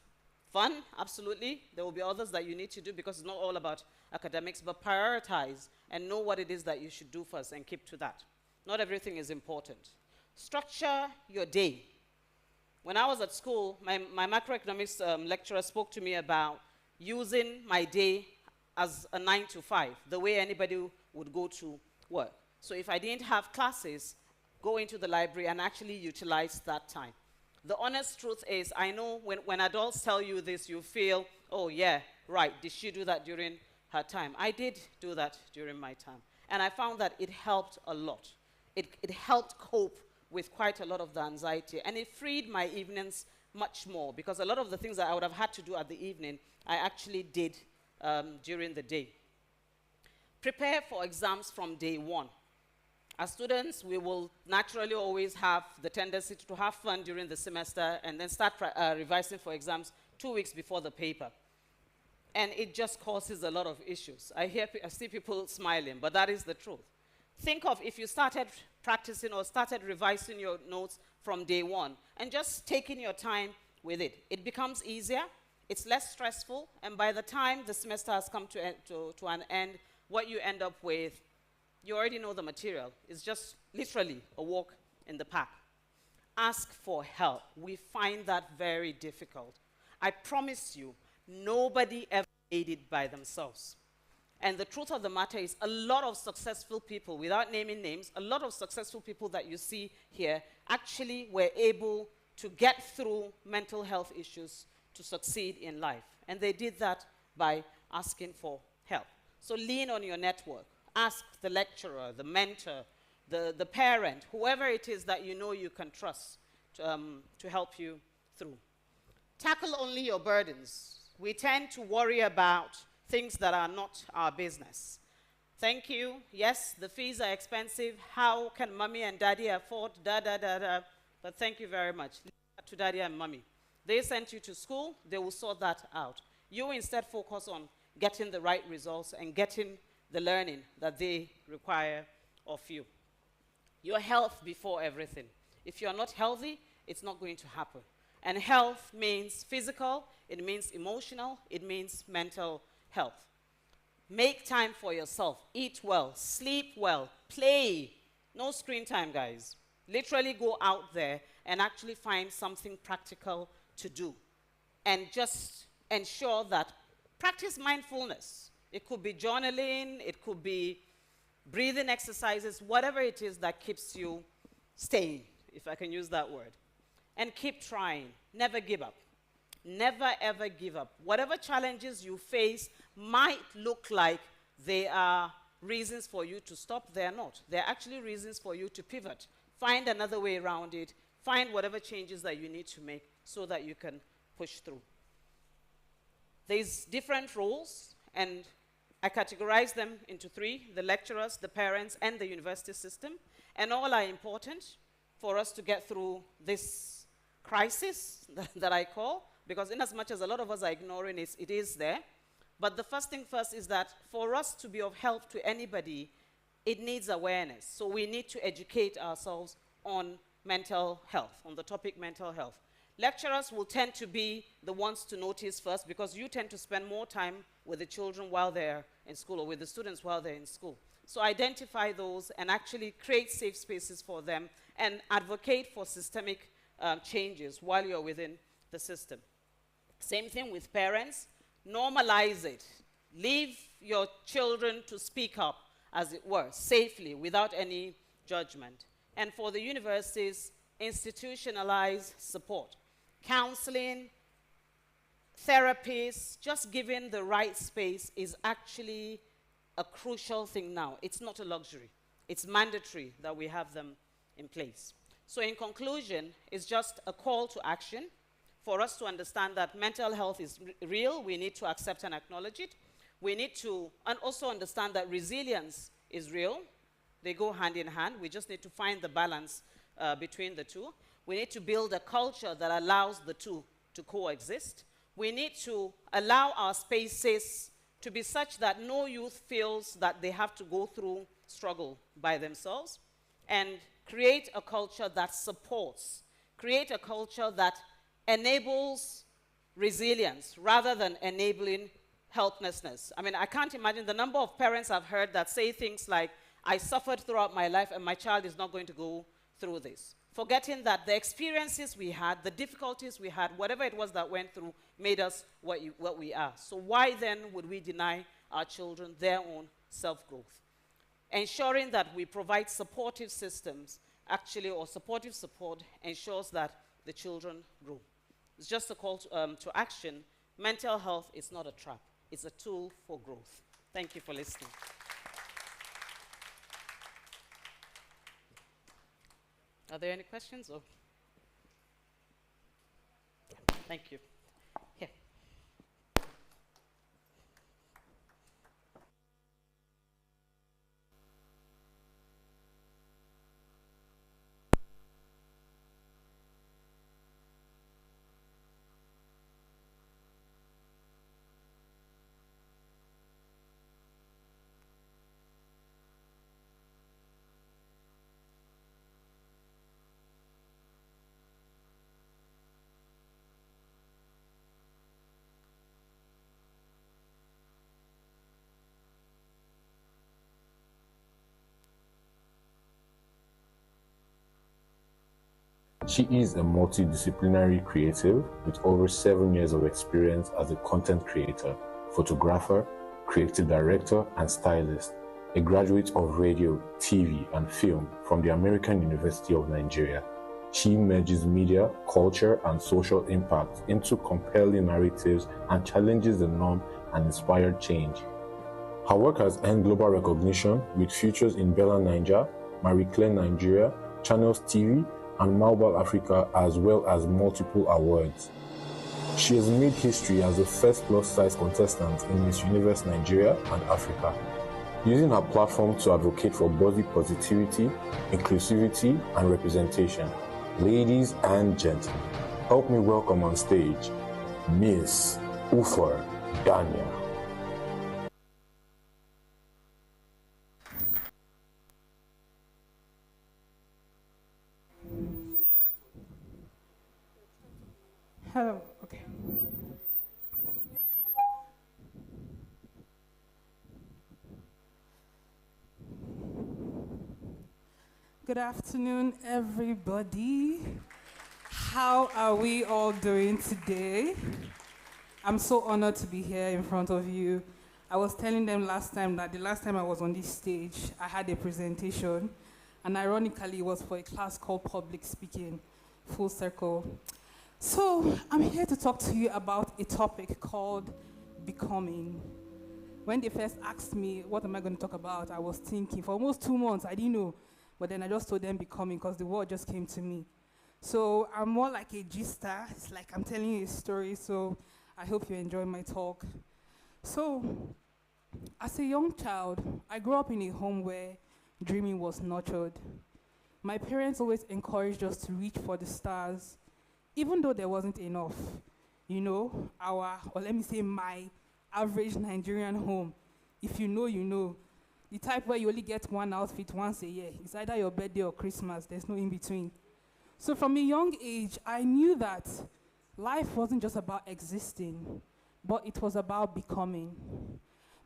O: fun, absolutely. There will be others that you need to do because it's not all about academics, but prioritize and know what it is that you should do first and keep to that. Not everything is important. Structure your day. When I was at school, my macroeconomics lecturer spoke to me about using my day as a 9 to 5, the way anybody would go to work. So if I didn't have classes, go into the library and actually utilize that time. The honest truth is, I know when adults tell you this, you feel, oh yeah, right, did she do that during her time? I did do that during my time. And I found that it helped a lot. It helped cope with quite a lot of the anxiety. And it freed my evenings much more because a lot of the things that I would have had to do at the evening, I actually did during the day. Prepare for exams from day one. As students, we will naturally always have the tendency to have fun during the semester and then start revising for exams 2 weeks before the paper. And it just causes a lot of issues. I see people smiling, but that is the truth. Think of if you started practicing or started revising your notes from day one and just taking your time with it. It becomes easier, it's less stressful, and by the time the semester has come to an end, what you end up with, you already know the material. It's just literally a walk in the park. Ask for help. We find that very difficult. I promise you, nobody ever made it by themselves. And the truth of the matter is a lot of successful people, without naming names, a lot of successful people that you see here actually were able to get through mental health issues to succeed in life. And they did that by asking for help. So lean on your network. Ask the lecturer, the mentor, the parent, whoever it is that you know you can trust to help you through. Tackle only your burdens. We tend to worry about things that are not our business. Thank you. Yes, the fees are expensive. How can mommy and daddy afford da da da da? But thank you very much. Leave that to daddy and mommy. They sent you to school. They will sort that out. You instead focus on getting the right results and getting the learning that they require of you. Your health before everything. If you're not healthy, it's not going to happen. And health means physical, it means emotional, it means mental health. Make time for yourself. Eat well, sleep well, play. No screen time, guys. Literally go out there and actually find something practical to do. And just ensure that practice mindfulness. It could be journaling, it could be breathing exercises, whatever it is that keeps you staying, if I can use that word. And keep trying. Never give up. Never ever give up. Whatever challenges you face might look like they are reasons for you to stop, they're not. They're actually reasons for you to pivot. Find another way around it. Find whatever changes that you need to make so that you can push through. There's different roles, and I categorize them into three: the lecturers, the parents, and the university system. And all are important for us to get through this crisis that I call, because in as much as a lot of us are ignoring it, it is there. But the first thing first is that for us to be of help to anybody, it needs awareness. So we need to educate ourselves on mental health, on the topic mental health. Lecturers will tend to be the ones to notice first, because you tend to spend more time with the children while they're in school, or with the students while they're in school. So identify those and actually create safe spaces for them and advocate for systemic changes while you're within the system. Same thing with parents. Normalize it. Leave your children to speak up, as it were, safely, without any judgment. And for the universities, institutionalize support. Counseling, therapies, just giving the right space is actually a crucial thing now. It's not a luxury. It's mandatory that we have them in place. So in conclusion, it's just a call to action for us to understand that mental health is real. We need to accept and acknowledge it. We need to and also understand that resilience is real. They go hand in hand. We just need to find the balance between the two. We need to build a culture that allows the two to coexist. We need to allow our spaces to be such that no youth feels that they have to go through struggle by themselves, and create a culture that supports, create a culture that enables resilience rather than enabling helplessness. I mean, I can't imagine the number of parents I've heard that say things like, I suffered throughout my life and my child is not going to go through this. Forgetting that the experiences we had, the difficulties we had, whatever it was that went through, made us what we are. So why then would we deny our children their own self-growth? Ensuring that we provide supportive systems, actually, or supportive support, ensures that the children grow. It's just a call to action. Mental health is not a trap. It's a tool for growth. Thank you for listening. Are there any questions? Or? Thank you. Here.
C: She is a multidisciplinary creative with over 7 years of experience as a content creator, photographer, creative director, and stylist. A graduate of radio, TV, and film from the American University of Nigeria. She merges media, culture, and social impact into compelling narratives and challenges the norm and inspired change. Her work has earned global recognition with features in Bella Niger, Marie Claire Nigeria, Channels TV, and Malbal Africa, as well as multiple awards. She has made history as the first plus-size contestant in Miss Universe Nigeria and Africa, using her platform to advocate for body positivity, inclusivity, and representation. Ladies and gentlemen, help me welcome on stage Miss Ufer Daniel.
P: Hello, okay. Good afternoon, everybody. How are we all doing today? I'm so honored to be here in front of you. I was telling them last time that the last time I was on this stage, I had a presentation, and ironically, it was for a class called Public Speaking, full circle. So I'm here to talk to you about a topic called becoming. When they first asked me, what am I going to talk about, I was thinking, for almost 2 months, I didn't know. But then I just told them becoming because the word just came to me. So I'm more like a gister. It's like I'm telling you a story, so I hope you enjoy my talk. So, as a young child, I grew up in a home where dreaming was nurtured. My parents always encouraged us to reach for the stars, even though there wasn't enough. You know, my average Nigerian home, if you know, you know. The type where you only get one outfit once a year. It's either your birthday or Christmas. There's no in between. So from a young age, I knew that life wasn't just about existing, but it was about becoming.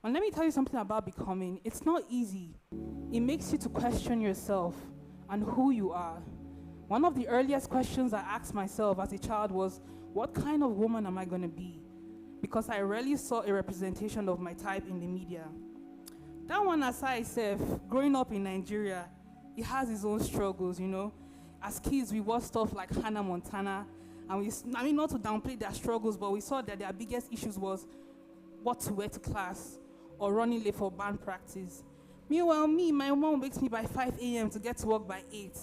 P: And let me tell you something about becoming. It's not easy. It makes you to question yourself and who you are. One of the earliest questions I asked myself as a child was, what kind of woman am I going to be? Because I rarely saw a representation of my type in the media. That one aside, growing up in Nigeria, it has its own struggles, you know. As kids, we watched stuff like Hannah Montana, and not to downplay their struggles, but we saw that their biggest issues was what to wear to class or running late for band practice. Meanwhile, my mom wakes me by 5 a.m. to get to work by 8.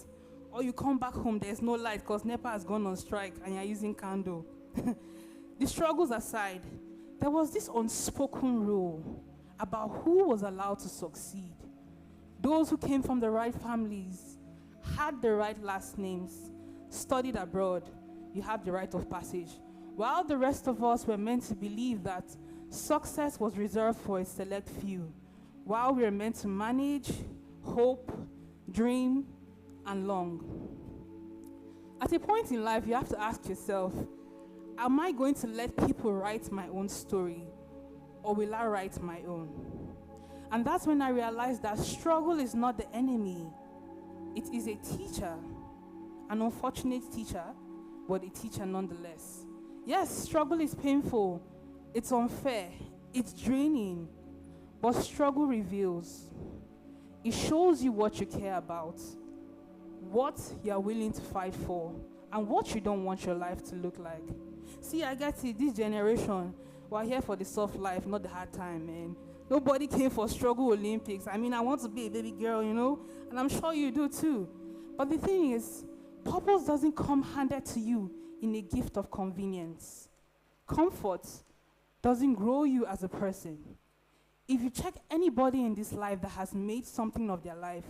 P: Or you come back home, there's no light because NEPA has gone on strike and you're using candle. The struggles aside, there was this unspoken rule about who was allowed to succeed. Those who came from the right families, had the right last names, studied abroad, you have the rite of passage. While the rest of us were meant to believe that success was reserved for a select few, while we were meant to manage, hope, dream, and long. At a point in life, you have to ask yourself, am I going to let people write my own story, or will I write my own? And that's when I realized that struggle is not the enemy. It is a teacher, an unfortunate teacher, but a teacher nonetheless. Yes, struggle is painful, it's unfair, it's draining, but struggle reveals. It shows you what you care about, what you're willing to fight for, and what you don't want your life to look like. See, I get it, this generation, we're here for the soft life, not the hard time, man. Nobody came for struggle Olympics. I want to be a baby girl, you know, and I'm sure you do too. But the thing is, purpose doesn't come handed to you in a gift of convenience. Comfort doesn't grow you as a person. If you check anybody in this life that has made something of their life,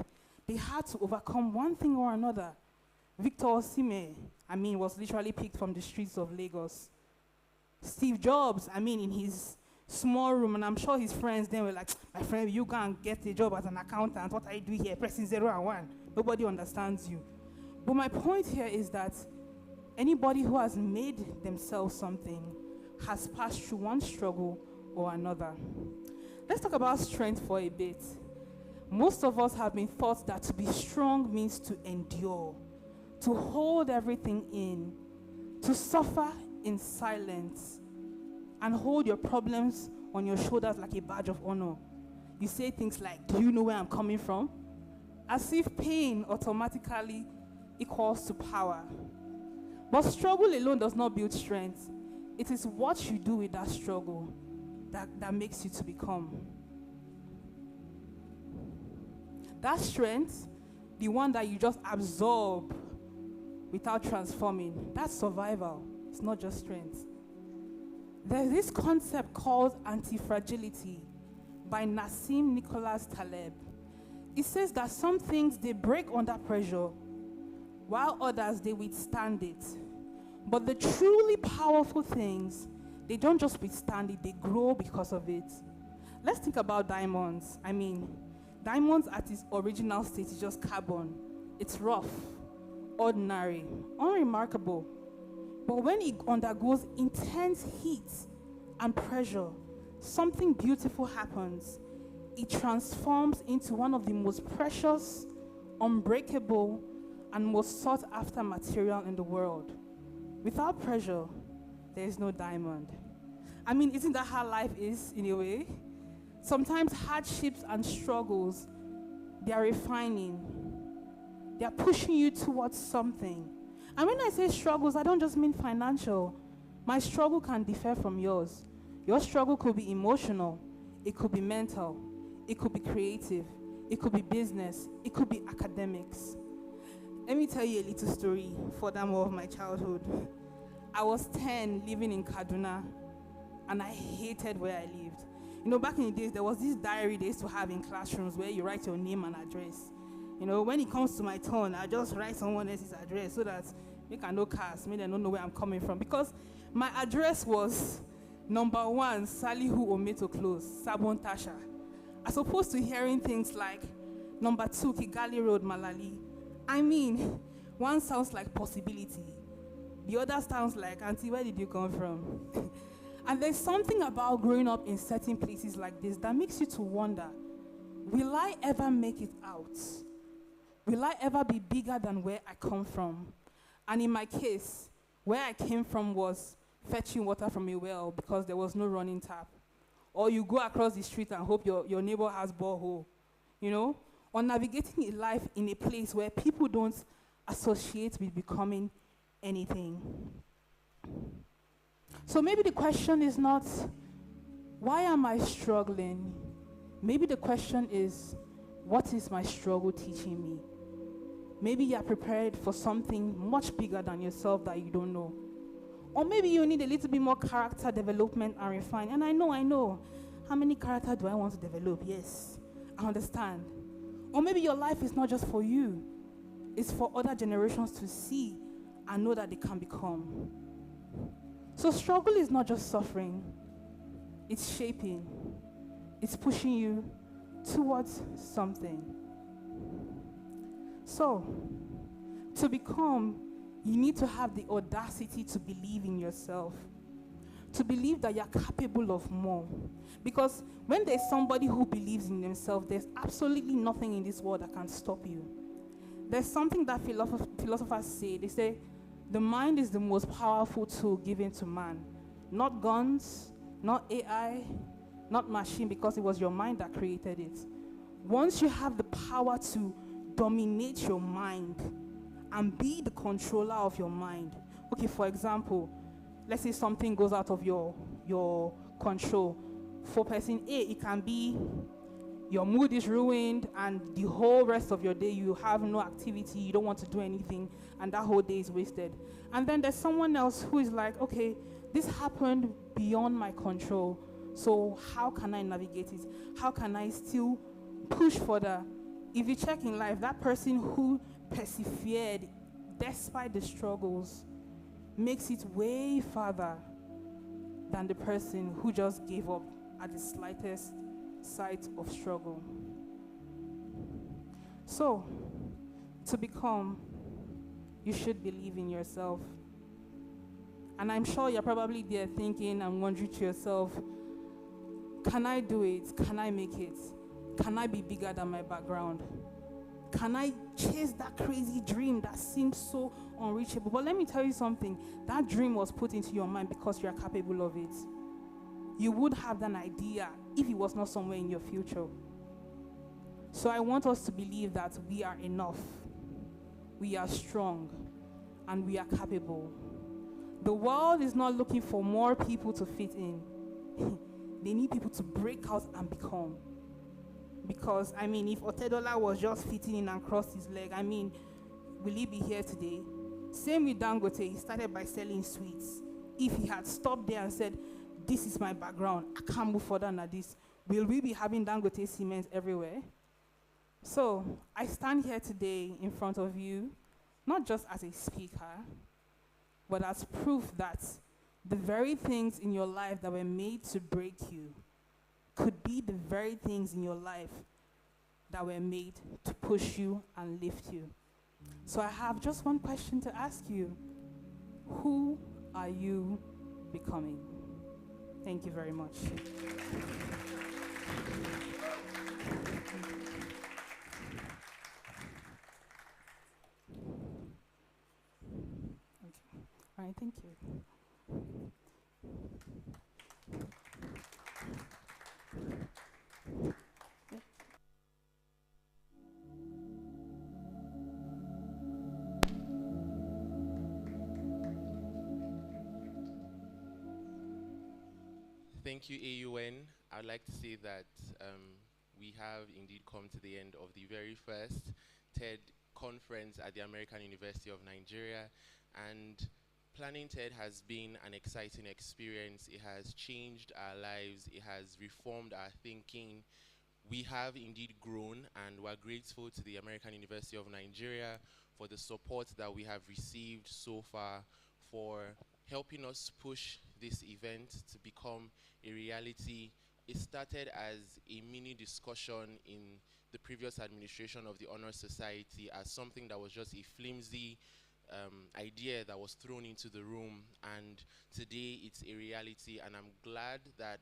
P: they had to overcome one thing or another. Victor Osimhen, was literally picked from the streets of Lagos. Steve Jobs, in his small room, and I'm sure his friends then were like, my friend, you can't get a job as an accountant. What are you doing here? Pressing 0 and 1. Nobody understands you. But my point here is that anybody who has made themselves something has passed through one struggle or another. Let's talk about strength for a bit. Most of us have been taught that to be strong means to endure, to hold everything in, to suffer in silence, and hold your problems on your shoulders like a badge of honor. You say things like, do you know where I'm coming from? As if pain automatically equals to power. But struggle alone does not build strength. It is what you do with that struggle that makes you to become. That strength, the one that you just absorb without transforming, that's survival. It's not just strength. There's this concept called anti-fragility by Nassim Nicholas Taleb. It says that some things, they break under pressure, while others, they withstand it. But the truly powerful things, they don't just withstand it, they grow because of it. Let's think about diamonds. Diamonds at its original state is just carbon. It's rough, ordinary, unremarkable. But when it undergoes intense heat and pressure, something beautiful happens. It transforms into one of the most precious, unbreakable, and most sought after material in the world. Without pressure, there is no diamond. I mean, isn't that how life is in a way? Sometimes hardships and struggles, they are refining. They are pushing you towards something. And when I say struggles, I don't just mean financial. My struggle can differ from yours. Your struggle could be emotional, it could be mental, it could be creative, it could be business, it could be academics. Let me tell you a little story for that more of my childhood. I was 10 living in Kaduna, and I hated where I lived. You know, back in the days, there was this diary they used to have in classrooms where you write your name and address. You know, when it comes to my turn, I just write someone else's address so that they can no cast, me they don't know where I'm coming from. Because my address was number 1, Salihu Ometo Close, Sabon Tasha. As opposed to hearing things like number 2, Kigali Road, Malali. I mean, one sounds like possibility. The other sounds like, Auntie, where did you come from? And there's something about growing up in certain places like this that makes you to wonder, will I ever make it out? Will I ever be bigger than where I come from? And in my case, where I came from was fetching water from a well because there was no running tap. Or you go across the street and hope your neighbor has borehole, you know? Or navigating a life in a place where people don't associate with becoming anything. So maybe the question is not, why am I struggling? Maybe the question is, what is my struggle teaching me? Maybe you're prepared for something much bigger than yourself that you don't know. Or maybe you need a little bit more character development and refine. And I know. How many character do I want to develop? Yes, I understand. Or maybe your life is not just for you. It's for other generations to see and know that they can become. So struggle is not just suffering. It's shaping. It's pushing you towards something. So, to become, you need to have the audacity to believe in yourself. To believe that you're capable of more. Because when there's somebody who believes in themselves, there's absolutely nothing in this world that can stop you. There's something that philosophers say. They say, the mind is the most powerful tool given to man. Not guns, not AI, not machine, because it was your mind that created it. Once you have the power to dominate your mind and be the controller of your mind. Okay, for example, let's say something goes out of your control. For person A, it can be your mood is ruined and the whole rest of your day you have no activity, you don't want to do anything, and that whole day is wasted. And then there's someone else who is like, okay, this happened beyond my control, so how can I navigate it? How can I still push further? If you check in life, that person who persevered despite the struggles makes it way farther than the person who just gave up at the slightest sight of struggle. So, to become, you should believe in yourself. And I'm sure you're probably there thinking and wondering to yourself, can I do it? Can I make it? Can I be bigger than my background? Can I chase that crazy dream that seems so unreachable? But let me tell you something. That dream was put into your mind because you are capable of it. You would have that idea if it was not somewhere in your future. So I want us to believe that we are enough, we are strong, and we are capable. The world is not looking for more people to fit in. They need people to break out and become. Because, I mean, if Otedola was just fitting in and crossed his leg, I mean, will he be here today? Same with Dangote. He started by selling sweets. If he had stopped there and said, this is my background, I can't move further than this, will we be having Dangote cement everywhere? So, I stand here today in front of you, not just as a speaker, but as proof that the very things in your life that were made to break you could be the very things in your life that were made to push you and lift you. So I have just one question to ask you. Who are you becoming? Thank you very much. fine. Thank you.
A: Thank you, AUN. I'd like to say that we have indeed come to the end of the very first TED conference at the American University of Nigeria, and planning TED has been an exciting experience. It has changed our lives. It has reformed our thinking. We have indeed grown, and we're grateful to the American University of Nigeria for the support that we have received so far, for helping us push this event to become a reality. It started as a mini discussion in the previous administration of the Honor Society as something that was just a flimsy idea that was thrown into the room, and today it's a reality, and I'm glad that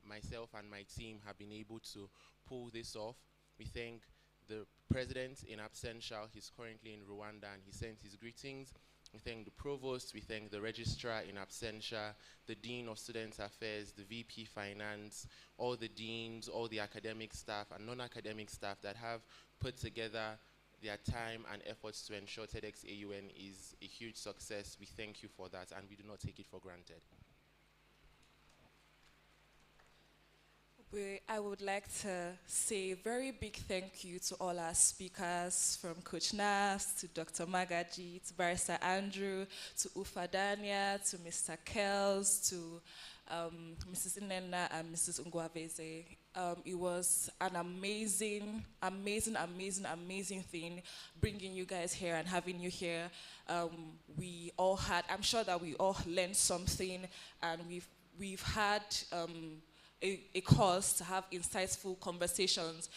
A: myself and my team have been able to pull this off. We thank the president in absentia. He's currently in Rwanda and he sent his greetings. We thank the provost, we thank the registrar in absentia, the dean of student affairs, the VP finance, all the deans, all the academic staff and non-academic staff that have put together their time and efforts to ensure TEDx AUN is a huge success. We thank you for that, and we do not take it for granted.
I: I would like to say a very big thank you to all our speakers, from Coach Nas to Dr. Magaji, to Barrister Andrew, to Ufadania, to Mr. Kells, to Mrs. Inena and Mrs. Ungwaveze. It was an amazing thing bringing you guys here and having you here. I'm sure that we all learned something, and we've had a cause to have insightful conversations,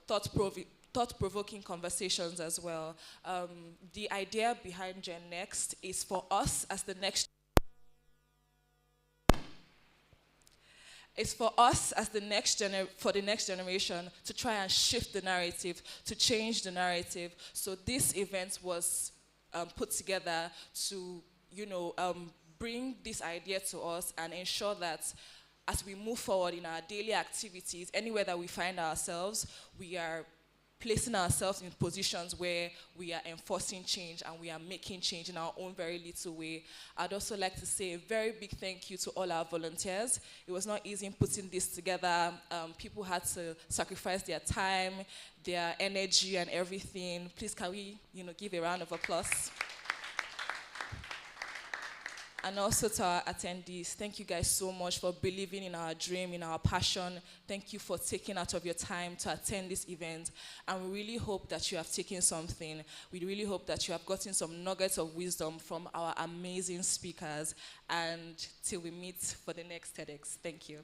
I: thought-provoking conversations as well. The idea behind Gen Next is for us as the next for the next generation to try and shift the narrative, to change the narrative. So this event was put together to, bring this idea to us and ensure that as we move forward in our daily activities, anywhere that we find ourselves, we are placing ourselves in positions where we are enforcing change and we are making change in our own very little way. I'd also like to say a very big thank you to all our volunteers. It was not easy in putting this together. People had to sacrifice their time, their energy and everything. Please can we, give a round of applause? And also to our attendees, thank you guys so much for believing in our dream, in our passion. Thank you for taking out of your time to attend this event. And we really hope that you have taken something. We really hope that you have gotten some nuggets of wisdom from our amazing speakers. And till we meet for the next TEDx. Thank you.